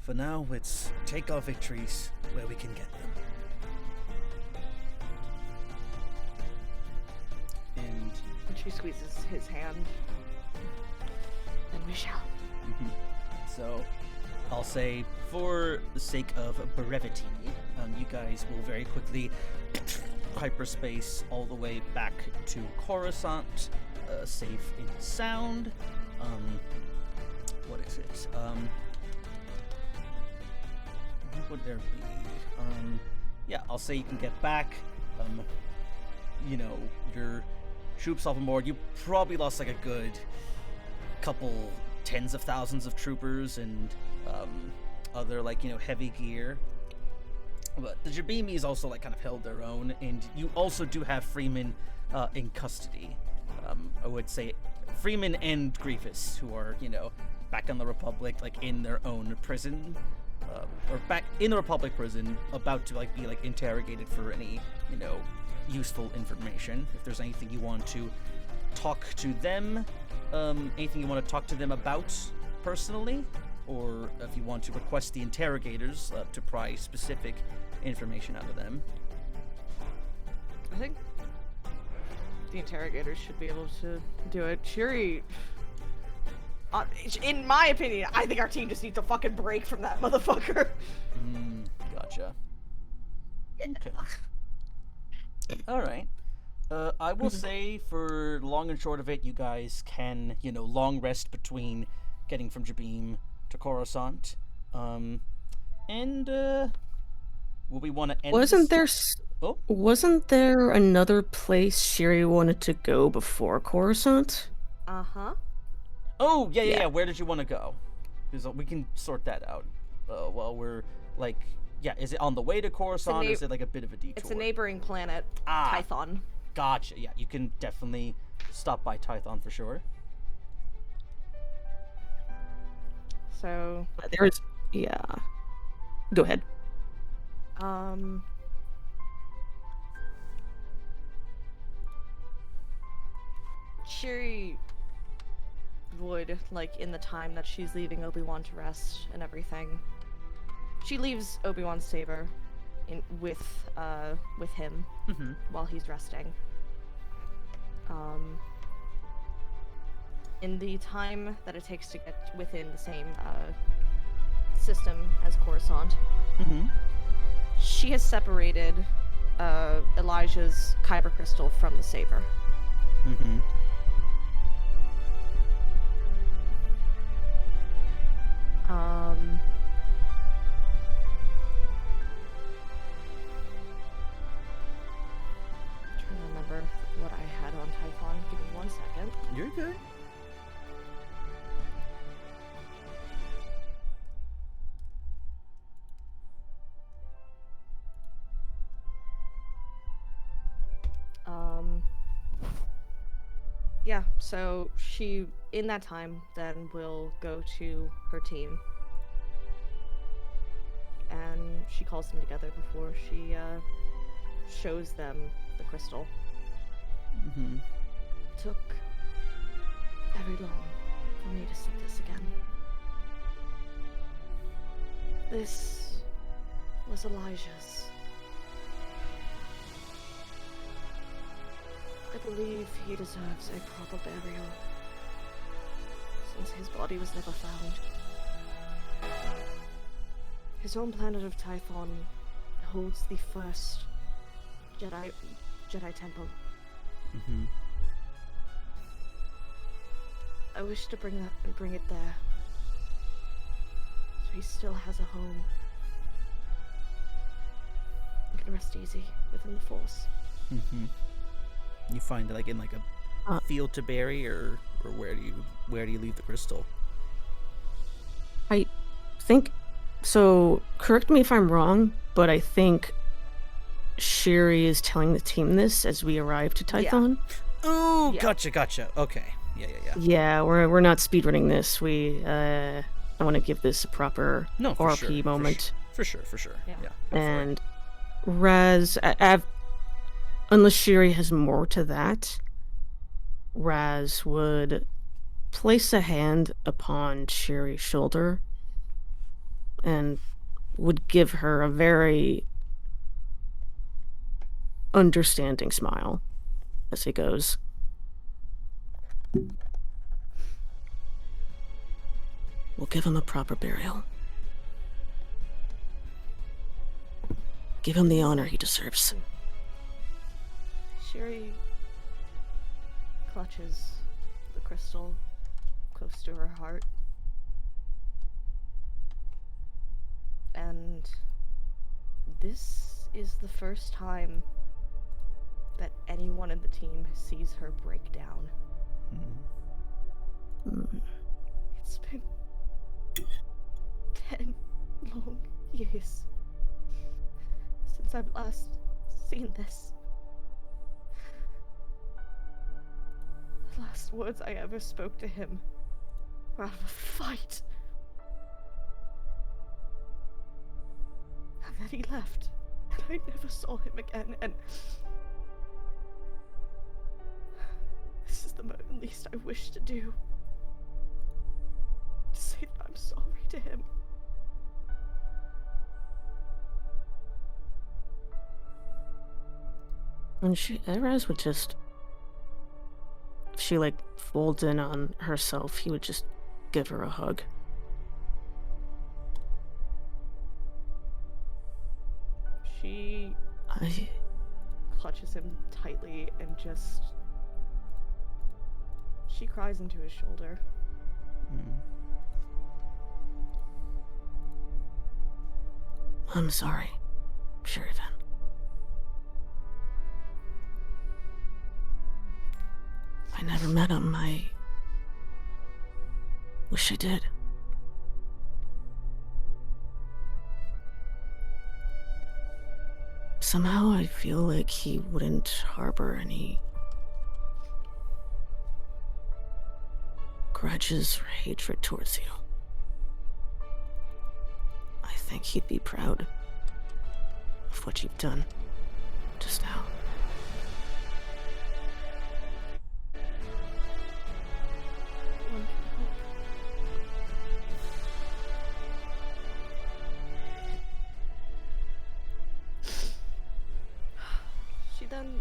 for now, let's take our victories where we can get them. And she squeezes his hand. Then we shall. So, I'll say, for the sake of brevity, you guys will very quickly hyperspace all the way back to Coruscant, safe and sound. What is it? What would there be? Yeah, I'll say you can get back. Your troops off on board. You probably lost like a good couple tens of thousands of troopers and other heavy gear. But the Jabiimis also kind of held their own, and you also do have Freeman in custody. I would say Freeman and Grievous, who are back in the Republic, in their own prison, or back in the Republic prison, about to be interrogated for any useful information. If there's anything you want to talk to them, anything you want to talk to them about personally, or if you want to request the interrogators to pry specific information out of them. I think the interrogators should be able to do it. Shuri, in my opinion, I think our team just needs a fucking break from that motherfucker. Gotcha. Okay. Alright. I will say, for long and short of it, you guys can, long rest between getting from Jabiim to Coruscant. Will we want to end Wasn't there another place Shiri wanted to go before Coruscant? Uh-huh. Oh, yeah. Where did you want to go? Because we can sort that out while we're, Yeah, is it on the way to Coruscant, or na- is it like a bit of a detour? It's a neighboring planet, Ah. Tython. Gotcha. Yeah, you can definitely stop by Tython for sure. So, There's, yeah. Go ahead. Shiri would, like, in the time that she's leaving Obi-Wan to rest and everything, she leaves Obi-Wan's saber with him Mm-hmm. while he's resting. In the time that it takes to get within the same system as Coruscant, Mm-hmm. she has separated Elijah's kyber crystal from the saber. Mm-hmm. Trying to remember what I had on Typhon. Give me 1 second. You're good. Yeah, so she, in that time, then will go to her team. And she calls them together before she shows them the crystal. Mm-hmm. Took very long for me to see this again. This was Elijah's. I believe he deserves a proper burial, since his body was never found. His own planet of Typhon holds the first Jedi temple. Mm-hmm. I wish to bring it there, so he still has a home. He can rest easy within the Force. Mm-hmm. You find it like in like a field to bury, or where do you leave the crystal? I think so. Correct me if I'm wrong, but I think Shiri is telling the team this as we arrive to Tython. Oh, Yeah. gotcha. Okay. Yeah. Yeah, we're not speedrunning this. I want to give this a proper No, for RP sure, moment. For sure. Yeah. Yeah. Go for it. And Raz, unless Shiri has more to that, Raz would place a hand upon Shiri's shoulder and would give her a very understanding smile as he goes, "We'll give him a proper burial. Give him the honor he deserves." Shiri clutches the crystal close to her heart. And this is the first time that anyone in the team sees her break down. It's been 10 long years since I've last seen this. The last words I ever spoke to him were out of a fight. And then he left, and I never saw him again, and this is the least I wish to do. To say that I'm sorry to him. And Raz would just, if she like folds in on herself, he would just give her a hug. She clutches him tightly and just... She cries into his shoulder. I'm sorry, Shir'iven. I never met him. I wish I did. Somehow I feel like he wouldn't harbor any grudges or hatred towards you. I think he'd be proud of what you've done just now. She then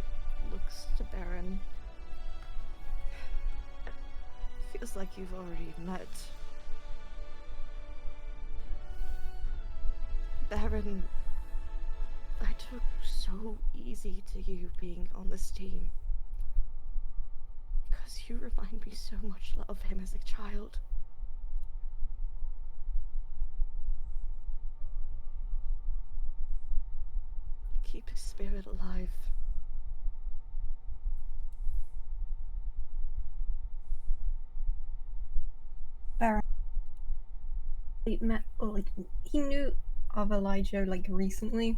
looks to Beren. Feels like you've already met. Beren, I took so easy to you being on this team. Because you remind me so much of him as a child. Keep his spirit alive. Baron, he knew of Elijah recently,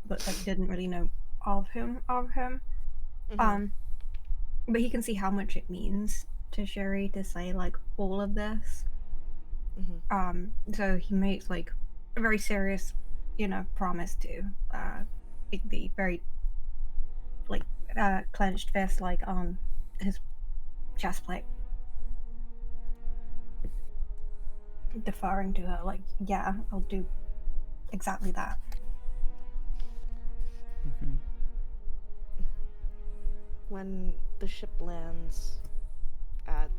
but didn't really know of him. Mhm. But he can see how much it means to Sherry to say all of this. Mhm. So he makes a very serious, promise to the very clenched fist on his chest plate, deferring to her yeah, I'll do exactly that. Mm-hmm. When the ship lands at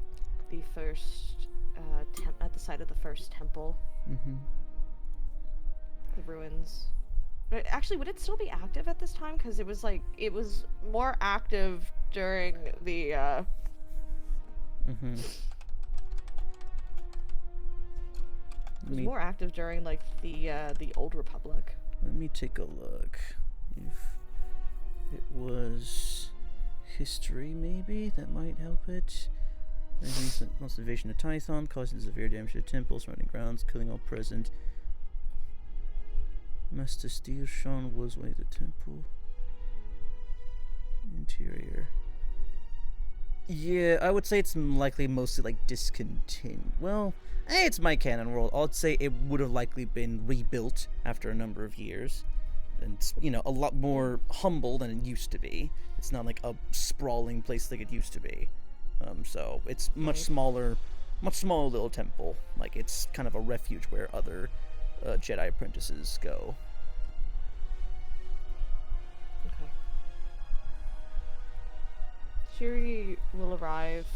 the first at the site of the first temple, Mm-hmm. the ruins. Actually, would it still be active at this time? Because it was more active during the. Mm-hmm. It was more active during the Old Republic. Let me take a look. If it was history, maybe that might help it. Lost invasion of Tython, causing severe damage to the temple, surrounding grounds, killing all present. Master Steel Sean was way the temple. Interior. Yeah, I would say it's likely mostly discontinued. Well, it's my canon world. I'd say it would have likely been rebuilt after a number of years. And, a lot more humble than it used to be. It's not like a sprawling place like it used to be. So it's much smaller little temple. It's kind of a refuge where other Jedi apprentices go. Okay. Shiri will arrive.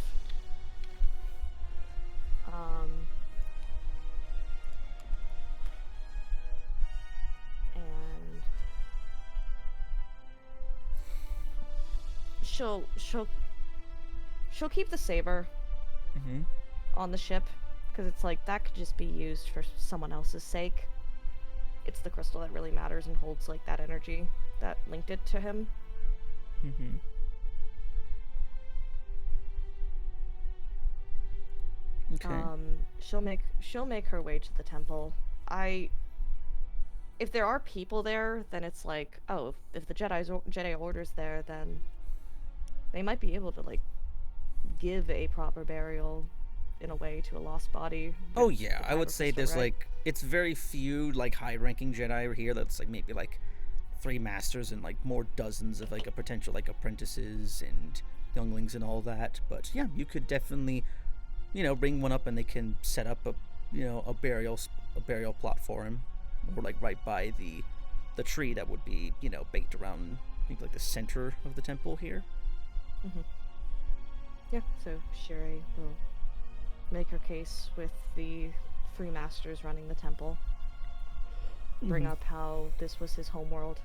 And she'll keep the saber on the ship, because it's that could just be used for someone else's sake. It's the crystal that really matters and holds that energy that linked it to him. Okay. She'll make her way to the temple. If there are people there, then it's oh, if the Jedi Order's there, then they might be able to give a proper burial in a way to a lost body. Oh yeah, I would Kyber say crystal, there's right? it's very few high-ranking Jedi here. That's maybe 3 masters and more dozens of a potential apprentices and younglings and all that. But yeah, you could definitely bring one up and they can set up a a burial plot for him, or right by the tree that would be baked around maybe the center of the temple here. Yeah, so Shiri will make her case with the 3 masters running the temple. Bring up how this was his homeworld.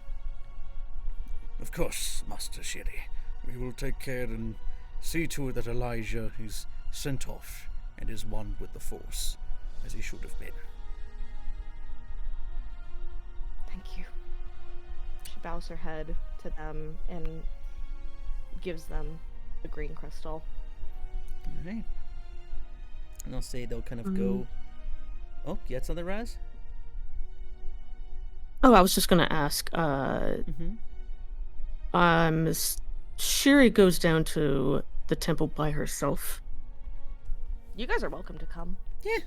Of course, Master Shiri. We will take care and see to it that Elijah is sent off and is one with the Force, as he should have been. Thank you. She bows her head to them and gives them the green crystal. Alright. And I'll say they'll kind of go... Oh, you had something, Raz? Oh, I was just gonna ask. Shiri goes down to the temple by herself. You guys are welcome to come. Yeah.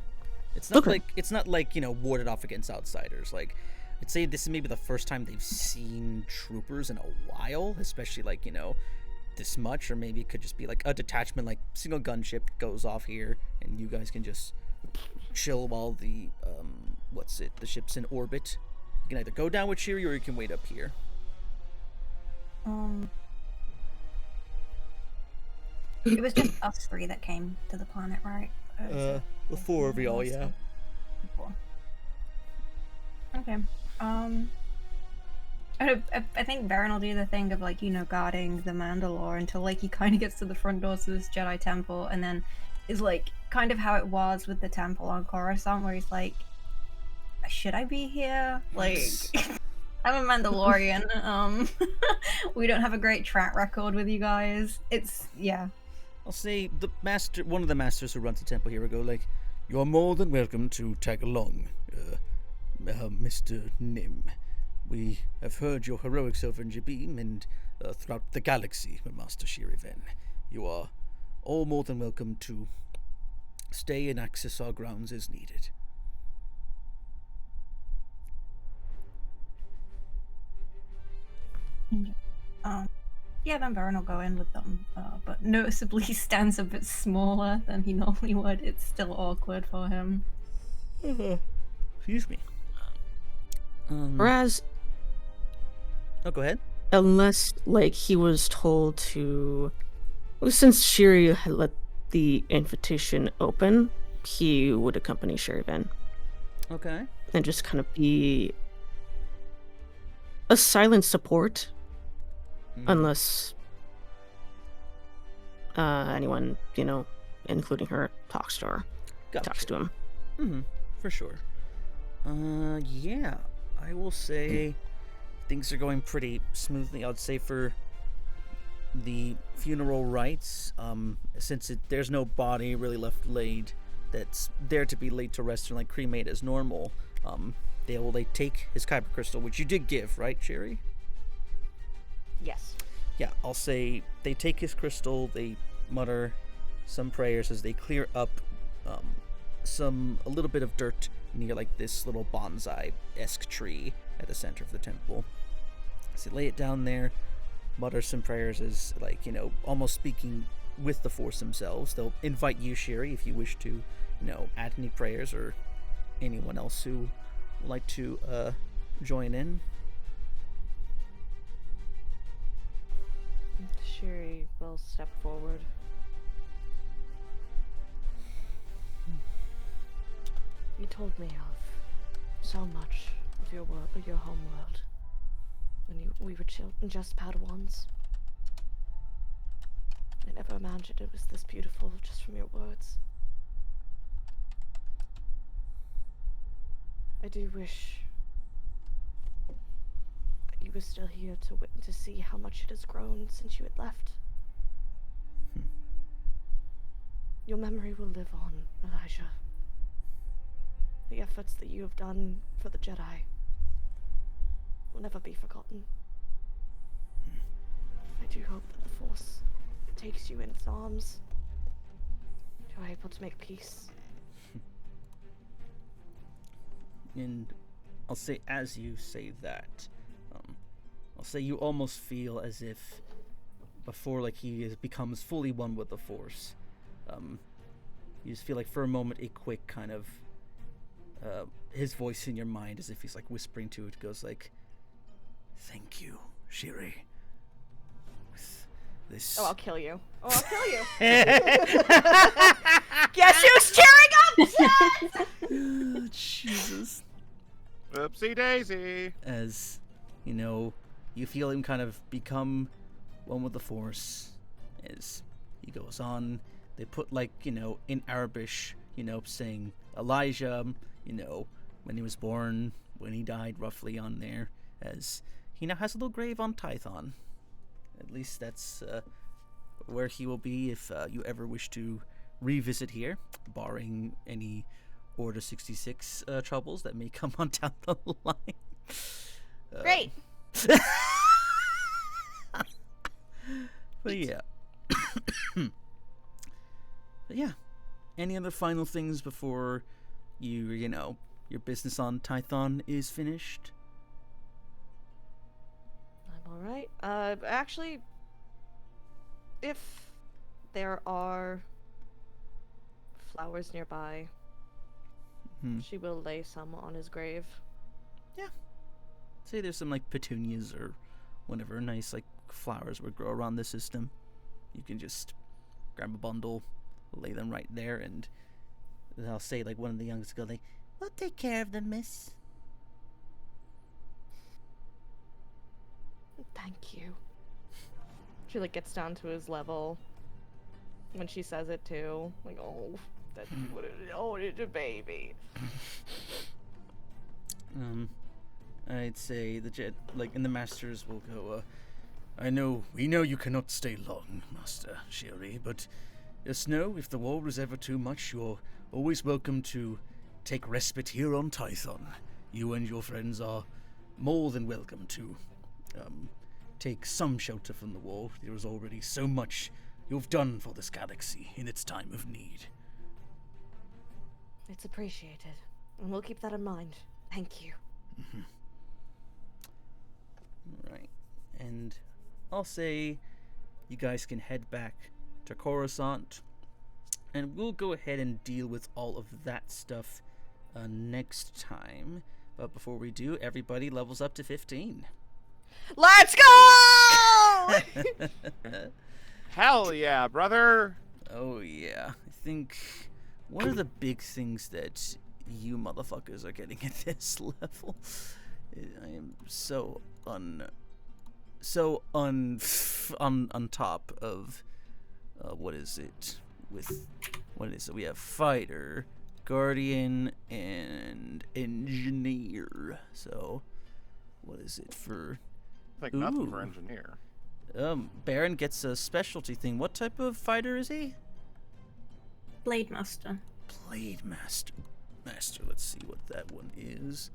It's not Okay. like, warded off against outsiders. Like, I'd say this is maybe the first time they've seen troopers in a while, especially this much, or maybe it could just be like a detachment, like single gunship goes off here, and you guys can just chill while the the ship's in orbit. You can either go down with Shiri or you can wait up here. It was just us three that came to the planet, right? The four of y'all, yeah. Cool. Okay. I think Beren will do the thing of guarding the Mandalore until he kind of gets to the front doors of this Jedi temple, and then is kind of how it was with the temple on Coruscant, where he's like, should I be here? I'm a Mandalorian. We don't have a great track record with you guys. I'll say one of the masters who runs the temple here will go you're more than welcome to tag along, Mr. Nim. We have heard your heroics over in Jabiim and throughout the galaxy, Master Shir'iven. You are all more than welcome to stay and access our grounds as needed. Then Beren will go in with them, but noticeably he stands a bit smaller than he normally would. It's still awkward for him. Excuse me. Whereas, Oh, go ahead. unless he was told to, since Shiri had let the invitation open, he would accompany Shir'iven Okay. and just kind of be a silent support. Unless anyone, including her, talks to him. For sure. Yeah, I will say things are going pretty smoothly. I'd say for the funeral rites, since there's no body really left laid that's there to be laid to rest and cremate as normal, they will take his kyber crystal, which you did give, right, Sherry? Yes. Yeah, I'll say they take his crystal, they mutter some prayers as they clear up a little bit of dirt near this little bonsai-esque tree at the center of the temple. So they lay it down there, mutter some prayers as almost speaking with the Force themselves. They'll invite you, Shiri, if you wish to, add any prayers, or anyone else who would like to join in. Shiri will step forward. You told me of so much of your home world when we were just Padawans. I never imagined it was this beautiful just from your words. I do wish that you were still here to see how much it has grown since you had left. Your memory will live on, Elijah. The efforts that you have done for the Jedi will never be forgotten. I do hope that the Force takes you in its arms. You are able to make peace. And I'll say, as you say that, I'll say you almost feel as if before he becomes fully one with the Force, you just feel for a moment a quick kind of his voice in your mind, as if he's whispering to it, goes thank you, Shiri. With this. Oh, I'll kill you. Guess who's cheering up? Oh, Jesus. Oopsie daisy. As you feel him kind of become one with the Force. As he goes on, they put in Arabish, saying Elijah, when he was born, when he died, roughly on there, as he now has a little grave on Tython. At least that's where he will be if you ever wish to revisit here, barring any Order 66 troubles that may come on down the line. Great. But yeah. But yeah. Any other final things before you know, your business on Tython is finished? I'm alright. Actually, if there are flowers nearby, she will lay some on his grave. Yeah. Say there's some like petunias or whatever nice like flowers would grow around the system. You can just grab a bundle, lay them right there, and I'll say like one of the youngest go like, "We'll take care of them, miss." Thank you. She like gets down to his level when she says it too. Like, oh, that's what it is. Oh, it's a baby. I'd say in the masters will go, we know you cannot stay long, Master Shiri, but just know if the war is ever too much, you're always welcome to take respite here on Tython. You and your friends are more than welcome to take some shelter from the war. There is already so much you've done for this galaxy in its time of need. It's appreciated, and we'll keep that in mind. Thank you. Right. And I'll say you guys can head back to Coruscant, and we'll go ahead and deal with all of that stuff next time. But before we do, everybody levels up to 15. Let's go! Hell yeah, brother! Oh yeah. I think one of the big things that you motherfuckers are getting at this level, I am so on top of what is it? We have fighter, guardian, and engineer. So what is it for? Like nothing for engineer. Beren gets a specialty thing. What type of fighter is he? Blade Master. Blade Master. Let's see what that one is.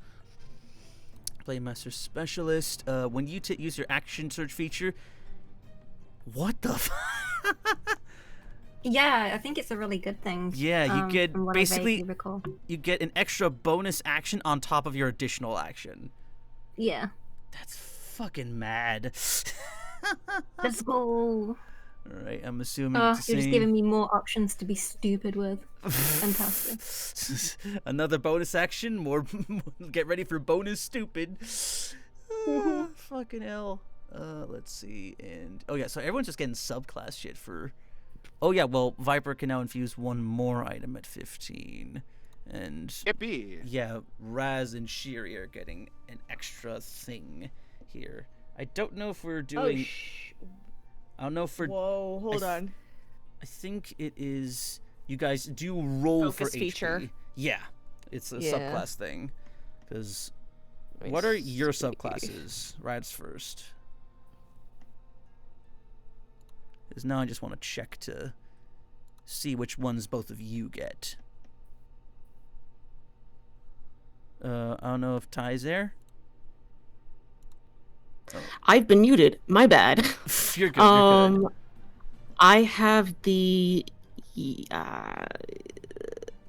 Blade Master Specialist. When you use your action search feature, what the Yeah, I think it's a really good thing. Yeah, you get from what I basically vaguely recall. you get an extra bonus action on top of your additional action. Yeah. That's fucking mad. Let's go. Alright, I'm assuming Oh, it's you're the just same. giving me more options to be stupid with. Fantastic. Another bonus action. More. Get ready for bonus stupid. Fucking hell. Let's see. And oh yeah, so everyone's just getting subclass shit for. Oh yeah, well Viper can now infuse one more item at 15, and Yippee! yeah, Raz and Shiri are getting an extra thing here. I don't know if we're doing. I don't know if we're. Whoa, hold on. I think it is. You guys do roll Focus for feature. HP. Yeah, it's a Yeah. subclass thing. Because Let me what are your see. subclasses? Rad's first. Because now I just want to check to see which ones both of you get. I don't know if Ty's there. I've been muted. My bad. You're good. You're good. I have the I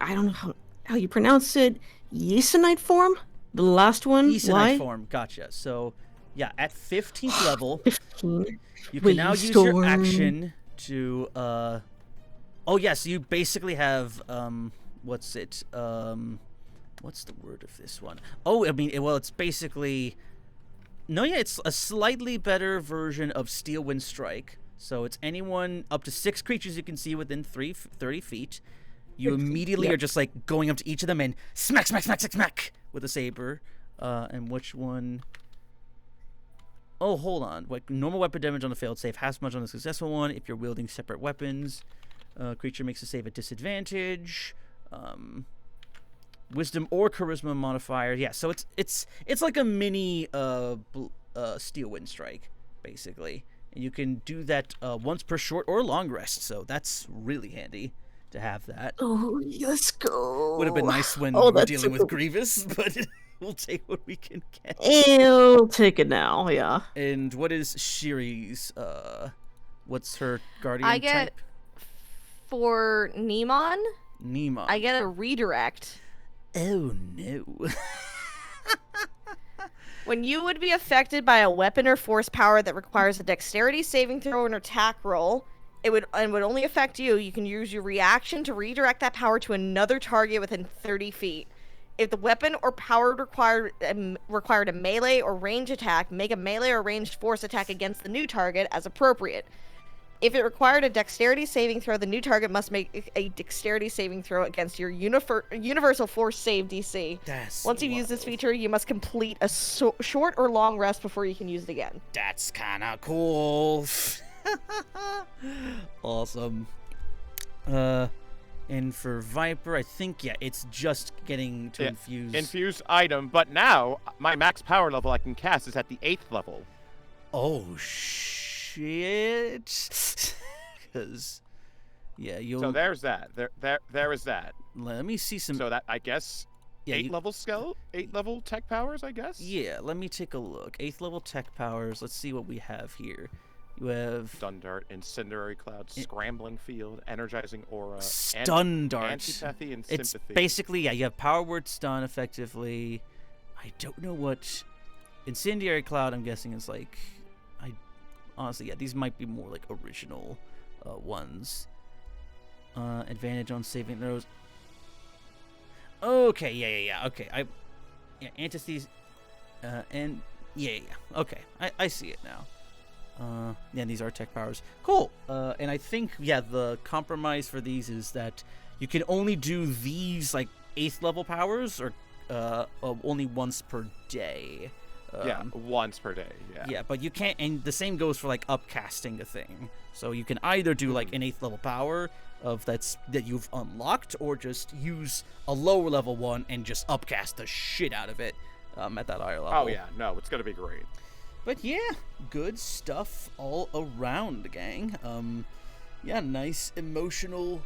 don't know how you pronounce it. Yesenite form. The last one. Yesenite Why? form. Gotcha. So, yeah, at 15th level, 15. you can now use your Waystorm. action to oh yeah, so you basically have what's it? What's the word of this one? Oh, I mean, well, it's basically no, yeah, it's a slightly better version of Steel Wind Strike. So it's anyone up to 6 creatures you can see within 30 feet. You immediately are just like going up to each of them and smack, smack, smack, smack, smack with a saber. And which one? Oh, hold on. Like normal weapon damage on the failed save, half as much on the successful one. If you're wielding separate weapons, creature makes a save at disadvantage. Wisdom or charisma modifier. Yeah, so it's like a mini Steel Wind Strike, basically. And you can do that once per short or long rest, so that's really handy to have that. Oh, let's go. Would have been nice when Oh, we were that's dealing so with Grievous, but We'll take what we can get. I'll take it now, yeah. And what is Shiri's, what's her guardian I get type? for Neemon, Neemon. I get a redirect. Oh, no. When you would be affected by a weapon or force power that requires a dexterity saving throw or an attack roll, it would only affect you. You can use your reaction to redirect that power to another target within 30 feet. If the weapon or power required a melee or range attack, make a melee or ranged force attack against the new target as appropriate. If it required a dexterity saving throw, the new target must make a dexterity saving throw against your universal force save DC. Once you've used this feature, you must complete a short or long rest before you can use it again. That's kind of cool. Awesome. And for Viper, I think, yeah, it's just getting to infuse. Infuse item, but now my max power level I can cast is at the 8th level. Oh, shit. Because, yeah, you'll... So there's that. There is that. Let me see some... So that, I guess, yeah, 8 level tech powers, I guess? Yeah, let me take a look. 8th level tech powers. Let's see what we have here. You have... Stun Dart, Incendiary Cloud, Scrambling Field, Energizing Aura, Stun Dart. Antipathy, and It's Sympathy. basically, yeah, you have Power Word Stun, effectively. I don't know what... Incendiary Cloud, I'm guessing, is like... Honestly, yeah, these might be more like original ones. Advantage on saving throws. Okay, yeah. Okay, antithesis... and... Yeah. Okay, I see it now. Yeah, these are tech powers. Cool. And I think, yeah, the compromise for these is that you can only do these, like, 8th level powers, or only once per day. Yeah, once per day, yeah. Yeah, but you can't, and the same goes for, like, upcasting a thing. So you can either do, like, an 8th level power that you've unlocked, or just use a lower level one and just upcast the shit out of it at that higher level. Oh, yeah, no, it's gonna be great. But yeah, good stuff all around, gang. Yeah, nice emotional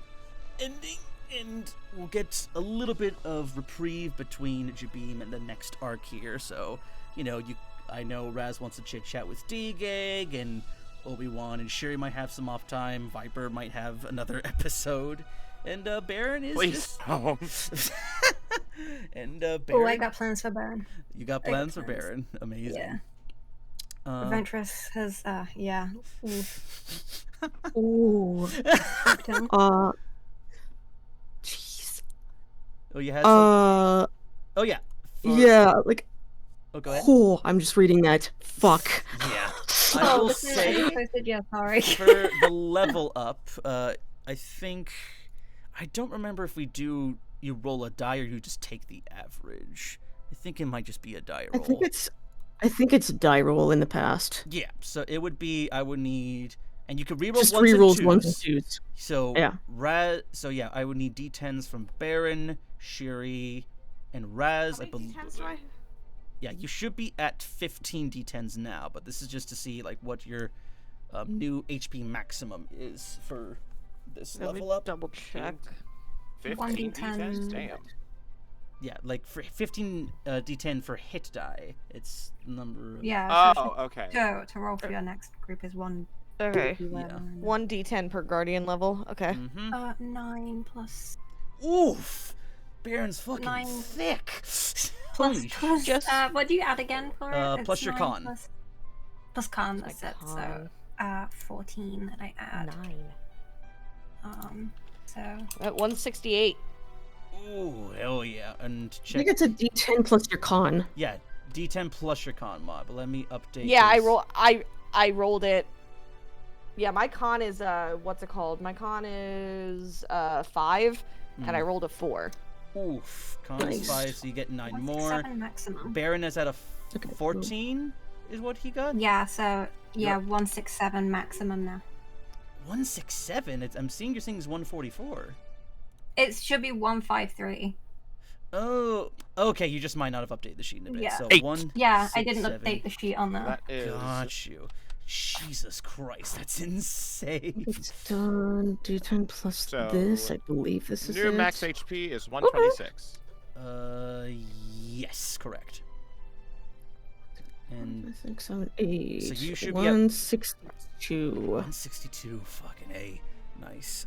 ending, and we'll get a little bit of reprieve between Jabiim and the next arc here. So, you know, I know Raz wants to chit chat with D-Gag, and Obi-Wan and Shiri might have some off time. Viper might have another episode, and Beren is Please don't. And Beren. Oh, I got plans for Beren. You got plans for Beren? Amazing. Yeah. Adventurous has, yeah. Ooh. Jeez. Oh, you had some... Oh, yeah. Yeah, like... Oh, go ahead. Oh, I'm just reading that. Fuck. Yeah. I will say, yeah, sorry. for the level up, I think... I don't remember if you roll a die or you just take the average. I think it might just be a die roll. I think it's a die roll in the past. Yeah, so it would be, I would need, and you could reroll Just ones rerolls and ones and twos. So yeah. So yeah, I would need D10s from Beren, Shiri, and Raz. How many D10s do I have? Yeah, you should be at 15 D10s now, but this is just to see like what your new HP maximum is for this level up. Double check. 15 D10s? Damn. Yeah, like for 15 D10 for hit die. It's number. Yeah. Oh, okay. To roll for your next group is 1. Okay. Yeah. 1 D10 per guardian level. Okay. 9 plus. Oof! Baron's fucking 9 thick. Plus, Just what do you add again for it? Plus your con. Plus con, that's it. con. So, 14 that I add. 9. So. At 168. Ooh, hell yeah. And I check. think it's a D10 plus your con. Yeah, D10 plus your con mod, but let me update. Yeah, this. I rolled it. Yeah, my con is what's it called? My con is 5 and I rolled a 4. Oof. Con is 5, so you get 9 more. 7 maximum. Baron is at a 14 is what he got? Yeah, so yeah, 167 maximum now. 167? I'm seeing your thing is 144. It should be 153. Oh, okay. You just might not have updated the sheet in a bit. Yeah. So 8. 1. Yeah, I 6, didn't 7. update the sheet on that. That is... Got you. Jesus Christ, that's insane. It's done. D10 plus So, this. I believe this is New it. max HP is 126. Yes, correct. And 6, 7, 8. so you should be 162. 162. Fucking A. Nice.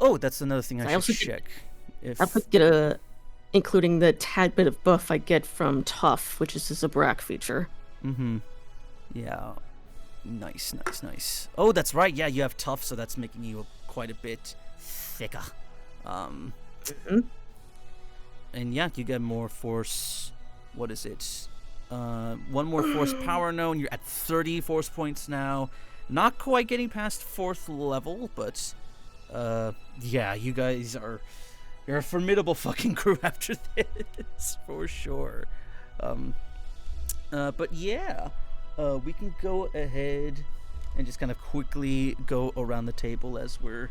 Oh, that's another thing I should check. If I could get a, including the tad bit of buff I get from Tough, which is the Zabrak feature. Mm-hmm. Yeah. Nice. Oh, that's right. Yeah, you have Tough, so that's making you quite a bit thicker. And yeah, you get more force. What is it? One more force power known. You're at 30 force points now. Not quite getting past 4th level, but yeah, you guys you're a formidable fucking crew after this, for sure. But yeah, we can go ahead and just kind of quickly go around the table as we're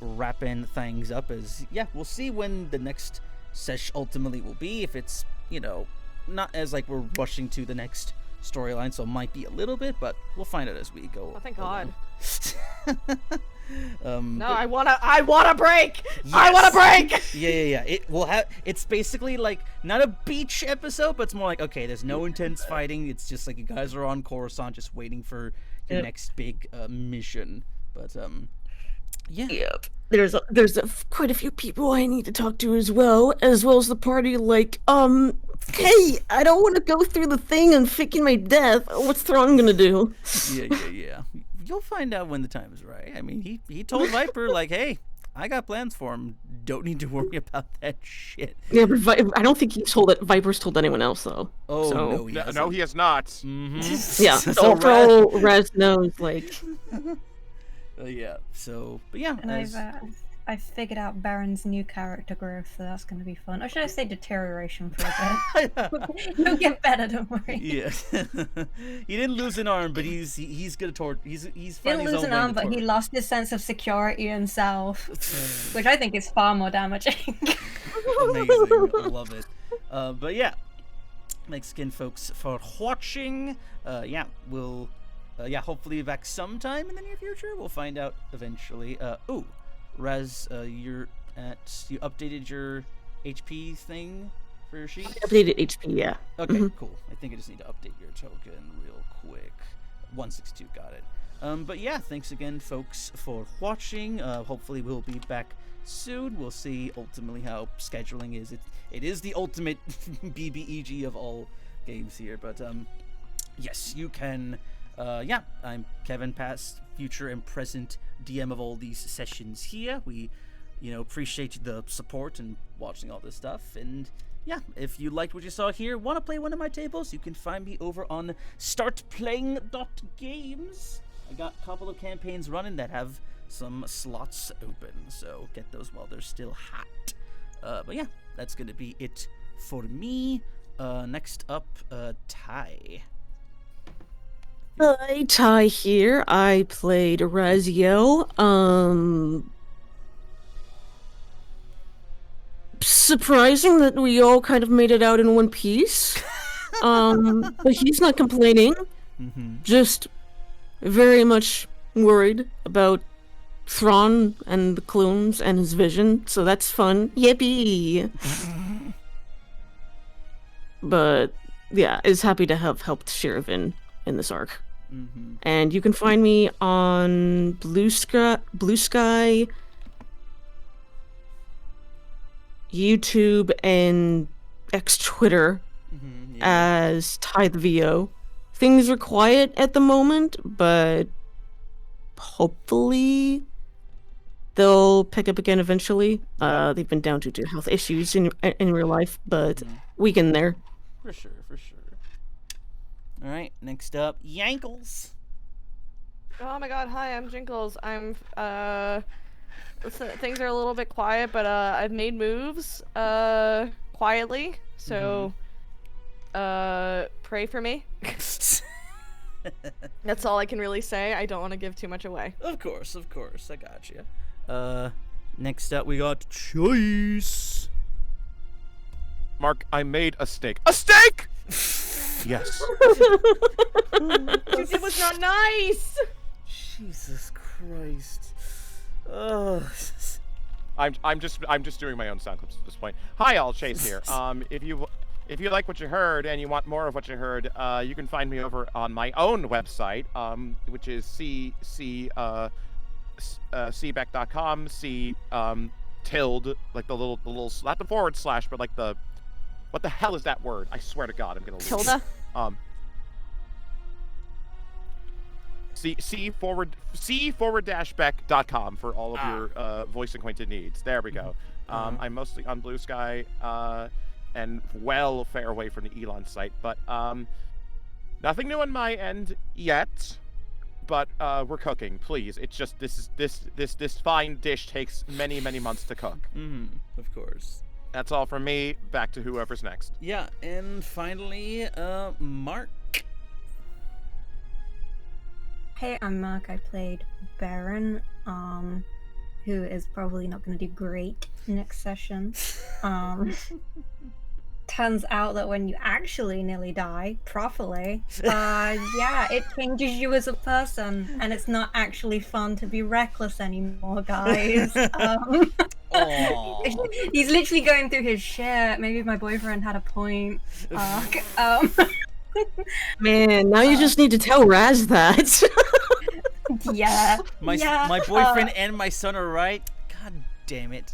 wrapping things up. As yeah, we'll see when the next sesh ultimately will be. If it's, you know, not as like we're rushing to the next storyline, so it might be a little bit, but we'll find out as we go. Oh, thank God. No, I wanna break. Yes. I wanna break. Yeah. It will have. It's basically like not a beach episode, but it's more like, okay, there's no intense fighting. It's just like you guys are on Coruscant, just waiting for your next big mission. But yeah. Yep. There's quite a few people I need to talk to as well as the party. Like, hey, I don't want to go through the thing and faking my death. What's Thrawn gonna do? Yeah. You'll find out when the time is right. I mean, he told Viper, like, hey, I got plans for him. Don't need to worry about that shit. Yeah, but I don't think Viper's told anyone else, though. Oh, so. No, he has not. Mm-hmm. Yeah, So all Raz knows, like... yeah, so... But yeah, And I've figured out Beren's new character growth, so that's going to be fun. Or should I say deterioration for a bit? He'll get better, don't worry. Yeah. He didn't lose an arm, but he's good toward... He's He finding didn't his lose own an way arm, to but he torture. lost his sense of security and self, which I think is far more damaging. Amazing. I love it. But yeah, thanks again, folks, for watching. Yeah, we'll hopefully be back sometime in the near future. We'll find out eventually. Raz, you updated your HP thing for your sheet? Updated HP, yeah. Okay, cool. I think I just need to update your token real quick. 162, got it. But yeah, thanks again, folks, for watching. Hopefully we'll be back soon. We'll see ultimately how scheduling is. It is the ultimate BBEG of all games here. But yes, you can. I'm Kevin, past, future, and present DM of all these sessions here. We, appreciate the support and watching all this stuff. And yeah, if you liked what you saw here, want to play one of my tables, you can find me over on startplaying.games. I got a couple of campaigns running that have some slots open, so get those while they're still hot. But yeah, that's gonna be it for me. Next up, Ty. Hi, Ty here. I played Raziel. Surprising that we all kind of made it out in one piece. But he's not complaining. Just very much worried about Thrawn and the clones and his vision, so that's fun. Yippee! But yeah, is happy to have helped Shir'iven in this arc. And you can find me on Blue Sky, YouTube, and X-Twitter as Ty the VO. Things are quiet at the moment, but hopefully they'll pick up again eventually. They've been down due to health issues in real life, but we get in there. For sure. Alright, next up, Jinkles. Oh my God! Hi, I'm Jinkles. I'm things are a little bit quiet, but I've made moves quietly. So pray for me. That's all I can really say. I don't want to give too much away. Of course, I got you. Next up we got Chase. Mark, I made a steak. A steak! Yes. It was not nice. Jesus Christ. Oh. I'm just doing my own sound clips at this point. Hi, all, Chase here. If you like what you heard and you want more of what you heard, you can find me over on my own website, which is cbeck.com. Tilde, like the little not the forward slash, but like the, what the hell is that word? I swear to God, I'm gonna lose Tilda? c/beck.com for all of your voice acquainted needs. There we go. I'm mostly on Blue Sky, and well fair away from the Elon site, but nothing new on my end yet. But we're cooking. Please, it's just this fine dish takes many months to cook. Of course. That's all from me. Back to whoever's next. Yeah, and finally, Mark. Hey, I'm Mark. I played Beren, who is probably not going to do great next session. Turns out that when you actually nearly die properly, yeah, it changes you as a person, and it's not actually fun to be reckless anymore, guys. He's literally going through his shit. Maybe my boyfriend had a point. Man, now you just need to tell Raz that. Yeah. My boyfriend and my son are right. God damn it.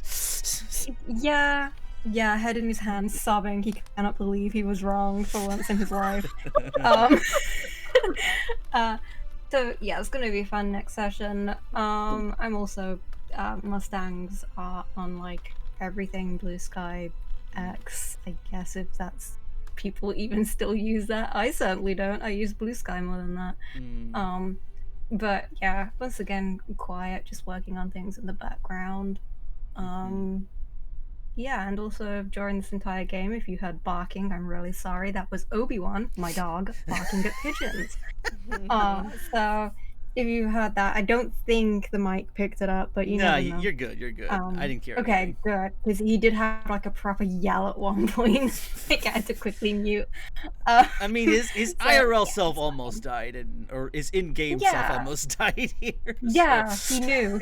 Yeah, head in his hands, sobbing. He cannot believe he was wrong for once in his life. So yeah, it's gonna be fun next session. I'm also Mustangs are on like everything Blue Sky X, I guess, if that's people even still use that. I certainly don't. I use Blue Sky more than that. But yeah, once again, quiet, just working on things in the background. Yeah, and also during this entire game, if you heard barking, I'm really sorry. That was Obi-Wan, my dog, barking at pigeons. So if you heard that, I don't think the mic picked it up, but you know. You're good. You're good. I didn't care. Okay, good, because he did have like a proper yell at one point. I had to quickly mute. I mean, his IRL self almost died, or his in-game self almost died here. Yeah, he knew.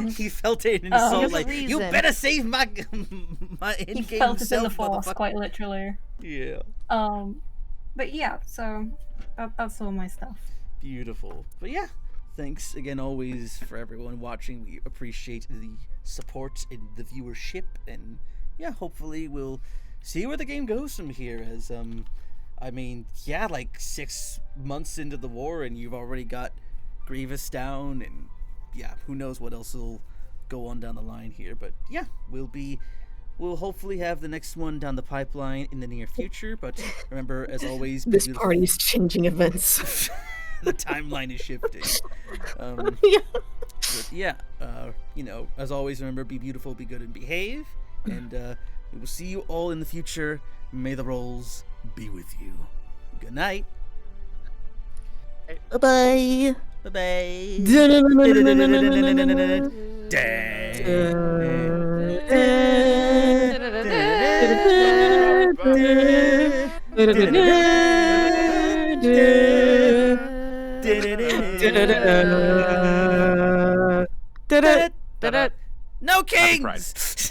He felt it in his soul, like, you better save my in-game He felt it self, in the force, quite literally. Yeah. But yeah, so that's all my stuff. Beautiful. But yeah, thanks again always for everyone watching. We appreciate the support and the viewership, and yeah, hopefully we'll see where the game goes from here. As I mean, yeah, like 6 months into the war and you've already got Grievous down, and yeah, who knows what else will go on down the line here. But yeah, we'll hopefully have the next one down the pipeline in the near future. But remember, as always, this party's changing events. The timeline is shifting. Yeah. You know, as always, remember, be beautiful, be good, and behave. And we will see you all in the future. May the rolls be with you. Good night. Bye-bye. No kings!